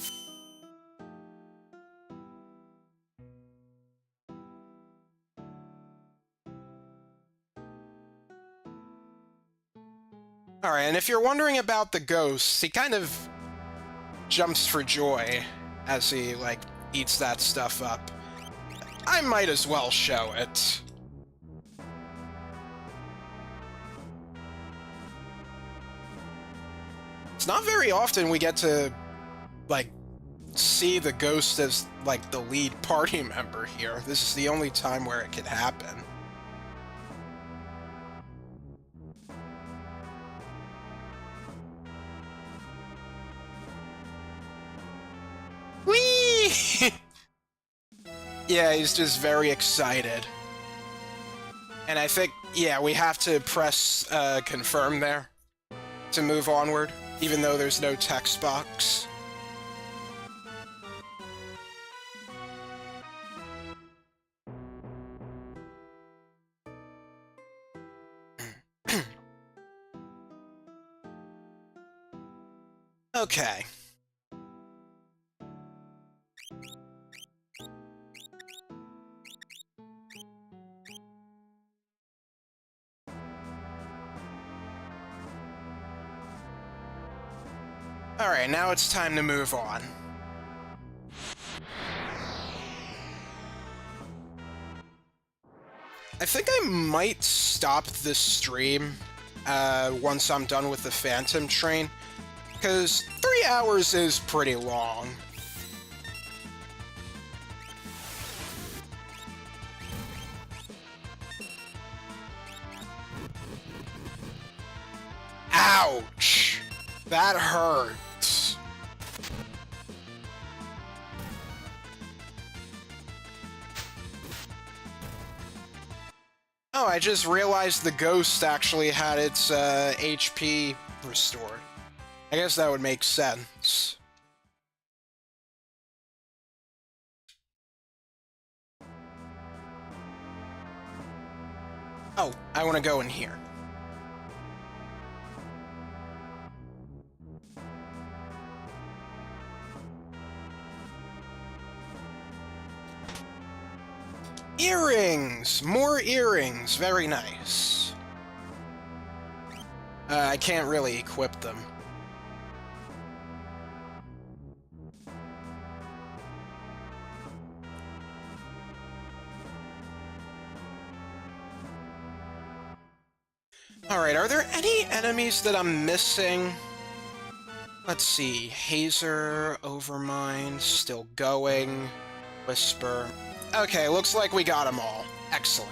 Alright, and if you're wondering about the ghosts, he kind of jumps for joy as he, like, eats that stuff up. I might as well show it. It's not very often we get to, like, see the ghost as, like, the lead party member here. This is the only time where it can happen. Whee! Yeah, he's just very excited. And I think, yeah, we have to press confirm there to move onward, even though there's no text box. Okay. Alright, now it's time to move on. I think I might stop this stream once I'm done with the Phantom Train, because 3 hours is pretty long. Ouch! That hurts. Oh, I just realized the ghost actually had its HP restored. I guess that would make sense. Oh, I want to go in here. Earrings! More earrings! Very nice. I can't really equip them. Alright, are there any enemies that I'm missing? Let's see. Hazer, Overmind, still going. Whisper. Okay, looks like we got them all. Excellent.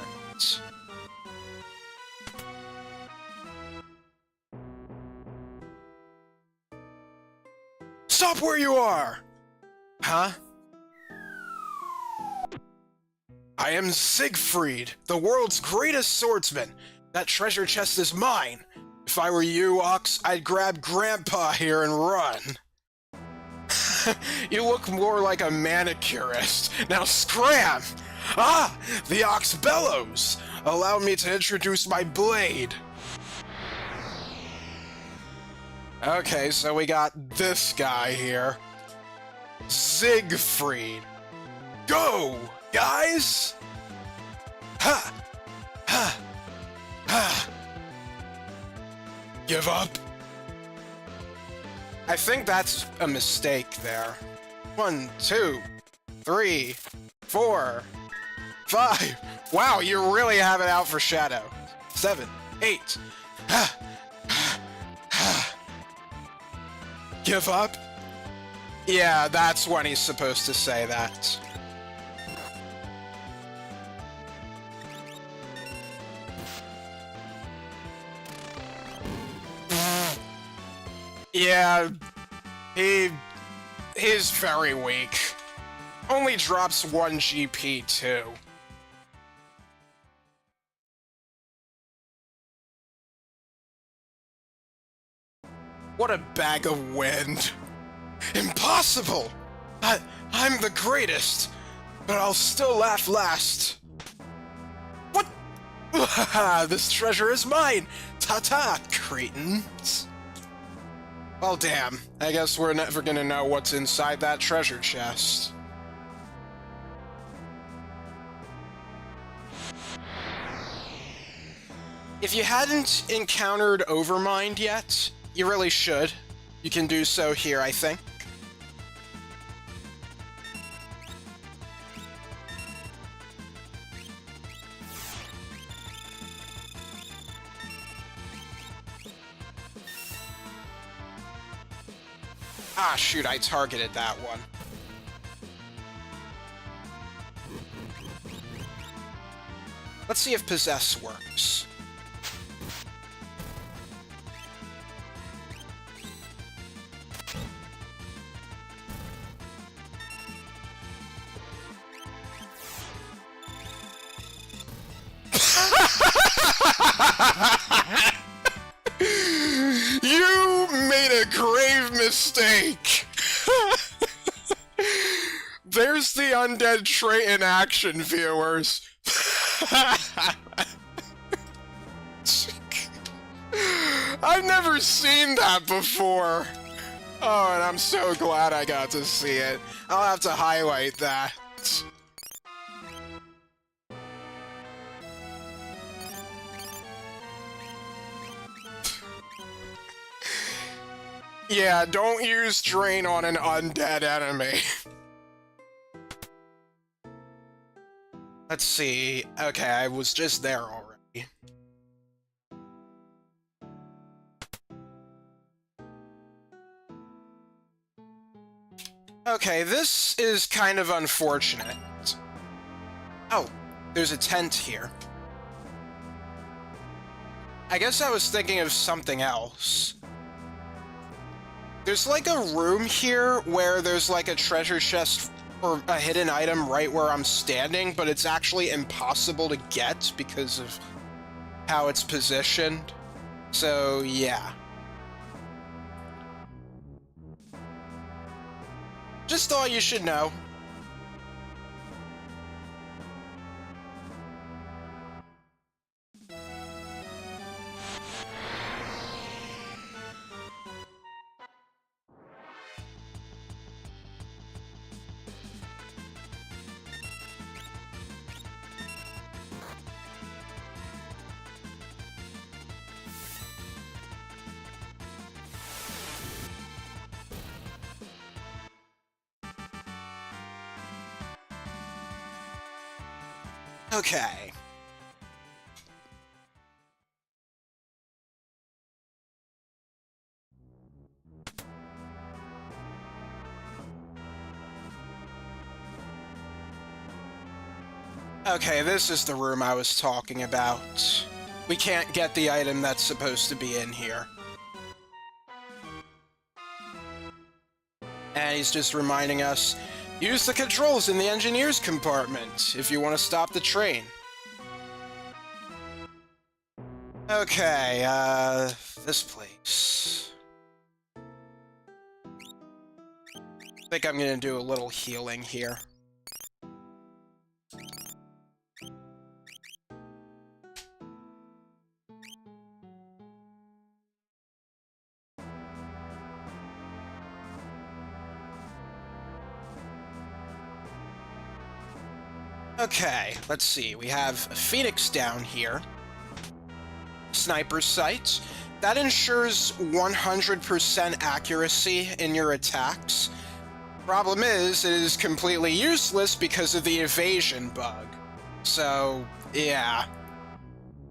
Stop where you are! Huh? I am Siegfried, the world's greatest swordsman. That treasure chest is mine. If I were you, Ox, I'd grab Grandpa here and run. You look more like a manicurist. Now scram! Ah! The Ox bellows! Allow me to introduce my blade. Okay, so we got this guy here. Siegfried. Go, guys! Ha! Ha! Ha! Give up? I think that's a mistake there. 1, 2, 3, 4, 5. Wow, you really have it out for Shadow. 7, 8. Give up? Yeah, that's when he's supposed to say that. Yeah, he's very weak. Only drops 1 GP too. What a bag of wind. Impossible! I'm the greatest, but I'll still laugh last. What? This treasure is mine! Ta-ta, cretins. Well, damn. I guess we're never gonna know what's inside that treasure chest. If you hadn't encountered Overmind yet, you really should. You can do so here, I think. Ah, shoot, I targeted that one. Let's see if Possess works. You made a grave mistake! There's the undead trait in action, viewers. I've never seen that before. Oh, and I'm so glad I got to see it. I'll have to highlight that. Yeah, don't use Drain on an undead enemy. Let's see. Okay, I was just there already. Okay, this is kind of unfortunate. Oh, there's a tent here. I guess I was thinking of something else. There's like a room here where there's like a treasure chest or a hidden item right where I'm standing, but it's actually impossible to get because of how it's positioned. So, yeah. Just thought you should know. Okay. Okay, this is the room I was talking about. We can't get the item that's supposed to be in here. And he's just reminding us, use the controls in the engineer's compartment if you want to stop the train. Okay, this place. I think I'm gonna do a little healing here. Okay, let's see. We have a Phoenix down here. Sniper sight. that ensures 100% accuracy in your attacks. Problem is, it is completely useless because of the evasion bug. So, yeah.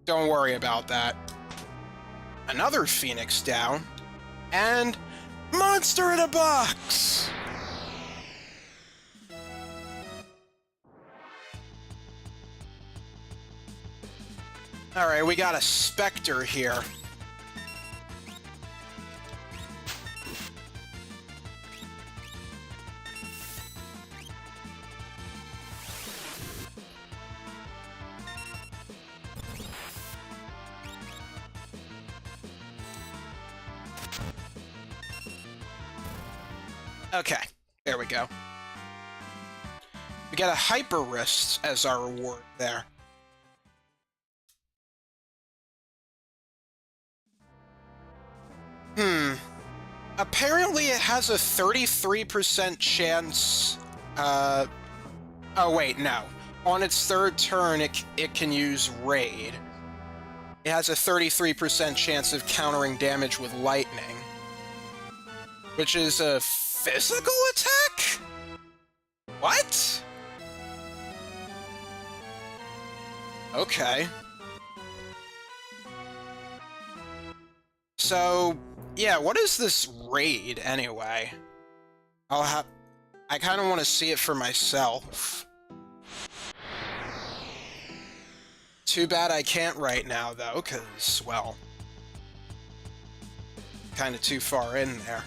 Don't worry about that. Another Phoenix down. And monster in a box! Alright, we got a Spectre here. Okay, there we go. We got a Hyper Wrist as our reward there. Apparently it has a 33% chance, oh wait, no. On its third turn, it can use Raid. It has a 33% chance of countering damage with lightning. Which is a physical attack? What? Okay. So, yeah, what is this raid, anyway? I kind of want to see it for myself. Too bad I can't right now, though, because, well, kind of too far in there.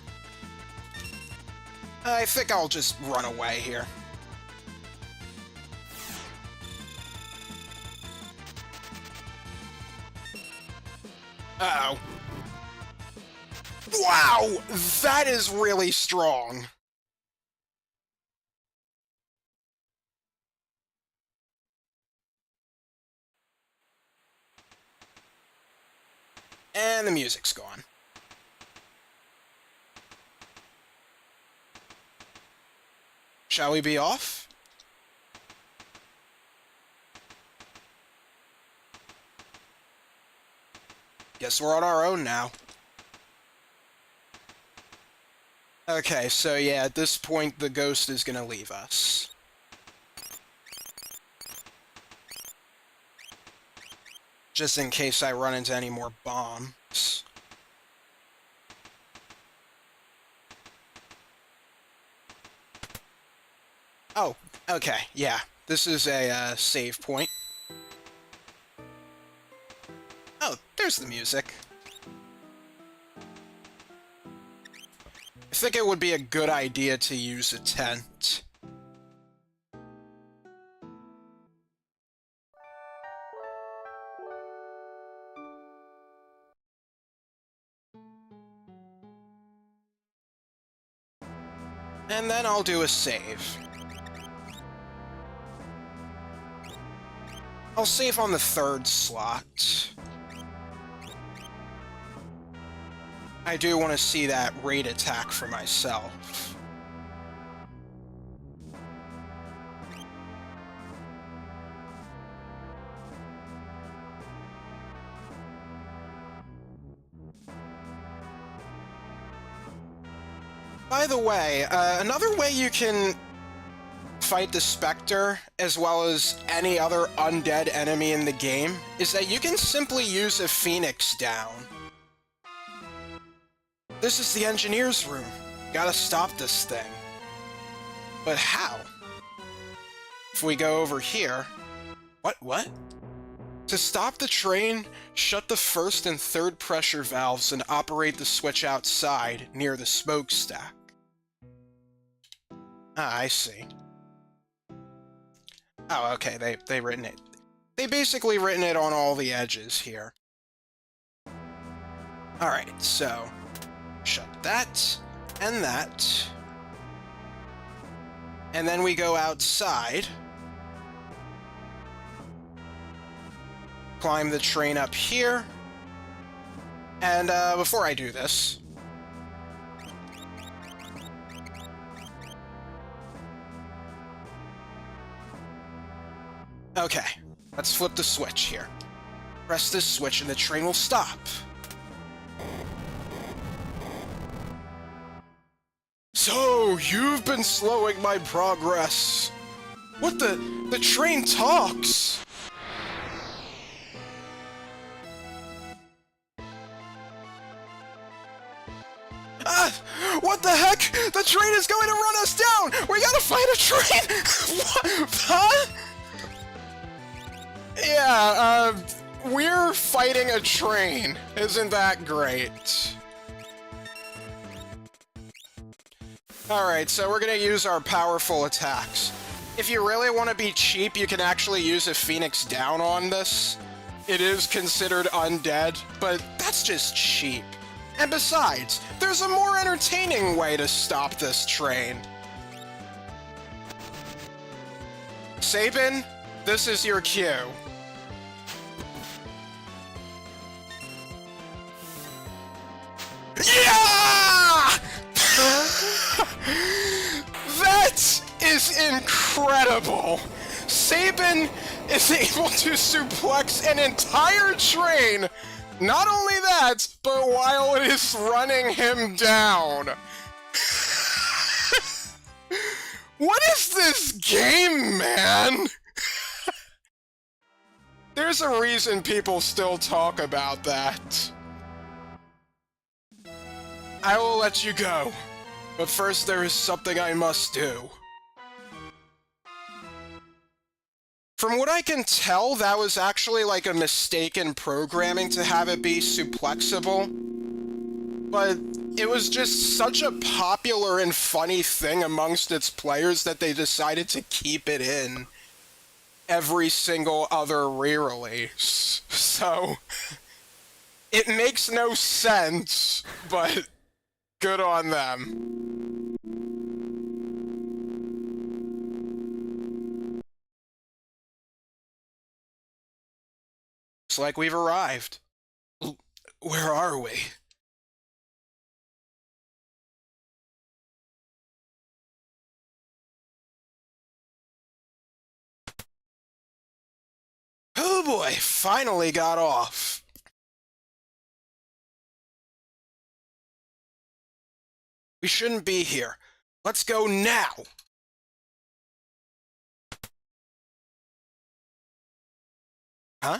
I think I'll just run away here. Uh-oh. Wow! That is really strong! And the music's gone. Shall we be off? Guess we're on our own now. Okay, so yeah, at this point the ghost is gonna leave us. Just in case I run into any more bombs. Oh, okay, yeah. This is a save point. Oh, there's the music. I think it would be a good idea to use a tent. And then I'll do a save. I'll save on the third slot. I do want to see that raid attack for myself. By the way, another way you can fight the Spectre, as well as any other undead enemy in the game, is that you can simply use a Phoenix down. This is the engineer's room. Gotta stop this thing. But how? If we go over here... What? To stop the train, shut the first and third pressure valves and operate the switch outside, near the smokestack. Ah, I see. Oh, okay, they written it. They basically written it on all the edges here. Alright, so... shut that, and that. And then we go outside. Climb the train up here. And, before I do this... Okay, let's flip the switch here. Press this switch and the train will stop. So, you've been slowing my progress. What the train talks! What the heck? The train is going to run us down! We gotta fight a train! What? Huh? Yeah, we're fighting a train. Isn't that great? Alright, so we're gonna use our powerful attacks. If you really want to be cheap, you can actually use a Phoenix Down on this. It is considered undead, but that's just cheap. And besides, there's a more entertaining way to stop this train. Sabin, this is your cue. Yeah! That is incredible! Sabin is able to suplex an entire train! Not only that, but while it is running him down! What is this game, man? There's a reason people still talk about that. I will let you go, but first there is something I must do. From what I can tell, that was actually like a mistake in programming to have it be suplexable. But it was just such a popular and funny thing amongst its players that they decided to keep it in every single other re-release. So, it makes no sense, but good on them. Looks like we've arrived. Where are we? Oh boy, finally got off. We shouldn't be here. Let's go now! Huh?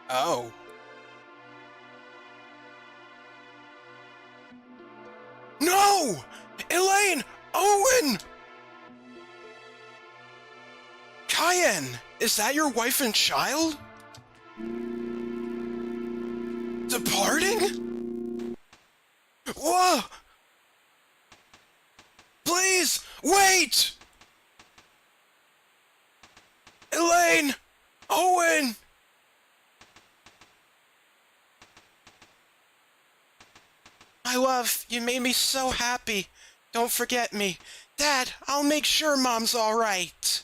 Oh. No! Elaine! Owen! Cayenne! Is that your wife and child? Departing? Whoa! Please, wait! Elaine! Owen! My love, you made me so happy. Don't forget me. Dad, I'll make sure Mom's all right.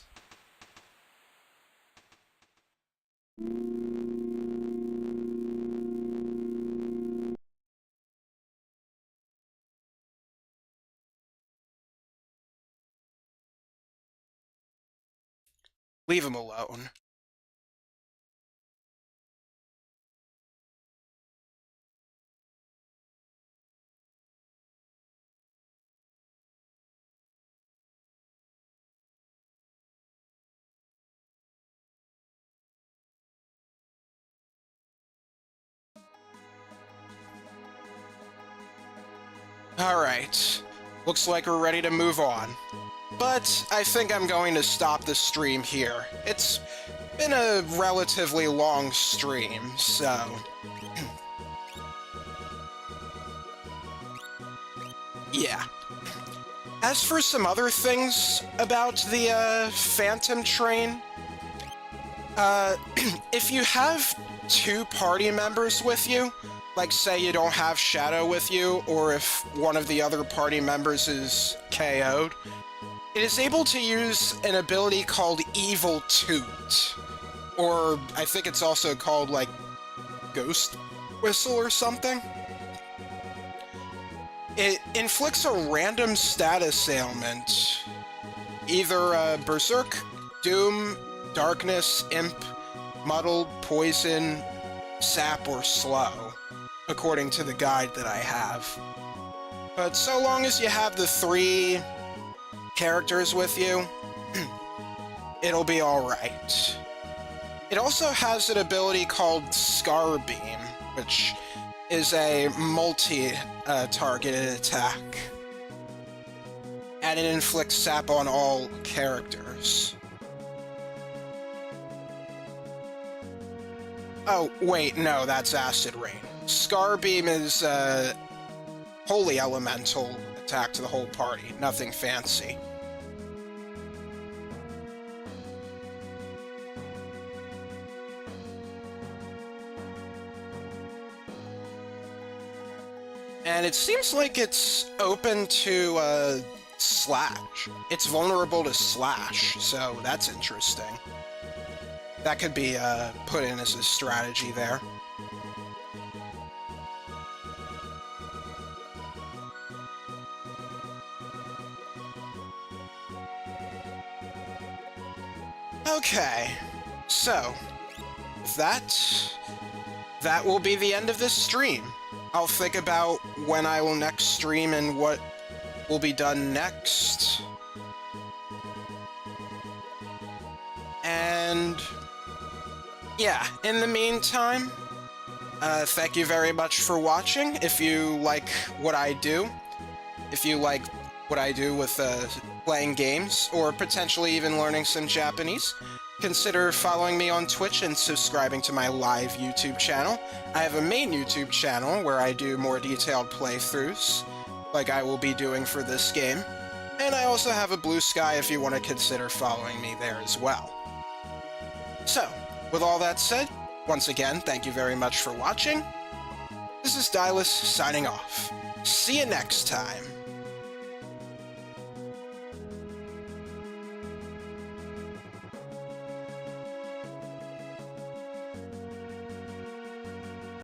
Leave him alone. Alright, looks like we're ready to move on. But I think I'm going to stop the stream here. It's been a relatively long stream, so... yeah. As for some other things about the, Phantom Train, if you have two party members with you, like say you don't have Shadow with you, or if one of the other party members is KO'd, it is able to use an ability called Evil Toot, or I think it's also called, like, Ghost Whistle or something. It inflicts a random status ailment, either Berserk, Doom, Darkness, Imp, Muddled, Poison, Sap, or Slow. according to the guide that I have. But so long as you have the 3 characters with you, it'll be alright. It also has an ability called Scar Beam, which is a multi-targeted attack. And it inflicts sap on all characters. Oh, wait, no, that's Acid Rain. Scar Beam is a holy elemental attack to the whole party, nothing fancy. And it seems like it's open to, Slash. It's vulnerable to Slash, so that's interesting. That could be, put in as a strategy there. Okay, so, that will be the end of this stream. I'll think about when I will next stream and what will be done next. And yeah, in the meantime, thank you very much for watching. If you like what I do, with playing games, or potentially even learning some Japanese, consider following me on Twitch and subscribing to my live YouTube channel. I have a main YouTube channel where I do more detailed playthroughs, like I will be doing for this game. And I also have a Blue Sky if you want to consider following me there as well. So, with all that said, once again, thank you very much for watching. This is Dylus signing off. See you next time.